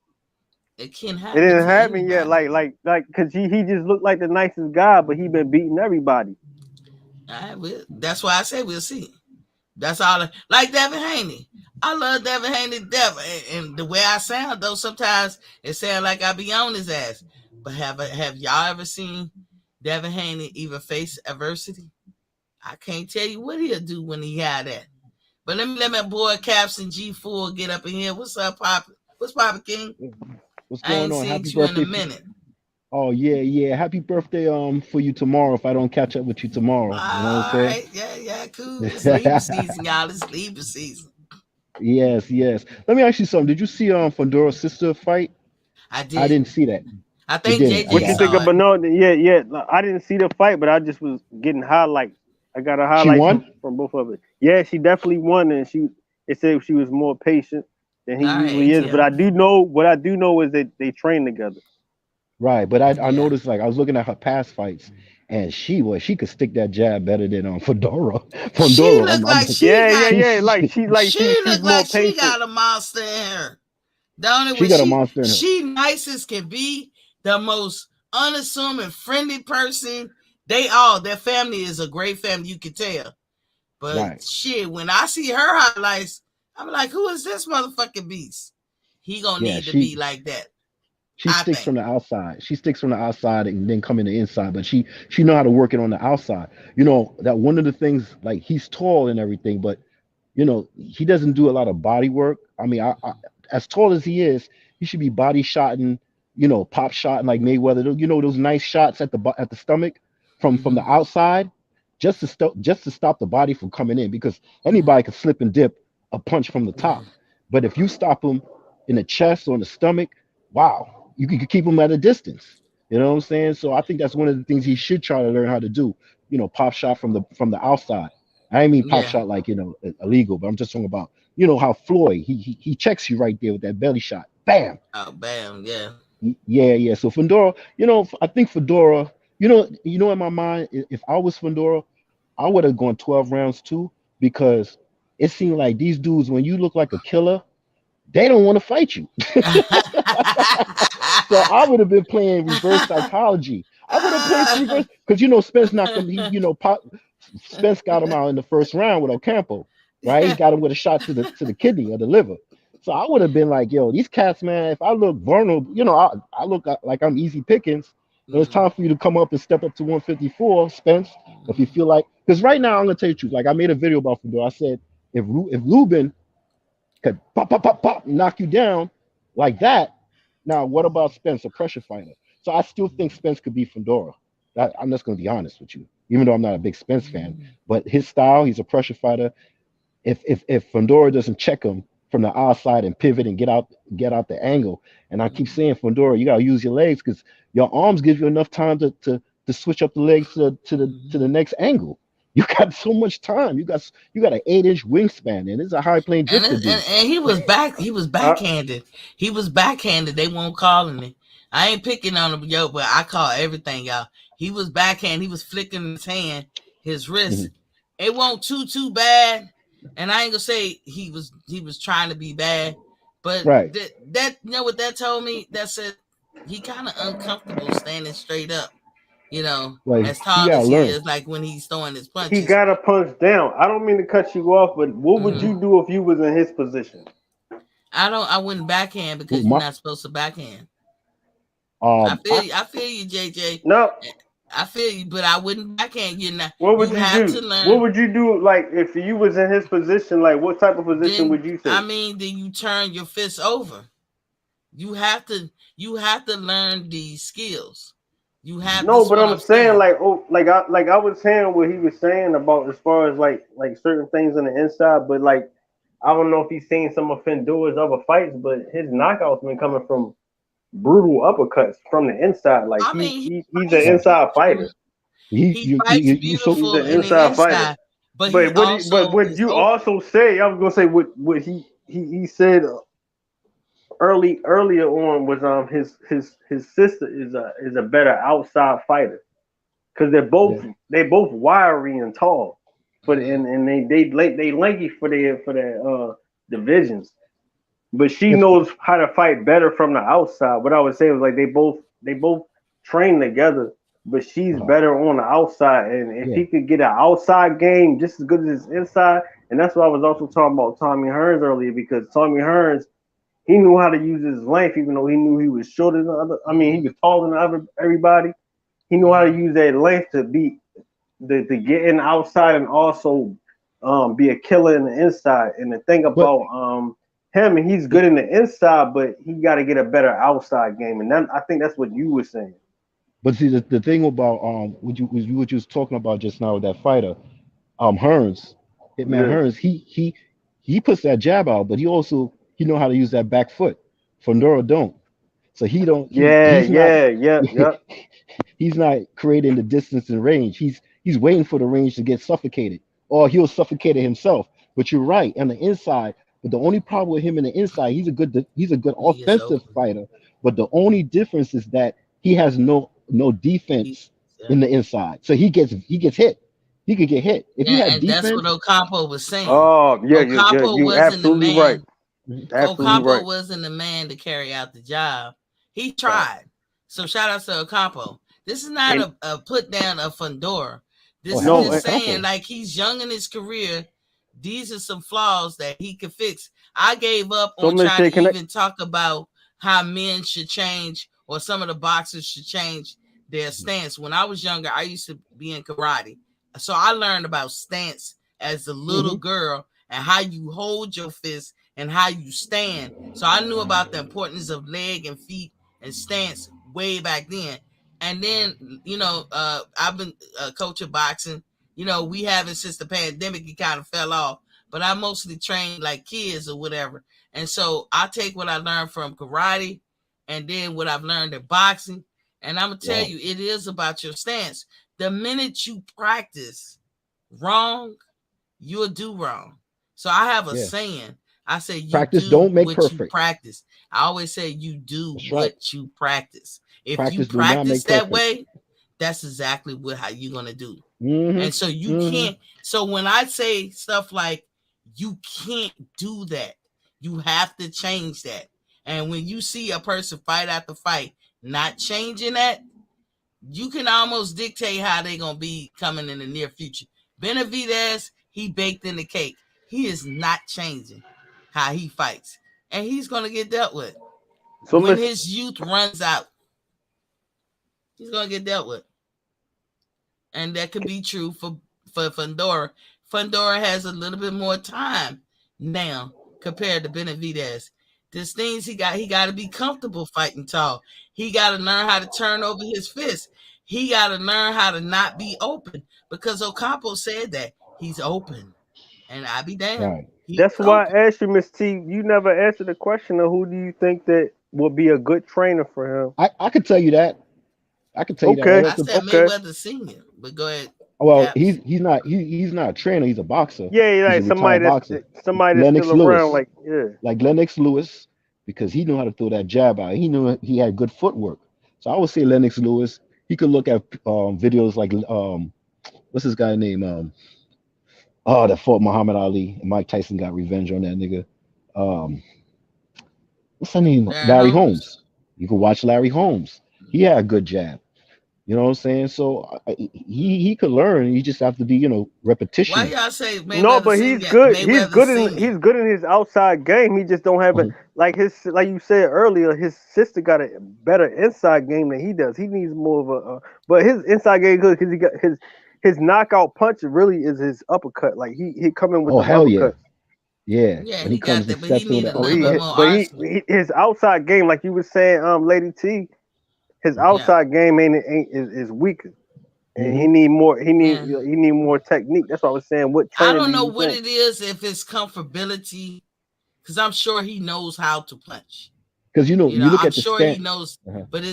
It can happen. It didn't happen yet. Like, cause he just looked like the nicest guy, but he been beating everybody. That's why I say we'll see. That's all. Like Devin Haney. I love Devin Haney to death. And the way I sound, though, sometimes it sounds like I be on his ass. But have y'all ever seen Devin Haney even face adversity? I can't tell you what he'll do when he had that. But let my boy Caps and G4 get up in here. What's up, Papa? What's Papa King? What's going on? Happy birthday in a minute. Oh yeah. Happy birthday for you tomorrow if I don't catch up with you tomorrow. You know what I'm saying? Yeah, cool. It's Libra season, y'all. It's Libra season. Yes. Let me ask you something. Did you see Fondora's sister fight? I did. I didn't see that. I think JJ what you think of Bernard? Yeah. I didn't see the fight, but I just was getting highlights. I got a highlight from both of it. Yeah, she definitely won, and it said she was more patient than he usually is. Yeah. But what I do know is that they train together. Right, but I noticed, like, I was looking at her past fights, and she could stick that jab better than Fundora. She looked like she's more patient. She got a monster in her. She nice as can be, the most unassuming, friendly person. Their family is a great family, you can tell. But shit, when I see her highlights, I'm like, who is this motherfucking beast? He gonna need to be like that. She sticks from the outside. She sticks from the outside and then come in the inside. But she know how to work it on the outside. You know, that one of the things, like, he's tall and everything, but you know, he doesn't do a lot of body work. I mean, I as tall as he is, he should be body shotting, you know, pop shotting like Mayweather. You know, those nice shots at the stomach from the outside, just to stop the body from coming in, because anybody can slip and dip a punch from the top. But if you stop him in the chest or in the stomach, wow, you can keep him at a distance. You know what I'm saying? So I think that's one of the things he should try to learn how to do. Pop shot from the outside. I ain't mean pop shot like illegal, but I'm just talking about how Floyd he checks you right there with that belly shot, bam. Oh, bam, yeah. Yeah. So Fundora, I think Fundora, in my mind, if I was Fundora, I would have gone 12 rounds too, because it seemed like these dudes, when you look like a killer, they don't want to fight you. So I would have been playing reverse psychology. I would have played reverse because Spence knocked him. Spence got him out in the first round with Ocampo, right? He got him with a shot to the kidney or the liver. So I would have been like, yo, these cats, man. If I look vulnerable, I look like I'm easy pickings. When it's time for you to come up and step up to 154, Spence. If you feel like, because right now I'm gonna tell you the truth. Like I made a video about Fedor. I said if Lubin could pop, knock you down like that. Now, what about Spence, a pressure fighter? So I still think Spence could be Fundora. I'm just going to be honest with you, even though I'm not a big Spence fan. But his style, he's a pressure fighter. If Fundora doesn't check him from the outside and pivot and get out the angle, and I keep saying, Fundora, you got to use your legs because your arms give you enough time to switch up the legs to the next angle. You got so much time. You got an 8-inch wingspan, and it's a high plane drift to do. And he was backhanded. He was backhanded. They won't call him. I ain't picking on him, yo, but I call everything, y'all. He was backhand. He was flicking his hand, his wrist. It won't too bad. And I ain't gonna say he was trying to be bad, but right. that what that told me? That said he kind of uncomfortable standing straight up. Like, as tall as he is, like when he's throwing his punches. He got to punch down. I don't mean to cut you off, but what would you do if you was in his position? I wouldn't backhand because you're not supposed to backhand. I feel you, JJ. No. I feel you, but I wouldn't backhand. You're not. What would you have do? To learn. What would you do? Like if you was in his position, like what type of position would you say? I mean, then you turn your fist over. You have to learn these skills. You have but I'm saying like I was hearing what he was saying about as far as like certain things on the inside, but like I don't know if he's seen some of Fendor's other fights, but his knockouts been coming from brutal uppercuts from the inside. Like he's an inside fighter. He fights beautiful. He's an inside fighter. But what you also say, I was gonna say what he said earlier on was his sister is a better outside fighter because they're both wiry and tall, but and they lanky for their divisions, but she knows how to fight better from the outside. What I would say was like they both train together, but she's better on the outside, and if he could get an outside game just as good as his inside, and that's what I was also talking about Tommy Hearns earlier, because Tommy Hearns, he knew how to use his length, even though he knew he was shorter than other. I mean, he was taller than everybody. He knew how to use that length to to get in the outside and also be a killer in the inside. And the thing about him, he's good in the inside, but he got to get a better outside game. And I think that's what you were saying. But see, the thing about what you was talking about just now with that fighter, Hearns, Hearns, he puts that jab out, but he know how to use that back foot. Fundora don't. So he don't. He's not creating the distance and range. He's waiting for the range to get suffocated, or he'll suffocate it himself. But you're right on the inside. But the only problem with him in the inside, he's a good offensive fighter. But the only difference is that he has no defense in the inside. So he gets hit. He could get hit. If he had defense, that's what Ocampo was saying. Oh yeah, Ocampo you're absolutely right. Ocampo wasn't the man to carry out the job. He tried. So shout out to Ocampo. This is not a put down of Fundora. This is just saying like he's young in his career. These are some flaws that he could fix. I gave up on trying to even talk about how men should change or some of the boxers should change their stance. When I was younger, I used to be in karate. So I learned about stance as a little girl and how you hold your fist and how you stand. So I knew about the importance of leg and feet and stance way back then. And then, I've been coaching boxing. We haven't since the pandemic, it kind of fell off. but I mostly train like kids or whatever. And so I take what I learned from karate and then what I've learned in boxing. And I'm going to tell you, it is about your stance. The minute you practice wrong, you'll do wrong. So I have a saying. I say you practice don't make what perfect. You practice. I always say you do that's what right. you practice. If practice you practice that perfect. way, that's exactly how you're going to do. Mm-hmm. And so you can't. So when I say stuff like you can't do that, you have to change that. And when you see a person fight after fight not changing that, you can almost dictate how they're going to be coming in the near future. Benavidez, he baked in the cake. He is not changing how he fights. And he's going to get dealt with. So when his youth runs out, he's going to get dealt with. And that could be true for Fundora. Fundora has a little bit more time now compared to Benavidez. There's things he got to be comfortable fighting tall. He got to learn how to turn over his fist. He got to learn how to not be open, because Ocampo said that he's open, and I be damned. Right. That's why I asked you, Miss T. You never answered the question of who do you think that would be a good trainer for him. I could tell you that. I could tell you that. I said Mayweather Senior, but go ahead. Well, he's not a trainer. He's a boxer. Yeah, like somebody that's Lennox still Lewis. Around, like Lennox Lewis, because he knew how to throw that jab out. He knew he had good footwork. So I would say Lennox Lewis. He could look at videos like what's this guy name? That fought Muhammad Ali and Mike Tyson got revenge on that nigga. What's that name? Larry Holmes. You could watch Larry Holmes. He had a good jab. You know what I'm saying? So he could learn. You just have to be, repetition. Why y'all say Mayweather no? But he's good. He's good in his outside game. He just don't have it like you said earlier. His sister got a better inside game than he does. He needs more of a. But his inside game good because he got his knockout punch really is his uppercut. Like he come in with the uppercut. Yeah. When he got that, but he needs a little bit more. But his outside game, like you were saying, Lady T. His outside game is weaker, and he need more. He need more technique. That's what I was saying. What I don't know what it is. If it's comfortability, because I'm sure he knows how to punch. Because you look I'm at the sure he knows. But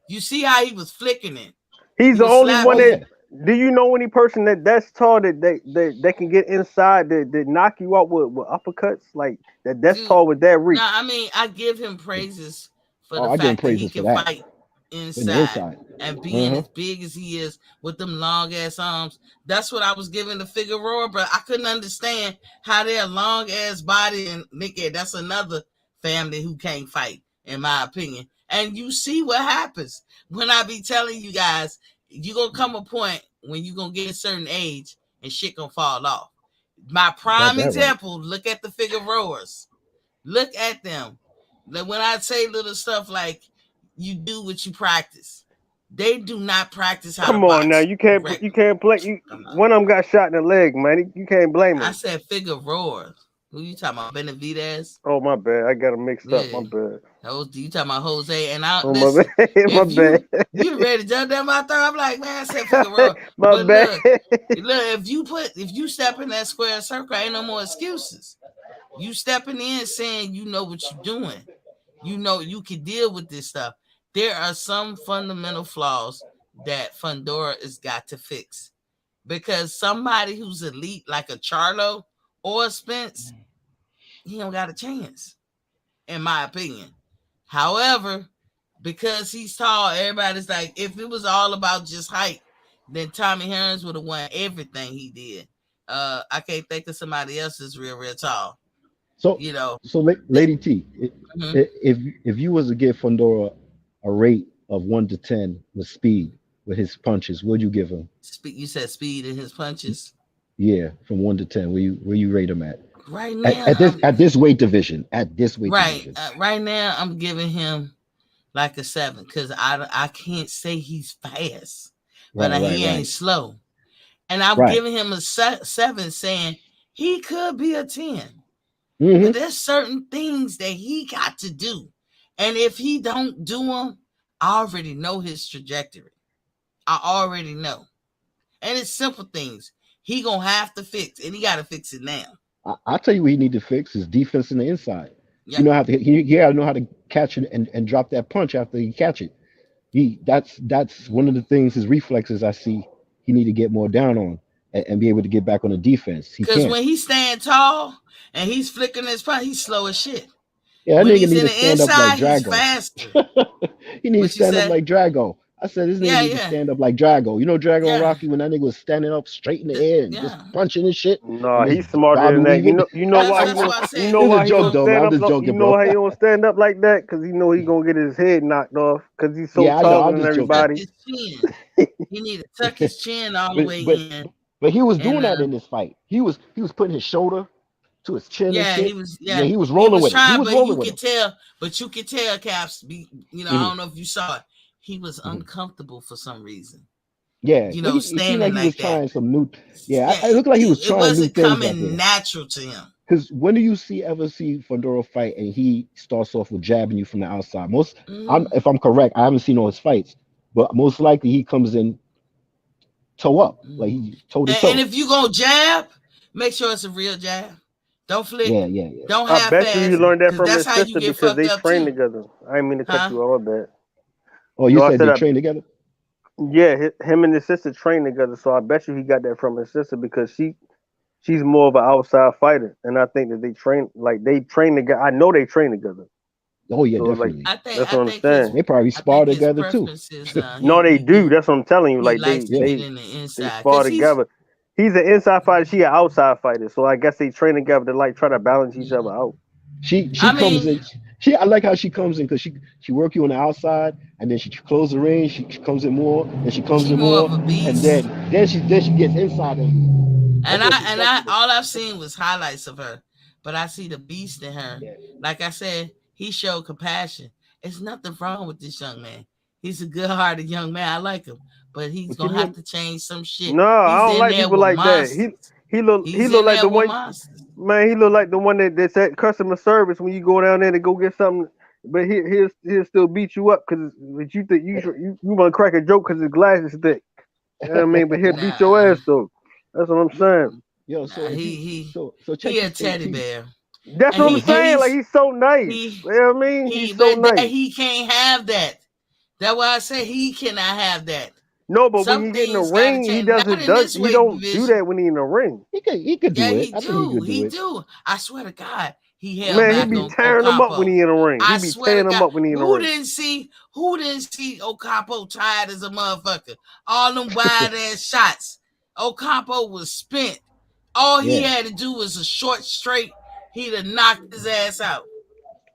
you see how he was flicking it. He's the only one that. Do you know any person that's tall that can get inside that knock you out with uppercuts like that's tall with that reach? No, I mean I give him praises for the fact that he can fight inside and being as big as he is with them long ass arms. That's what I was giving the Figueroa, but I couldn't understand how their long ass body and Nicky, that's another family who can't fight, in my opinion. And you see what happens when I be telling you guys, you gonna come a point when you gonna get a certain age and shit gonna fall off. My prime example, look at the Figueroas. Look at them. When I say little stuff like you do what you practice, they do not practice how to box. Come on now, you can't play. One of them got shot in the leg, man. You can't blame him. I said Figueroa. Who you talking about? Benavidez? Oh my bad, I got them mixed up. My bad. You talking about Jose? And I listen, my bad. You ready to jump down my throat? I'm like, man, I said Figueroa. my bad. Look, if you step in that square circle, ain't no more excuses. You stepping in saying you know what you're doing. You know you can deal with this stuff. There are some fundamental flaws that Fundora has got to fix, because somebody who's elite like a Charlo or a Spence, he don't got a chance, in my opinion. However, because he's tall, everybody's like, if it was all about just height, then Tommy Hearns would have won everything he did. I can't think of somebody else that's real tall. So Lady T, if you was to give Fundora a rate of 1 to 10 with speed with his punches, what'd you give him? You said speed in his punches? Yeah, from 1 to 10, where you rate him at? Right now, at this weight division. Division. Right now, I'm giving him like a 7 because I can't say he's fast, but he ain't slow, and I'm giving him a 7, saying he could be a 10. But there's certain things that he got to do. And if he don't do them, I already know his trajectory. I already know. And it's simple things. He going to have to fix, and he got to fix it now. I'll tell you what he need to fix is defense in the inside. Yeah. You know how to he gotta know how to catch it and drop that punch after he catch it. That's one of the things, his reflexes I see he need to get more down on and be able to get back on the defense. Because when he's standing tall and he's flicking his punch, he's slow as shit. Yeah, that when nigga he's need in to the stand inside, up like he's Drago. faster. He needs to stand up like Drago. I said this nigga need to stand up like Drago. You know Drago and Rocky when that nigga was standing up straight in the air and just punching and shit. No, he's smarter than that. You know why he don't stand up? You know why he don't stand up like that? Because he know he gonna get his head knocked off. Because he's so taller than everybody. He need to tuck his chin all the way in. But he was doing that in this fight. He was putting his shoulder to his chin. Yeah, and shit. he was. Yeah, he was rolling with it. He was rolling with it. But you could tell, Caps. I don't know if you saw it. He was uncomfortable for some reason. Yeah, standing seemed like he was trying some new. Yeah, it looked like he was trying new things. It wasn't coming natural to him. Because when do you ever see Fundora fight and he starts off with jabbing you from the outside? If I'm correct, I haven't seen all his fights, but most likely he comes in toe up, like he toe to toe. And if you go jab, make sure it's a real jab. Don't flip. Yeah. Don't have. I bet you learned that from his sister because they train together. I didn't mean to cut you all that. Oh, you said they train together? Yeah, him and his sister train together. So I bet you he got that from his sister because she's more of an outside fighter, and I think that they train together. I know they train together. Oh yeah, so definitely. That's what I'm saying. They probably spar together too. No, they do. That's what I'm telling you. Like they spar together. He's an inside fighter. She an outside fighter. So I guess they train together to try to balance each other out. She comes in. I like how she comes in because she work you on the outside and then she closes the ring. She comes in more and she comes in more and then she gets inside of you. And I all I've seen was highlights of her, but I see the beast in her. Yeah. Like I said, he showed compassion. There's nothing wrong with this young man. He's a good-hearted young man. I like him, but he's gonna have to change some shit. No, I don't like people like that. He look like the one. Man, he look like the one that's at customer service when you go down there to go get something, but he'll still beat you up because you think you want to crack a joke because his glasses thick. You know what I mean? But he'll beat your ass though. That's what I'm saying. Yo, so he a teddy bear. That's what I'm saying. Like he's so nice. You know what I mean? He's so nice. He can't have that. That's why I say he cannot have that. No, but when he get in the ring, he don't do that when he in the ring. He could do it. He do. I swear to God, he held back. Man, he be tearing him up when he in the ring. He be tearing him up when he in the ring. Who didn't see Ocampo tired as a motherfucker? All them wide ass shots. Ocampo was spent. All he had to do was a short straight. He'd have knocked his ass out.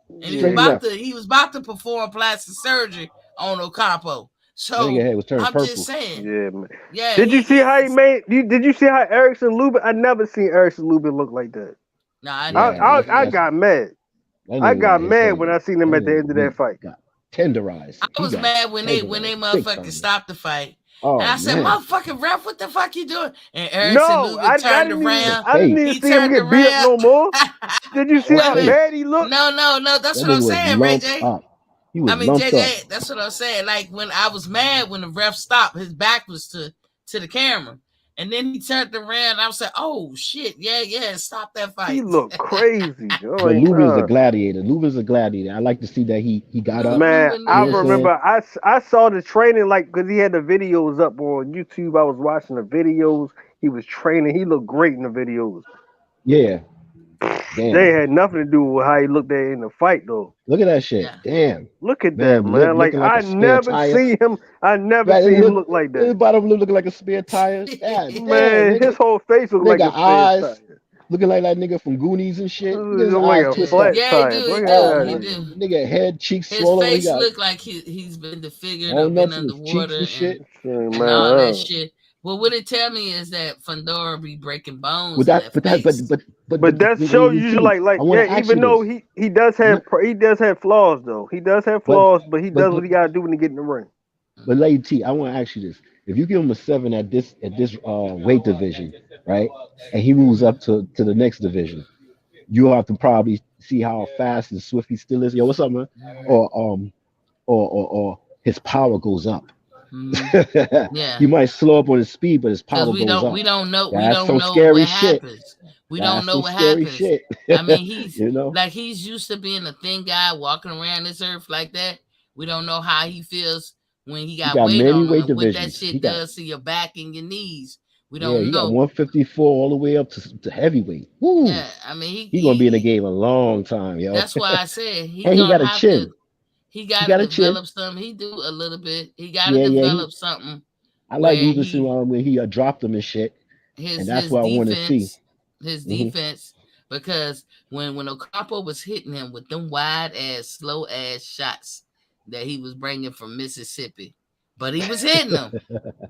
And he was about to perform plastic surgery on Ocampo. So I'm just saying. Yeah, man. Yeah. Did you see how he made? Did you see how Erickson Lubin? I never seen Erickson Lubin look like that. Nah, I got mad. I got mad when I seen him at the end of that fight. Tenderized. I was mad when they motherfucking stopped the fight. Oh, and I said, motherfucking ref, what the fuck you doing? And Erickson Lubin turned around. I didn't even see him get beat up no more. Did you see how bad he looked? No. That's what I'm saying, Ray J. JJ, that's what I'm saying. Like when I was mad when the ref stopped, his back was to the camera. And then he turned around and I was like, oh shit, yeah, stop that fight. He looked crazy. Lubin's a gladiator. I like to see that he got up. Man, I remember I saw the training because he had the videos up on YouTube. I was watching the videos. He was training. He looked great in the videos. Yeah. Damn. They had nothing to do with how he looked there in the fight, though. Look at that shit. Yeah. Damn. Look at that, man. I never see him. I never see him look like that. His bottom looking like a spare tire. Man, his whole face looked like a spare tire. Looking like that nigga from Goonies and shit. Like a flat tire. He do. Nigga head, cheeks his swollen. His face look like he's been disfigured, been underwater and shit. And all that shit. Well, what it tell me is that Fundora be breaking bones. But that shows you even though he does have flaws though. He does have flaws, but he does what he gotta do when he get in the ring. But Lady T, I want to ask you this: if you give him a 7 at this weight division, right, and he moves up to the next division, you'll have to probably see how fast and swift he still is. Yo, what's up, man? Or his power goes up. Yeah, he might slow up on his speed, but his power goes up. We don't know. That's we don't know scary what shit. happens. We don't know what scary happens. shit. I mean, he's like he's used to being a thin guy walking around this earth like that. We don't know how he feels when he got weight many on him weight and what that divisions. shit does to your back and your knees. We Yeah, don't he got know. 154 all the way up to heavyweight. Woo. Yeah, I mean he's gonna be in the game a long time, yo. That's why I said he's and he gonna got a have chin. to. He got to develop something. He do a little bit. He got to develop something. I like Lewis when he dropped him and shit. And that's what I want to see. His defense, because when Ocampo was hitting him with them wide ass, slow ass shots that he was bringing from Mississippi, but he was hitting them.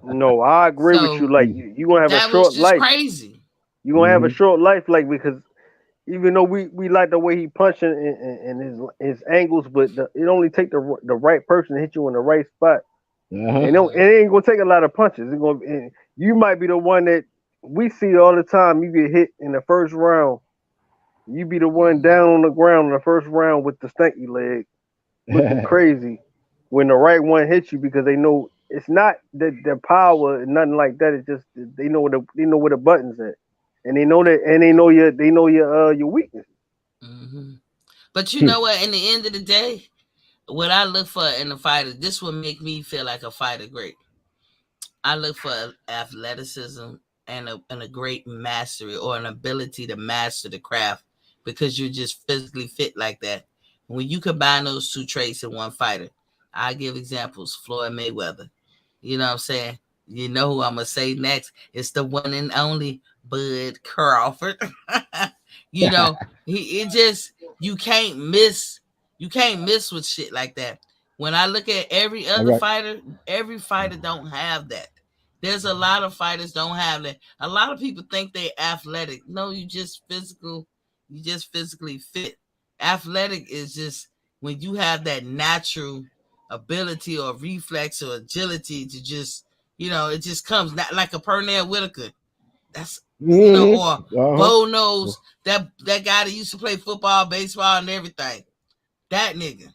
No, I agree with you. Like you gonna have a short life. Crazy. You gonna have a short life, like, because even though we like the way he punching and his angles, but it only take the right person to hit you in the right spot. And it ain't gonna take a lot of punches. You might be the one that we see all the time. You get hit in the first round. You be the one down on the ground in the first round with the stanky leg, looking crazy, when the right one hits you, because they know it's not their power and nothing like that. It's just they know where the buttons at, and they know that, and they know your weakness. Mm-hmm. But you know what? In the end of the day, what I look for in a fighter, this will make me feel like a fighter great. I look for athleticism and a great mastery, or an ability to master the craft, because you're just physically fit like that. When you combine those two traits in one fighter, I give examples. Floyd Mayweather. You know what I'm saying? You know who I'm going to say next? It's the one and only Bud Crawford. You know, you can't miss with shit like that. When I look at every other fighter don't have that. There's a lot of fighters don't have that. A lot of people think they're athletic. No, you just physically fit. Athletic is just when you have that natural ability or reflex or agility to just, it just comes, not like a Pernell Whitaker. That's or Bo knows that guy that used to play football, baseball, and everything. That nigga,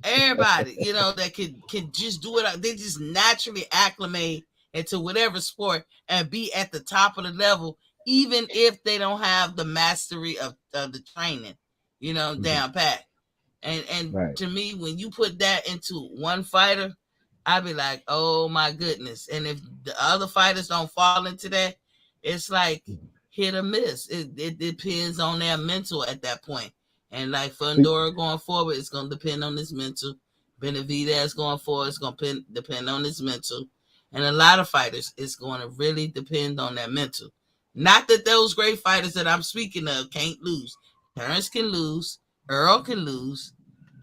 everybody, that can just do it. They just naturally acclimate into whatever sport and be at the top of the level, even if they don't have the mastery of the training, down pat. And to me, when you put that into one fighter, I'd be like, oh my goodness. And if the other fighters don't fall into that, it's like hit or miss. It depends on their mental at that point. And like Fundora going forward, it's going to depend on his mental. Benavidez going forward, it's going to depend on his mental. And a lot of fighters, it's going to really depend on their mental. Not that those great fighters that I'm speaking of can't lose. Terrence can lose. Earl can lose.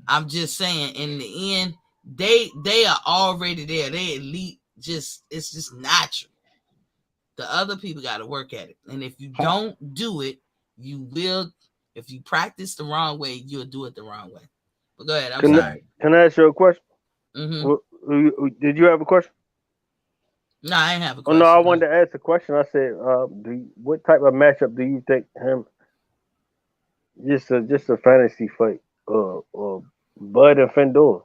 I'm just saying, in the end, they are already there. They elite. It's just natural. The other people got to work at it. And if you don't do it, you will. If you practice the wrong way, you'll do it the wrong way. But go ahead. I'm sorry. Can I ask you a question? Mm-hmm. Did you have a question? No, I didn't have a question. Oh, no, I wanted to ask a question. I said, what type of matchup do you think him? Just a fantasy fight. Bud and Fundora.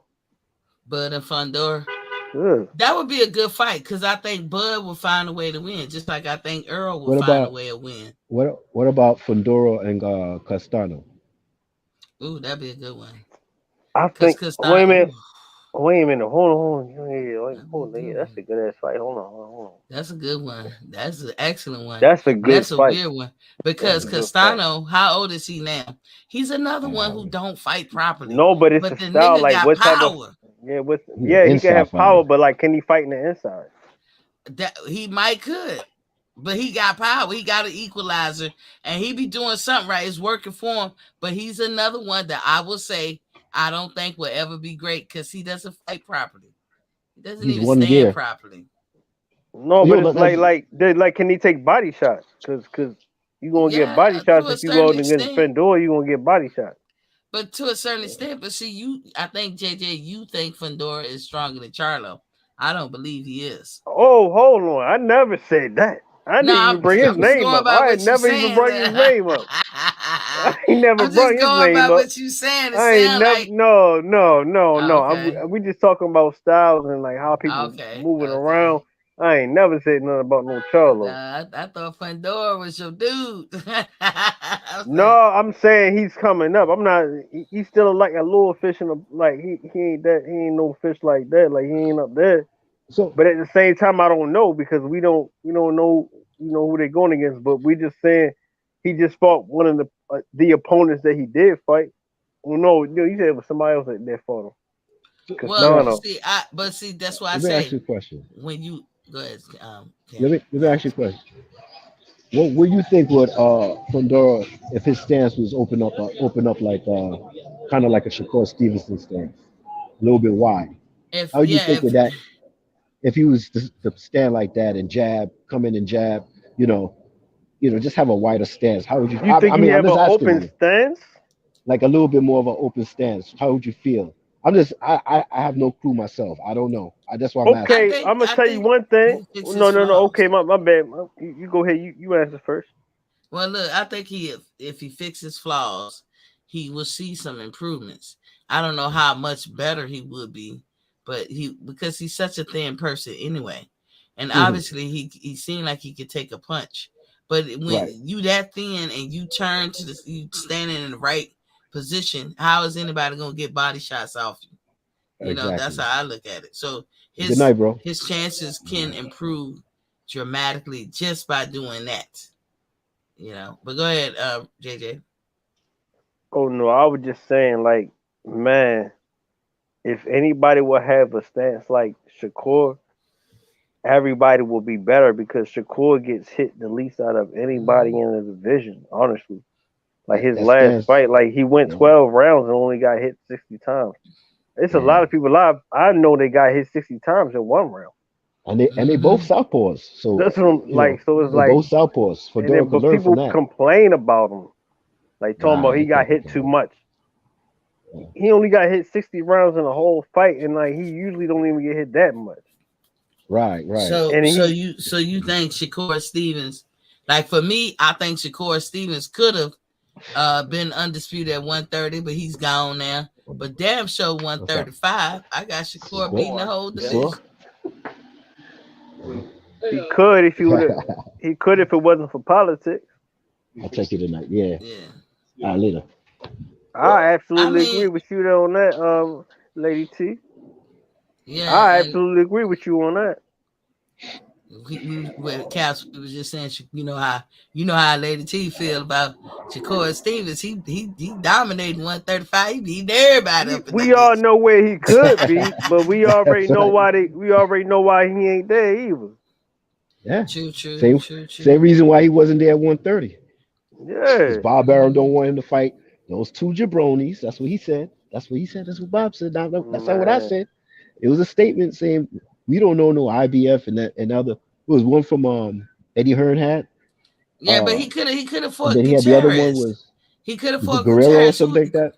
Bud and Fundora. Yeah. That would be a good fight, because I think Bud will find a way to win, just like I think Earl will find a way to win. What about Fundora and Castano? Ooh, that'd be a good one. I think. Wait a minute. Hold on. Yeah, that's a good ass fight. Hold on. That's a good one. That's an excellent one. That's a weird one, because Castano, how old is he now? He's another one who don't fight properly. No, but it's a style. Like, what type of? He can have power, but like, can he fight in the inside? That he could, but he got power. He got an equalizer, and he be doing something right. It's working for him. But he's another one that I will say I don't think will ever be great, because he doesn't fight properly. He doesn't even stand properly. No, but it's like, can he take body shots? Because you gonna get body shots if you go against Fundora. You gonna get body shots. But to a certain extent, but see, I think JJ, you think Fundora is stronger than Charlo. I don't believe he is. Oh, hold on. I never said that. I didn't even bring his name up. I never even brought his name up. I ain't never brought his name up. What you saying? I ain't never. No. We just talking about styles and like how people moving around. I ain't never said nothing about no Charlo. I thought Fundora was your dude. No, I'm saying he's coming up. I'm not. He's still like a little fish in the like. He ain't that. He ain't no fish like that. Like he ain't up there. So, but at the same time, I don't know because we don't know who they're going against. But we just saying he just fought one of the opponents that he did fight. Well, no, you said it was somebody else that fought him. Well, see, that's why I say. Let me ask you a question. When you go ahead, let me ask you a question. What do you think would Fundora if his stance was open up like kind of like a Shakur Stevenson stance, a little bit wide? How would you think with that? If he was to stand like that and jab, come in and jab, just have a wider stance. How would you? You think he have an open stance? Like a little bit more of an open stance. How would you feel? I have no clue myself. I don't know. That's why I'm asking. Okay, I'm gonna tell you one thing. No. Okay, my bad. You go ahead. You answer first. Well, look, I think if he fixes flaws, he will see some improvements. I don't know how much better he would be, but because he's such a thin person anyway, and obviously he seemed like he could take a punch. But when you that thin and you turn you standing in the right position, how is anybody gonna get body shots off you? That's how I look at it. So his good night, bro. His chances can improve dramatically just by doing that. But go ahead, JJ. Oh no, I was just saying, like, man, if anybody will have a stance like Shakur, everybody will be better because Shakur gets hit the least out of anybody in the division, honestly. Like his last fight, like he went 12 rounds and only got hit 60 times. It's a lot of people live. I know they got hit 60 times in one round. And they both southpaws. So that's what I'm like. So it's like both southpaws. For Durrell to learn from that. People complain about him, like talking about he got hit too much. He only got hit 60 rounds in the whole fight, and like he usually don't even get hit that much. Right. So you think Shakur Stevens? Like for me, I think Shakur Stevens could have been undisputed at 130, but he's gone now. But damn sure 135. I got Shakur beating the whole division. He could if if it wasn't for politics. I'll take you tonight. Yeah. All right, later. I absolutely agree with you on that, Lady T. Yeah, I absolutely agree with you on that. Cass was just saying, how Lady T feel about Shakur Stevens. He dominated 135. He beat everybody. We all know where he could be, but we already know why he ain't there either. Yeah, true. Same reason why he wasn't there at 130. Yeah, Bob Arum don't want him to fight those two jabronis. That's what he said. That's what Bob said. That's not what I said. It was a statement saying we don't know no IBF and other. It was one from Eddie Hearn had. Yeah, but he could have fought. And then he had the other one was he could have fought Guerrero or something like that.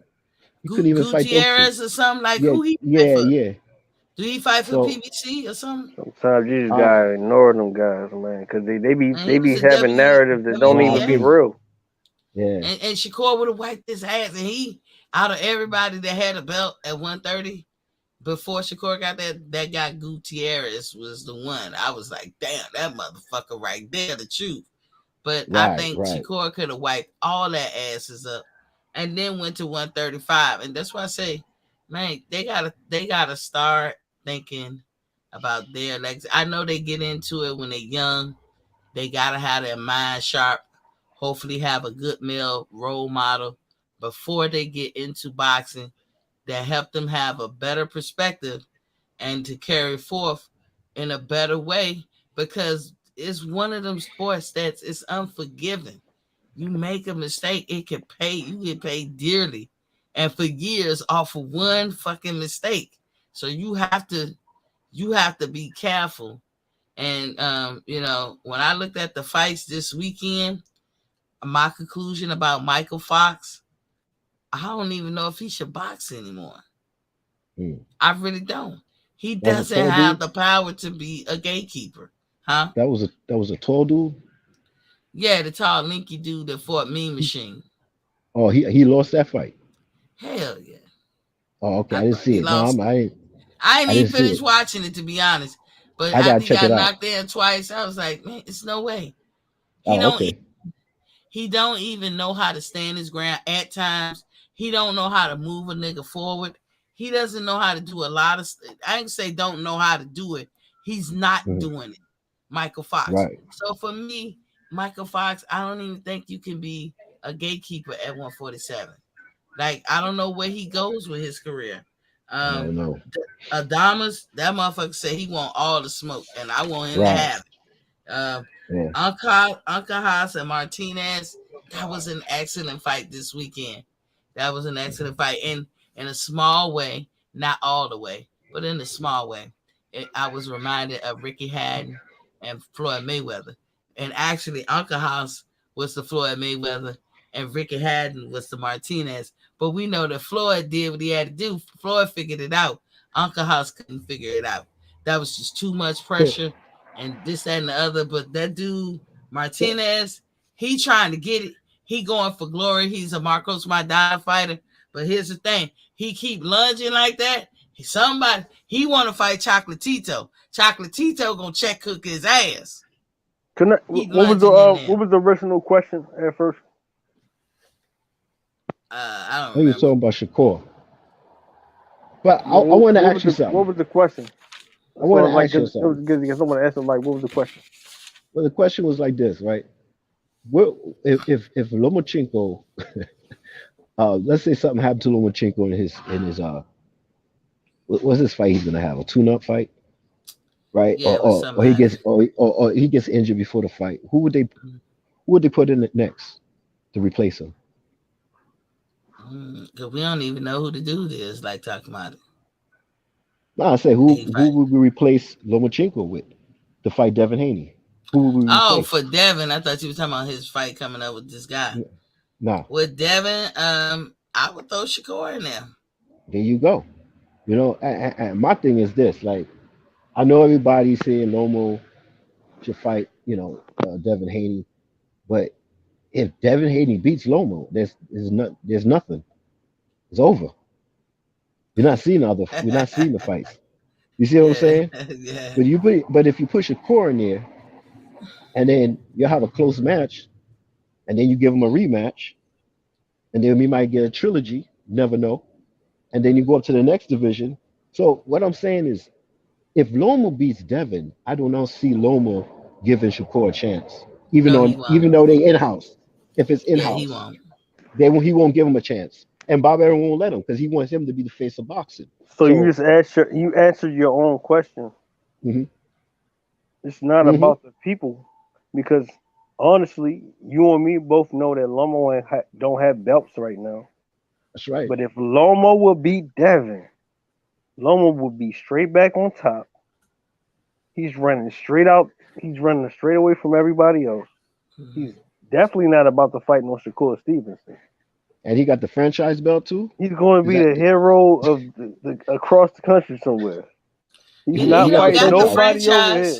He couldn't even fight Gutierrez or something like who he yeah. Do he fight for PBC or something? Sometimes you just gotta ignore them guys, man, because they be having narratives that don't even be real. Yeah. And Shakur would have wiped his ass, and he out of everybody that had a belt at 130 before Shakur got that guy Gutierrez was the one. I was like, damn, that motherfucker right there, the truth. But I think Shakur could have wiped all that asses up and then went to 135. And that's why I say, man, they gotta start thinking about their legs. I know they get into it when they're young. They gotta have their mind sharp. Hopefully have a good male role model before they get into boxing that help them have a better perspective and to carry forth in a better way, because it's one of them sports that's it's unforgiving. You make a mistake, you get paid dearly and for years off of one fucking mistake. So you have to be careful. And when I looked at the fights this weekend, my conclusion about Michael Fox, I don't even know if he should box anymore. I really don't. He doesn't have the power to be a gatekeeper, huh? That was a tall dude. Yeah, the tall, linky dude that fought Mean Machine. Oh, he lost that fight. Hell yeah. Oh, okay. I didn't see it. No, I ain't even finished watching it, to be honest. But I gotta after he check it got out. knocked in twice, I was like, man, it's no way. Okay. He don't even know how to stand his ground at times. He don't know how to move a nigga forward. He doesn't know how to do a lot of. I ain't say don't know how to do it. He's not doing it. Michael Fox. Right. So for me, Michael Fox, I don't even think you can be a gatekeeper at 147. Like, I don't know where he goes with his career. I don't know. Adamas, that motherfucker said he want all the smoke, and I want him to have it. Anka House and Martinez, that was an excellent fight this weekend. That was an excellent fight in a small way, not all the way, but in a small way. I was reminded of Ricky Hatton and Floyd Mayweather. And actually, Anka House was the Floyd Mayweather, and Ricky Hatton was the Martinez. But we know that Floyd did what he had to do. Floyd figured it out. Anka House couldn't figure it out. That was just too much pressure and this, that, and the other. But that dude, Martinez, he trying to get it. He going for glory. He's a Marcos Maidana fighter. But here's the thing. He keep lunging like that. He want to fight Chocolatito. Chocolatito gonna check cook his ass. What was the original question at first? I don't know. You were talking about Shakur. But I want to ask you something. What was the question? I want to ask you something. Because someone asked him, like, what was the question? Well, the question was like this, right? If Lomachenko, let's say something happened to Lomachenko in his what's this fight he's gonna have? A tune-up fight, right? Yeah, or he gets injured before the fight. Who would they put in it next to replace him? Because we don't even know who the dude is. Like talking about it. No, I say who would we replace Lomachenko with to fight Devin Haney? Who would we replace? Oh, for Devin, I thought you were talking about his fight coming up with this guy. No. With Devin, I would throw Shakur in there. There you go. You know, and my thing is this: like, I know everybody's saying Lomo should fight, Devin Haney, but if Devin Haney beats Lomo, there's nothing. It's over. You're not seeing the fights. You see what I'm saying? Yeah. But if you push a core in there, and then you have a close match, and then you give them a rematch, and then we might get a trilogy. Never know. And then you go up to the next division. So what I'm saying is, if Loma beats Devin, I do not see Loma giving Shakur a chance, even though they in-house. If it's in-house, he won't give him a chance, and Bob Arum won't let him because he wants him to be the face of boxing. So you just answered your own question. Mm-hmm. It's not about the people, because honestly, you and me both know that Loma don't have belts right now. That's right. But if Loma will beat Devin, Loma will be straight back on top. He's running straight out. He's running straight away from everybody else. He's definitely not about to fight no Shakur Stevenson. And he got the franchise belt too? He's going to be the hero of the across the country somewhere. He's not fighting nobody over here.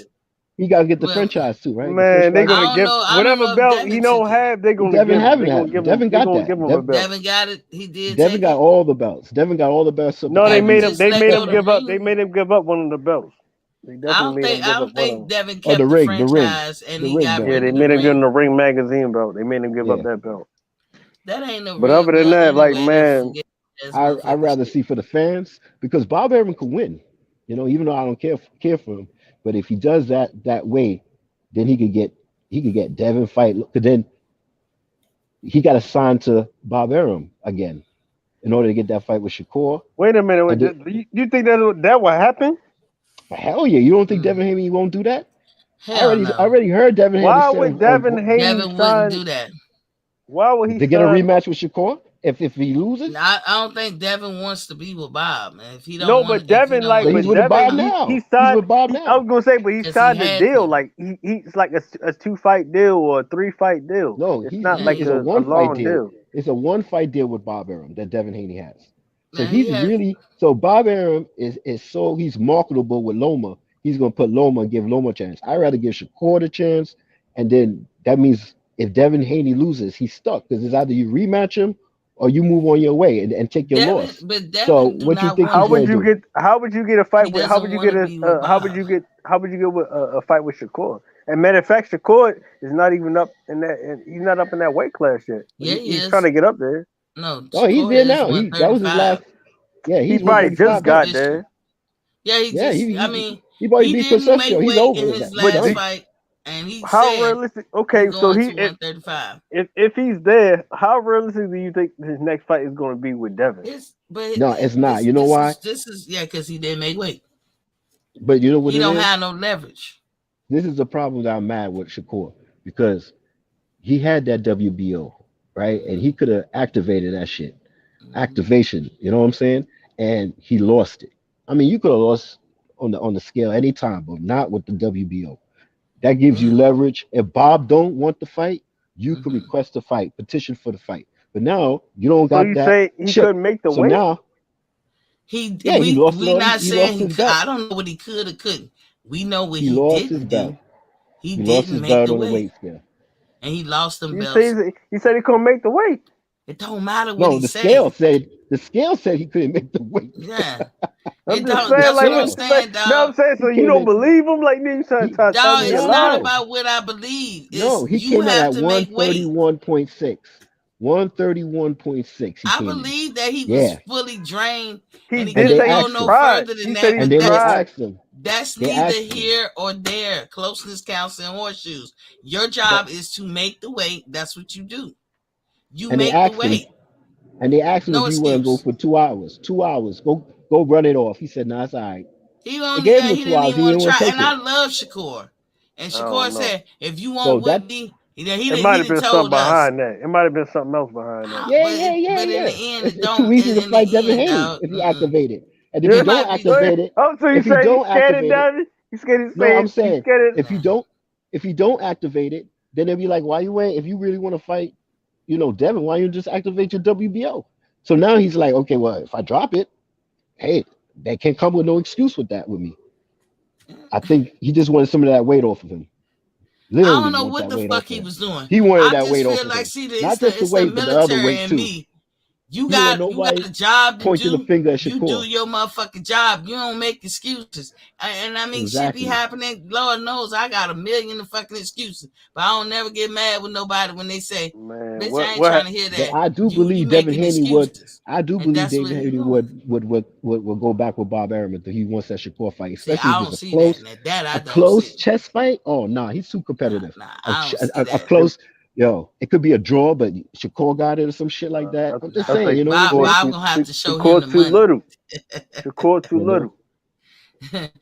He got to get the franchise too, right? Man, they're going to give whatever belt he don't have, they're going to give him. Devin got that. Devin got it. He did. Devin got all the belts. Devin got all the belts. No, they made him give up. They made him give up one of the belts. I don't think Devin kept the franchise, and he got rid of they made him give him the Ring Magazine belt. They made him give up that belt. That ain't no. But other than that, like, man, I'd rather see for the fans, because Bob Arum can win. Even though I don't care for him, but if he does that way, then he could get Devin fight. Because then he got to sign to Bob Arum again in order to get that fight with Shakur. Wait a minute, do you think that will happen? Hell yeah! You don't think Devin Haney won't do that? I already heard Devin Haney. Why would Devin Haney wouldn't do that? Why would he to get a rematch with Shakur if he loses? I don't think Devin wants to be with Bob, man. If he don't, but Devin he's with Bob now. He's with Bob now. I was gonna say, but he signed a deal. Like he's like a 2-fight deal or a 3-fight deal. No, it's not like a 1-fight deal. It's a 1-fight deal with Bob Arum that Devin Haney has. So Bob Arum is he's marketable with Loma. He's gonna put Loma and give Loma a chance. I'd rather give Shakur a chance, and then that means if Devin Haney loses, he's stuck, because it's either you rematch him or you move on your way and take your loss. But So Devin do what you not think want he's How would going to you do? get? How would you get a fight He with? How would doesn't you want get to a? be with How would Bob. you get? How would you get with a fight with Shakur? And matter of fact, Shakur is not even up in that. He's not up in that weight class yet. Yeah, he He's trying is. to get up there. No, Oh, he's Shakur there is now. That was his last. 135. Yeah, He he's probably just 135 now. got Official. there. Yeah, he Yeah, just. I mean, he probably he beat didn't make Concepcion. He's weight in over that. his He's But last done. fight, and he how said realistic? he's Okay, so going to 135. if he's there, how realistic do you think his next fight is going to be with Devin? No, it's not. You know why? This is because he didn't make weight. But you know what He it don't is? have no leverage. This is the problem that I'm mad with Shakur because he had that WBO, right? And he could have activated that shit. Activation, you know what I'm saying? And he lost it. I mean, you could have lost on the scale anytime, but not with the WBO. That gives you leverage. If Bob don't want the fight, you could request a fight, petition for the fight. But now you don't So got you that say he chip. couldn't make the So weight? now, He he lost we not he lost saying his belt. I don't know what he could or couldn't. We know what He he lost his didn't belt. do. He lost didn't his make belt the on the weight, weight scale. and he lost them You belts. say he said he couldn't make the weight. It don't matter what No, he the said. scale said he couldn't make the weight. Yeah. I'm It just don't. saying, That's like, what I'm what, saying, no, I'm dog. saying, so He you came don't in- believe him? Like, you trying to tell Dog, me a it's lie? not about what I believe. It's No, he you came in have at to make weight. 131.6. 131.6. I believe that he Yeah. was fully drained, He and he did couldn't say go he no tried. further than He that. said he And But then they tried. asked him. that's They neither asked him. here or there. Closeness counts in horseshoes. Your job is to make the weight. That's what you do. You And they make the asked him. weight. And they asked him No if he want to go excuse. for 2 hours. 2 hours. Go run it off. He said, "Nah, it's all right." He They only gave him the he 2 didn't hours. even He want didn't to want try. to take And I it. love Shakur. And I Shakur don't know. said, if you So want that Whitney, he It might have done been something told us. behind that. It might have been something else behind that. yeah. But in the end, It's, it it's too don't. easy to In fight the Devin end, Haney dog. if you activate it. And if Yeah. you don't might be- activate it, Oh, so you if you say he's don't scared of activate it, Devin? He's scared of no, saying I'm saying he's scared of. if you don't activate it, then they'll be like, why you ain't? If you really want to fight, Devin, why you just activate your WBO? So now he's like, okay, well, if I drop it, hey, they can't come with no excuse with that with me. I think he just wanted some of that weight off of him. Literally, I don't know want what that the weight fuck off he of him. was doing. He wanted I that just weight off feel of like, him. see, Not it's just the the weight, but the other military weight in too. me. You He want got nobody a job to pointing do. the finger at You do Shakur. your motherfucking job. You don't make excuses. And I mean, Exactly. shit be happening. Lord knows I got a million of fucking excuses. But I don't never get mad with nobody when they say, Man, bitch, what? I ain't trying to hear But that. I do You believe Devin making Haney would. excuses. I do And believe that's where David he Haney going. would go back with Bob Arum if he wants that Shakur fight, See, especially I if don't it's a see close, that. Now, that I a don't close see. chess fight. Oh no, he's too competitive. Nah, I don't see A that. close, it could be a draw, but Shakur got it or some shit like that. I'm just saying, you know what I'm saying? Bob gonna have to show him Shakur the too money. little. Shakur too little.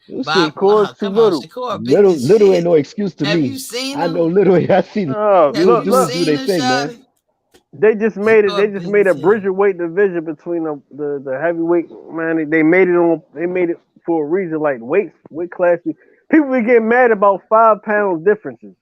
We'll see. Bob, Shakur's too come on, little. Shakur big as Little ain't shit. no excuse to Have me. you seen I him? know little. I see Oh, Have look, you look. do seen they him, thing, man. Shotty? They just made it. They Shakur just big made a as hell. Bridgerweight division between the heavyweight. Man, they made it on. They made it for a reason. Like weight class. People be getting mad about 5 pounds differences.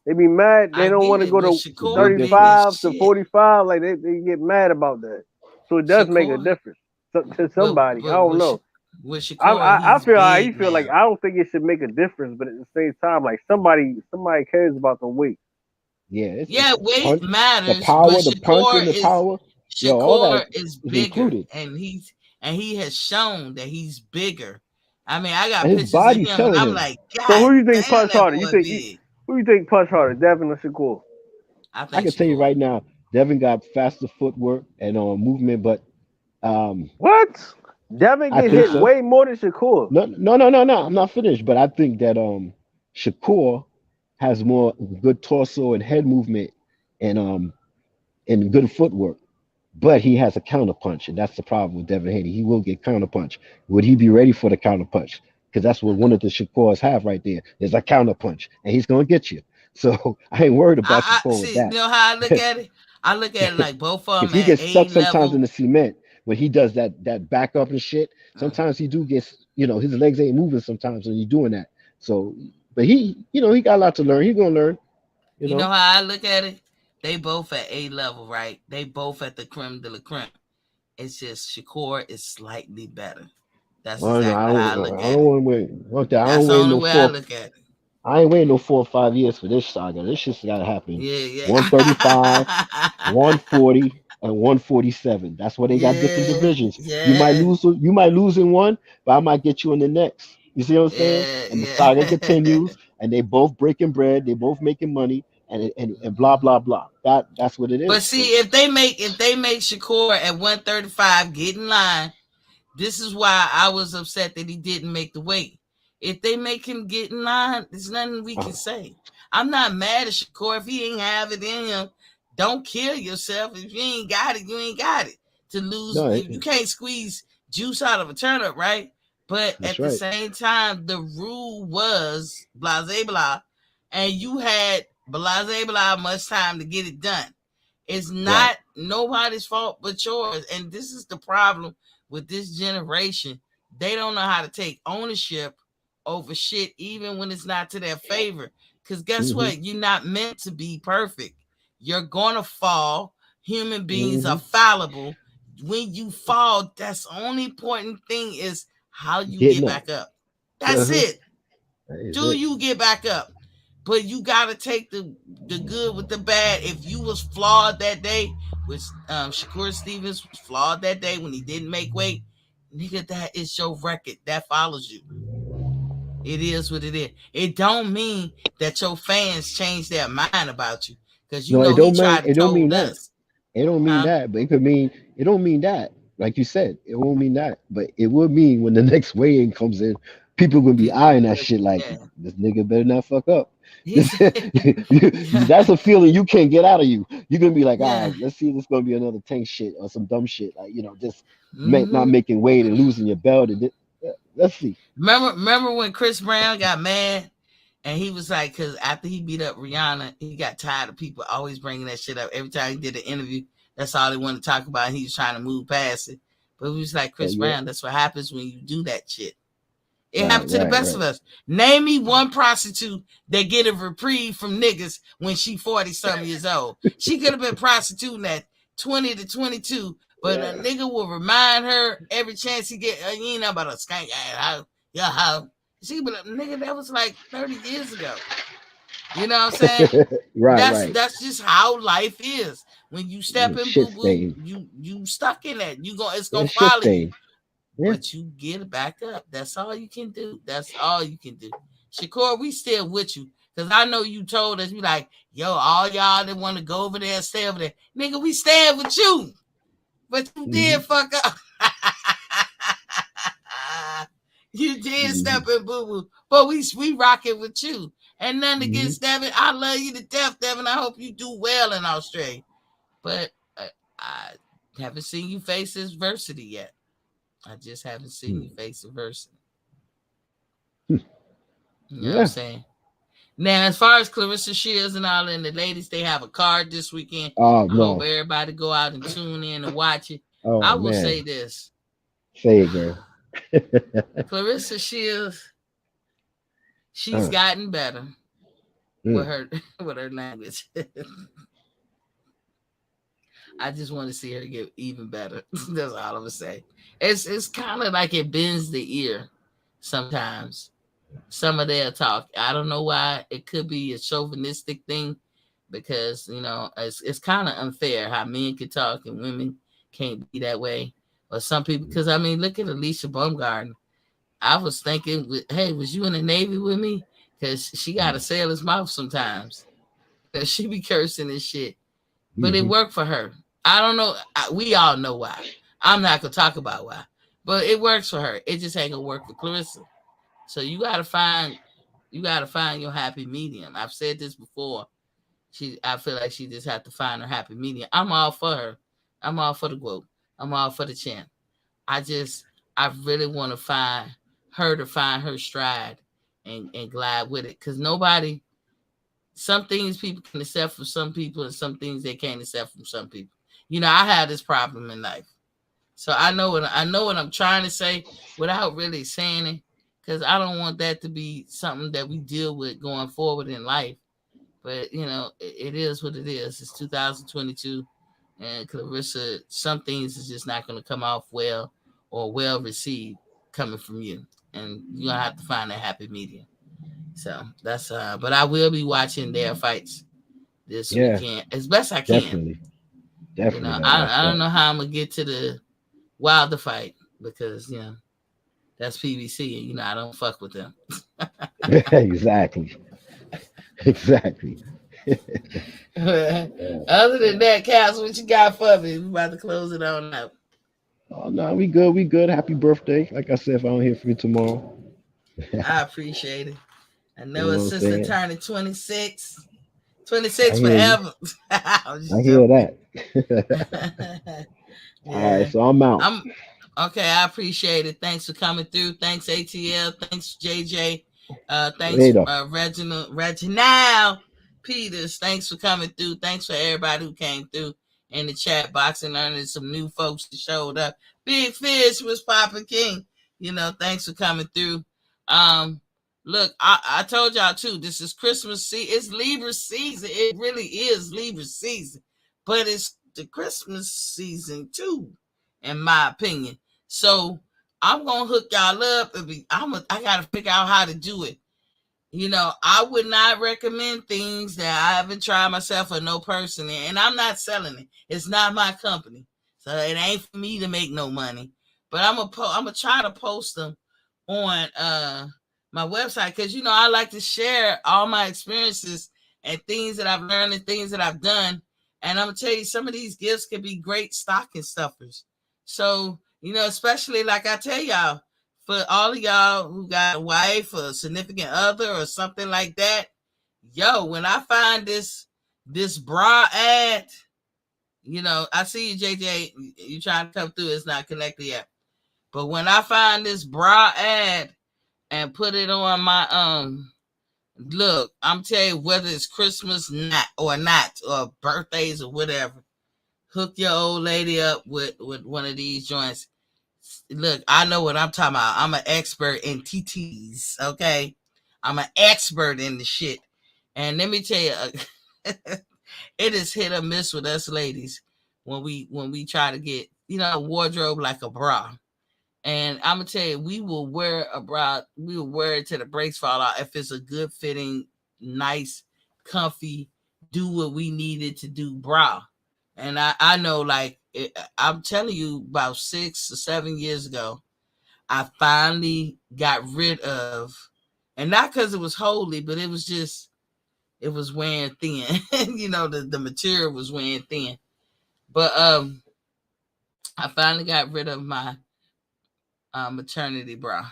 They be mad. They I don't get want to it, go but to Shakur big as 35 to shit. 45. Like they get mad about that. So it does make a Shakur, difference to somebody. I don't know. With Shakur, I he's feel how he big feel. now. Like I don't think it should make a difference, but at the same time, like somebody cares about the weight. Yeah, Weight punch, matters, the power, but the punch, and the power. Yo, all that is is bigger, included. and he has shown that he's bigger. I mean, I got And his pictures of body's him, and telling I'm him. like, God So who you think damn, punch that harder? boy You think big. who you think punch harder, Devin or Shakur? I I can tell you right now, Devin got faster footwork and movement, but What? Devin I get think hit so. way more than Shakur. No. I'm not finished, but I think that Shakur has more good torso and head movement and good footwork. But he has a counter punch, and that's the problem with Devin Haney. He will get counter punch. Would he be ready for the counter punch? Because that's what one of the Shakurs have right there. Is a counter punch, and he's gonna get you. So I ain't worried about Shakur see, with that. you know how I look at it? I look at it like both of Because them he at gets A stuck sometimes level. in the cement when he does that back up and shit. Sometimes he do get, his legs ain't moving sometimes when he's doing that. So, but he got a lot to learn. He's gonna learn. You know how I look at it? They both at A level, right? They both at the creme de la creme. It's just Shakur is slightly better. That's exactly how I look at it. That's the only way I look at it. I ain't waiting no 4 or 5 years for this saga. This shit's gotta happen. Yeah. 135, 140. and 147. That's why they got different divisions. You Yeah. might lose in one, but I might get you in the next. You see what I'm saying? Yeah. And the saga Yeah. continues, and they both breaking bread, they both making money, and blah blah blah. That's what it But is. see, So if they make Shakur at 135, get in line. This is why I was upset that he didn't make the weight. If they make him get in line, there's nothing we can say. I'm not mad at Shakur. If he ain't have it in him, don't kill yourself. If you ain't got it, you ain't got it. To lose, no, you can't squeeze juice out of a turnip, right? But that's at the right. same time, the rule was blase blah, and you had blase blah much time to get it done. It's Right. not nobody's fault but yours. And this is the problem with this generation. They don't know how to take ownership over shit, even when it's not to their favor. Because guess Mm-hmm. what? You're not meant to be perfect. You're going to fall. Human beings Mm-hmm. are fallible. When you fall, that's the only important thing is how you get Getting up. back up. That's Uh-huh. it. That is Do it. you get back up? But you gotta take the good with the bad. If you was flawed that day, which Shakur Stevens was flawed that day when he didn't make weight, nigga, that is your record. That follows you. It is what it is. It don't mean that your fans change their mind about you. Because you No, know he tried to it don't mean told that. us. It don't mean Huh? that, but it could mean it don't mean that. Like you said, it won't mean that. But it would mean when the next weigh-in comes in, people gonna be People, eyeing that shit like yeah. this nigga better not fuck up. He said, yeah, That's a feeling you can't get out of you. You're gonna be like, all yeah. right, let's see if this gonna be another tank shit or some dumb shit, like just not Mm-hmm. making weight and losing your belt. Let's see. Remember when Chris Brown got mad? And he was like, because after he beat up Rihanna, he got tired of people always bringing that shit up. Every time he did an interview, that's all they wanted to talk about. And he was trying to move past it. But he was like, Chris Yeah, Brown, that's what happens when you do that shit. It right, happened to the right, best of right. us. Name me one prostitute that get a reprieve from niggas when she 40-something years old. She could have been prostituting at 20 to 22, but a nigga will remind her every chance he get, you ain't know about a skank. Yeah, she be like, nigga, that was like 30 years ago. You know what I'm saying? Right, right. That's just how life is. When you step in Shit boo boo, stain. you stuck in that. It's Yeah, gonna shit follow you. stain. Yeah. But you get back up. That's all you can do. That's all you can do. Shakur, we still with you. Cause I know you told us, you like, yo, all y'all that want to go over there, stay over there. Nigga, we stand with you. But you did fuck up. You did step in boo boo. But we rocking with you. And nothing against Devin. I love you to death, Devin. I hope you do well in Australia. But I haven't seen you face adversity yet. I just haven't seen you face adversity. You know what I'm saying? Now, as far as Clarissa Shields and all and the ladies, they have a card this weekend. Oh, I hope everybody go out and tune in and watch it. Oh, I will man. say this. Say it, girl. Clarissa Shields, she's gotten better with her language. I just want to see her get even better. That's all I'm gonna say. It's kind of like it bends the ear sometimes. Some of their talk, I don't know why. It could be a chauvinistic thing because it's kind of unfair how men can talk and women can't be that way. Or some people, because I mean, look at Alicia Baumgarten. I was thinking, hey, was you in the Navy with me? Because she got a sailor's mouth sometimes. She be cursing and shit. But it worked for her. I don't know. We all know why. I'm not going to talk about why. But it works for her. It just ain't going to work for Clarissa. So you got to find your happy medium. I've said this before. I feel like she just had to find her happy medium. I'm all for her. I'm all for the quote. I'm all for the champ. I really want to find her stride and glide with it. Because some things people can accept from some people and some things they can't accept from some people. I have this problem in life. So I know what I'm trying to say without really saying it. Because I don't want that to be something that we deal with going forward in life. But, it is what it is. It's 2022. And Clarissa, some things is just not going to come off well or well received coming from you. And you're going to have to find that happy medium. So that's, but I will be watching their fights this weekend as best I can. Definitely. Definitely, man. I don't know how I'm gonna get to the Wilder fight because that's PBC. I don't fuck with them. Exactly. Exactly. Other than that, Cass, what you got for me? We about to close it on up. Oh no, we good. We good. Happy birthday. Like I said, if I don't hear from you tomorrow. I appreciate it. I know You a know what I'm sister saying? turning 26. 26 I hear you. forever. I was I just hear joking. that. All Yeah. right, so I'm out. Okay. I appreciate it. Thanks for coming through. Thanks, ATL. Thanks, JJ. Thanks, Later. Reginald Peters. Thanks for coming through. Thanks for everybody who came through in the chat box and learning some new folks that showed up. Big Fish was Papa King. Thanks for coming through. Look, I told y'all too, this is Christmas season. It's Libra season. It really is Libra season. But it's the Christmas season too, in my opinion. So I'm gonna hook y'all up. I gotta figure out how to do it. I would not recommend things that I haven't tried myself or no person in, and I'm not selling it. It's not my company, so it ain't for me to make no money. But I'm gonna try to post them on my website because I like to share all my experiences and things that I've learned and things that I've done. And I'm gonna tell you, some of these gifts can be great stocking stuffers. So especially like I tell y'all, for all of y'all who got a wife or a significant other or something like that, when I find this bra ad, I see you, JJ. You trying to come through? It's not connected yet. But when I find this bra ad and put it on my look, I'm telling you, whether it's Christmas or birthdays or whatever, hook your old lady up with one of these joints. Look, I know what I'm talking about. I'm an expert in TTs, okay? I'm an expert in the shit. And let me tell you, it is hit or miss with us ladies when we try to get, a wardrobe like a bra. And I'm gonna tell you, we will wear a bra, we will wear it till the brakes fall out if it's a good fitting, nice, comfy, do what we needed to do bra. And I know, like, I'm telling you, about 6 or 7 years ago, I finally got rid of, and not because it was holy, but it was wearing thin. The material was wearing thin. But I finally got rid of my maternity bra.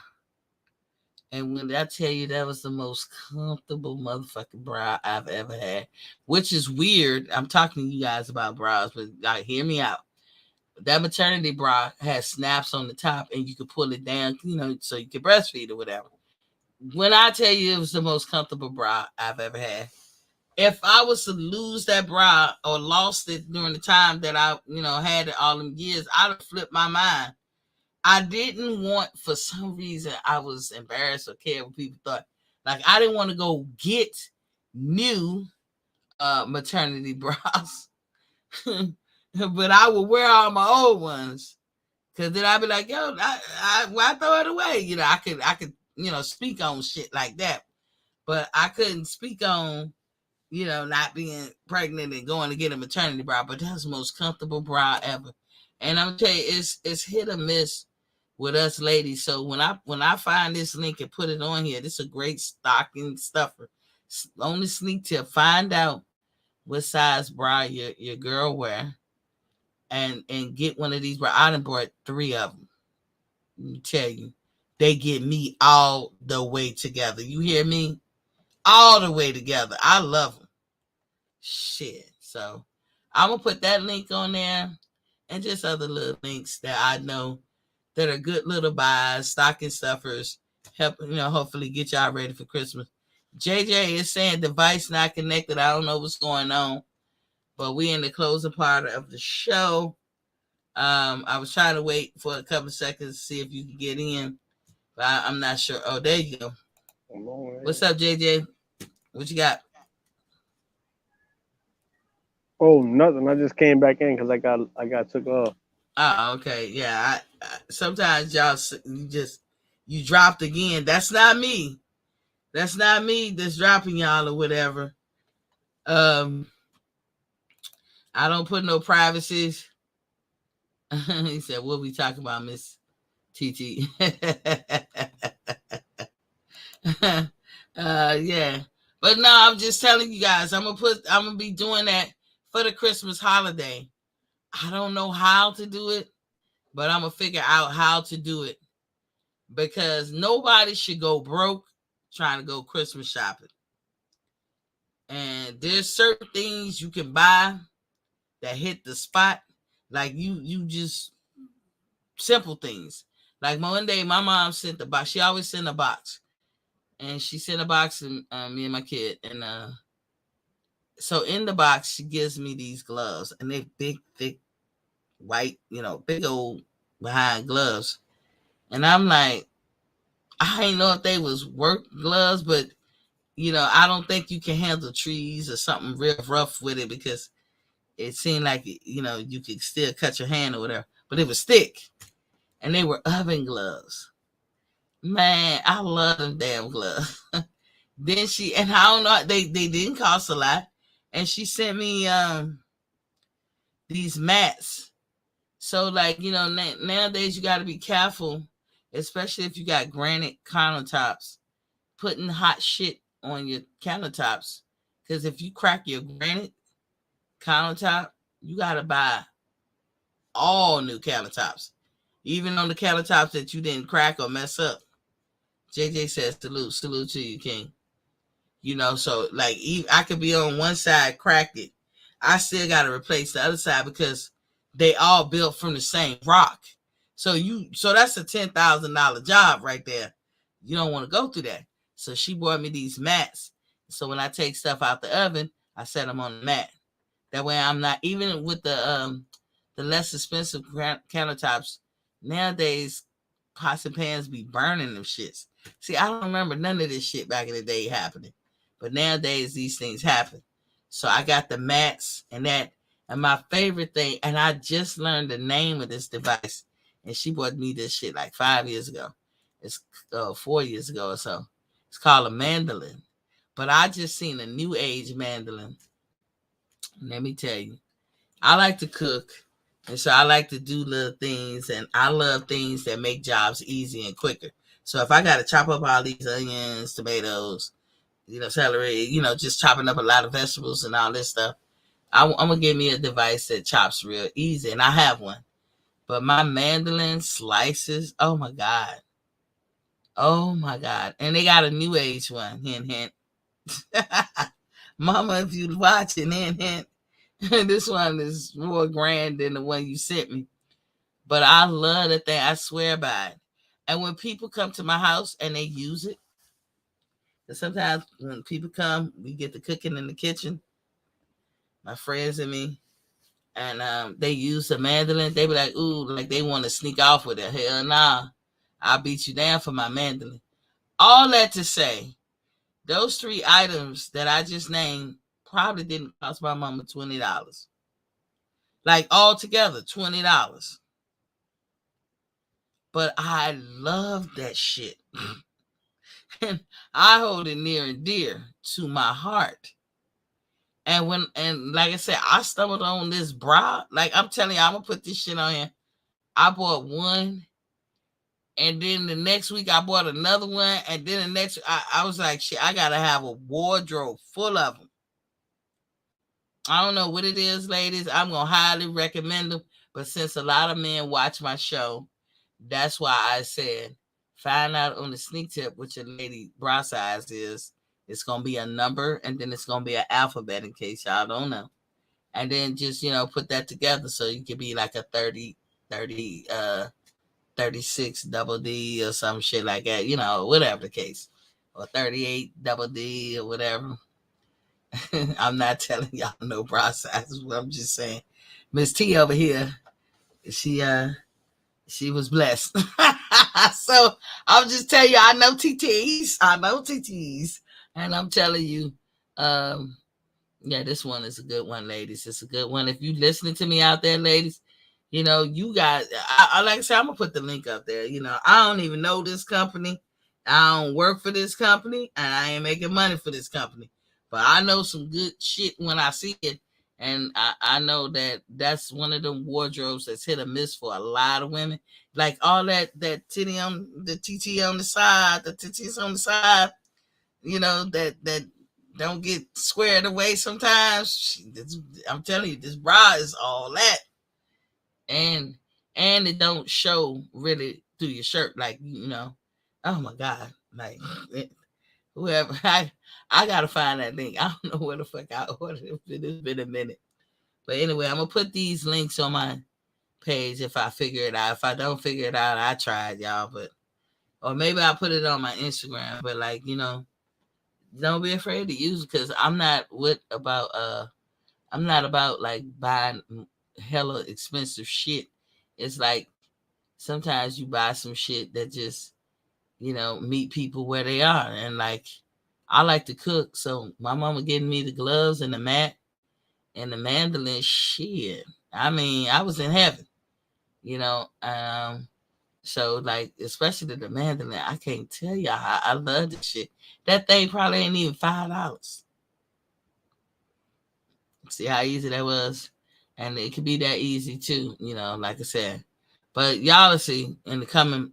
And when I tell you, that was the most comfortable motherfucking bra I've ever had, which is weird. I'm talking to you guys about bras, but hear me out. That maternity bra has snaps on the top and you could pull it down, so you could breastfeed or whatever. When I tell you it was the most comfortable bra I've ever had, if I was to lose that bra or lost it during the time that I, had it all them years, I'd have flipped my mind. I didn't want, for some reason, I was embarrassed or cared what people thought. Like, I didn't want to go get new maternity bras. But I would wear all my old ones. Because then I'd be like, yo, why throw it away? I could, speak on shit like that. But I couldn't speak on, not being pregnant and going to get a maternity bra. But that's the most comfortable bra ever. And I'm going to tell you, it's hit or miss with us ladies. So when I find this link and put it on here, this is a great stocking stuffer. Only sneak tip, find out what size bra your girl wear and get one of these bra. I done bought 3 of them. Let me tell you, they get me all the way together. You hear me? All the way together. I love them. Shit. So I'm gonna put that link on there and just other little links that I know that are good little buys, stocking stuffers, help, hopefully get y'all ready for Christmas. JJ is saying device not connected. I don't know what's going on, but we in the closing part of the show. I was trying to wait for a couple of seconds to see if you could get in, but I'm not sure. Oh, there you go. What's up, JJ? What you got? Oh, nothing. I just came back in because I got took off. Oh, okay. Yeah. I sometimes y'all you dropped again. That's not me. That's not me that's dropping y'all or whatever. I don't put no privacies. He said, "What we talking about, Miss TT?" Yeah, but no, I'm just telling you guys, I'm gonna be doing that for the Christmas holiday. I don't know how to do it, but I'm gonna figure out how to do it, because nobody should go broke trying to go Christmas shopping. And there's certain things you can buy that hit the spot, like you just simple things. Like one day, my mom sent the box. She always sent a box, and she sent a box to me and my kid. And so in the box, she gives me these gloves, and they big, thick, white, big old behind gloves. And I'm like, I didn't know if they was work gloves, but I don't think you can handle trees or something real rough with it, because it seemed like you could still cut your hand or whatever. But it was thick, and they were oven gloves. Man, I love them damn gloves. Then and I don't know, they didn't cost a lot, and she sent me these mats. So like nowadays you got to be careful, especially if you got granite countertops, putting hot shit on your countertops, because if you crack your granite countertop, you got to buy all new countertops, even on the countertops that you didn't crack or mess up. JJ says salute to you, King. So like I could be on one side, cracked it, I still got to replace the other side, because they all built from the same rock. So that's a $10,000 job right there. You don't want to go through that. So she bought me these mats. So when I take stuff out the oven, I set them on the mat. That way I'm not, even with the less expensive countertops nowadays, pots and pans be burning them shits. See, I don't remember none of this shit back in the day happening, but nowadays these things happen. So I got the mats and that, and my favorite thing, and I just learned the name of this device, and she bought me this shit like 5 years ago. It's 4 years ago or so. It's called a mandolin, but I just seen a new age mandolin. Let me tell you, I like to cook, and so I like to do little things, and I love things that make jobs easy and quicker. So if I got to chop up all these onions, tomatoes, celery, just chopping up a lot of vegetables and all this stuff, I'm going to give me a device that chops real easy, and I have one. But my mandolin slices, oh my God. Oh my God. And they got a new age one, hint, hint. Mama, if you're watching, hint, hint. This one is more grand than the one you sent me. But I love that thing. I swear by it. And when people come to my house and they use it, because sometimes when people come, we get to cooking in the kitchen, my friends and me, and they use the mandolin, they be like, ooh, like they want to sneak off with it. Hell nah. I'll beat you down for my mandolin. All that to say, those 3 items that I just named probably didn't cost my mama $20. Like all together, $20. But I love that shit. And I hold it near and dear to my heart. And like I said, I stumbled on this bra. Like I'm telling you, I'm gonna put this shit on here. I bought one, and then the next week I bought another one, and then the next I was like, shit, I gotta have a wardrobe full of them. I don't know what it is, ladies. I'm gonna highly recommend them, but since a lot of men watch my show, that's why I said find out on the sneak tip what your lady bra size is. It's gonna be a number, and then it's gonna be an alphabet in case y'all don't know. And then just put that together so you can be like a 36 double D or some shit like that, whatever the case, or 38 double D or whatever. I'm not telling y'all no bra sizes, but I'm just saying, Miss T over here, she was blessed. So I'll just tell you, I know TTs, and I'm telling you, yeah, this one is a good one, ladies. It's a good one. If you listening to me out there, ladies, you guys, I like I said, I'm gonna put the link up there. I don't even know this company. I don't work for this company, and I ain't making money for this company. But I know some good shit when I see it, And I know that's one of them wardrobes that's hit or miss for a lot of women. Like all that titty on the TT on the side, the titties on the side, that don't get squared away sometimes. I'm telling you, this bra is all that, and it don't show really through your shirt, like oh my God, like whoever I gotta find that link. I don't know where the fuck I ordered it. It's been a minute, but anyway, I'm gonna put these links on my page if I figure it out. If I don't figure it out, I tried, y'all, or maybe I'll put it on my Instagram. But don't be afraid to use it, because I'm not about like buying hella expensive shit. It's like sometimes you buy some shit that just meet people where they are. And like I like to cook, so my mama getting me the gloves and the mat and the mandolin. Shit, I mean, I was in heaven, so like especially the mandolin, I can't tell y'all how I love this shit. That thing probably ain't even $5. See how easy that was? And it could be that easy too, like I said. But y'all will see in the coming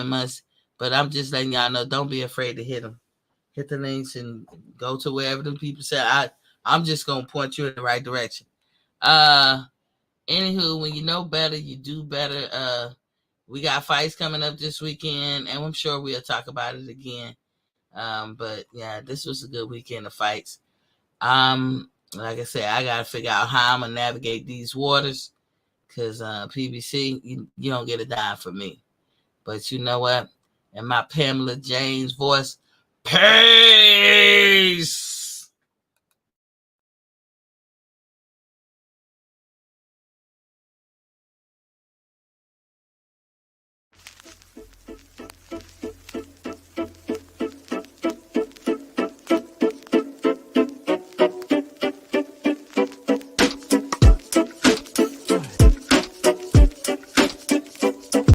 months. But I'm just letting y'all know, don't be afraid to hit them. Hit the links and go to wherever the people say. I'm just gonna point you in the right direction. Anywho, when you know better, you do better. We got fights coming up this weekend, and I'm sure we'll talk about it again. But yeah, this was a good weekend of fights. Like I said, I gotta figure out how I'm gonna navigate these waters, because PBC, you don't get a dime from me. But you know what? In my Pamela James voice, peace.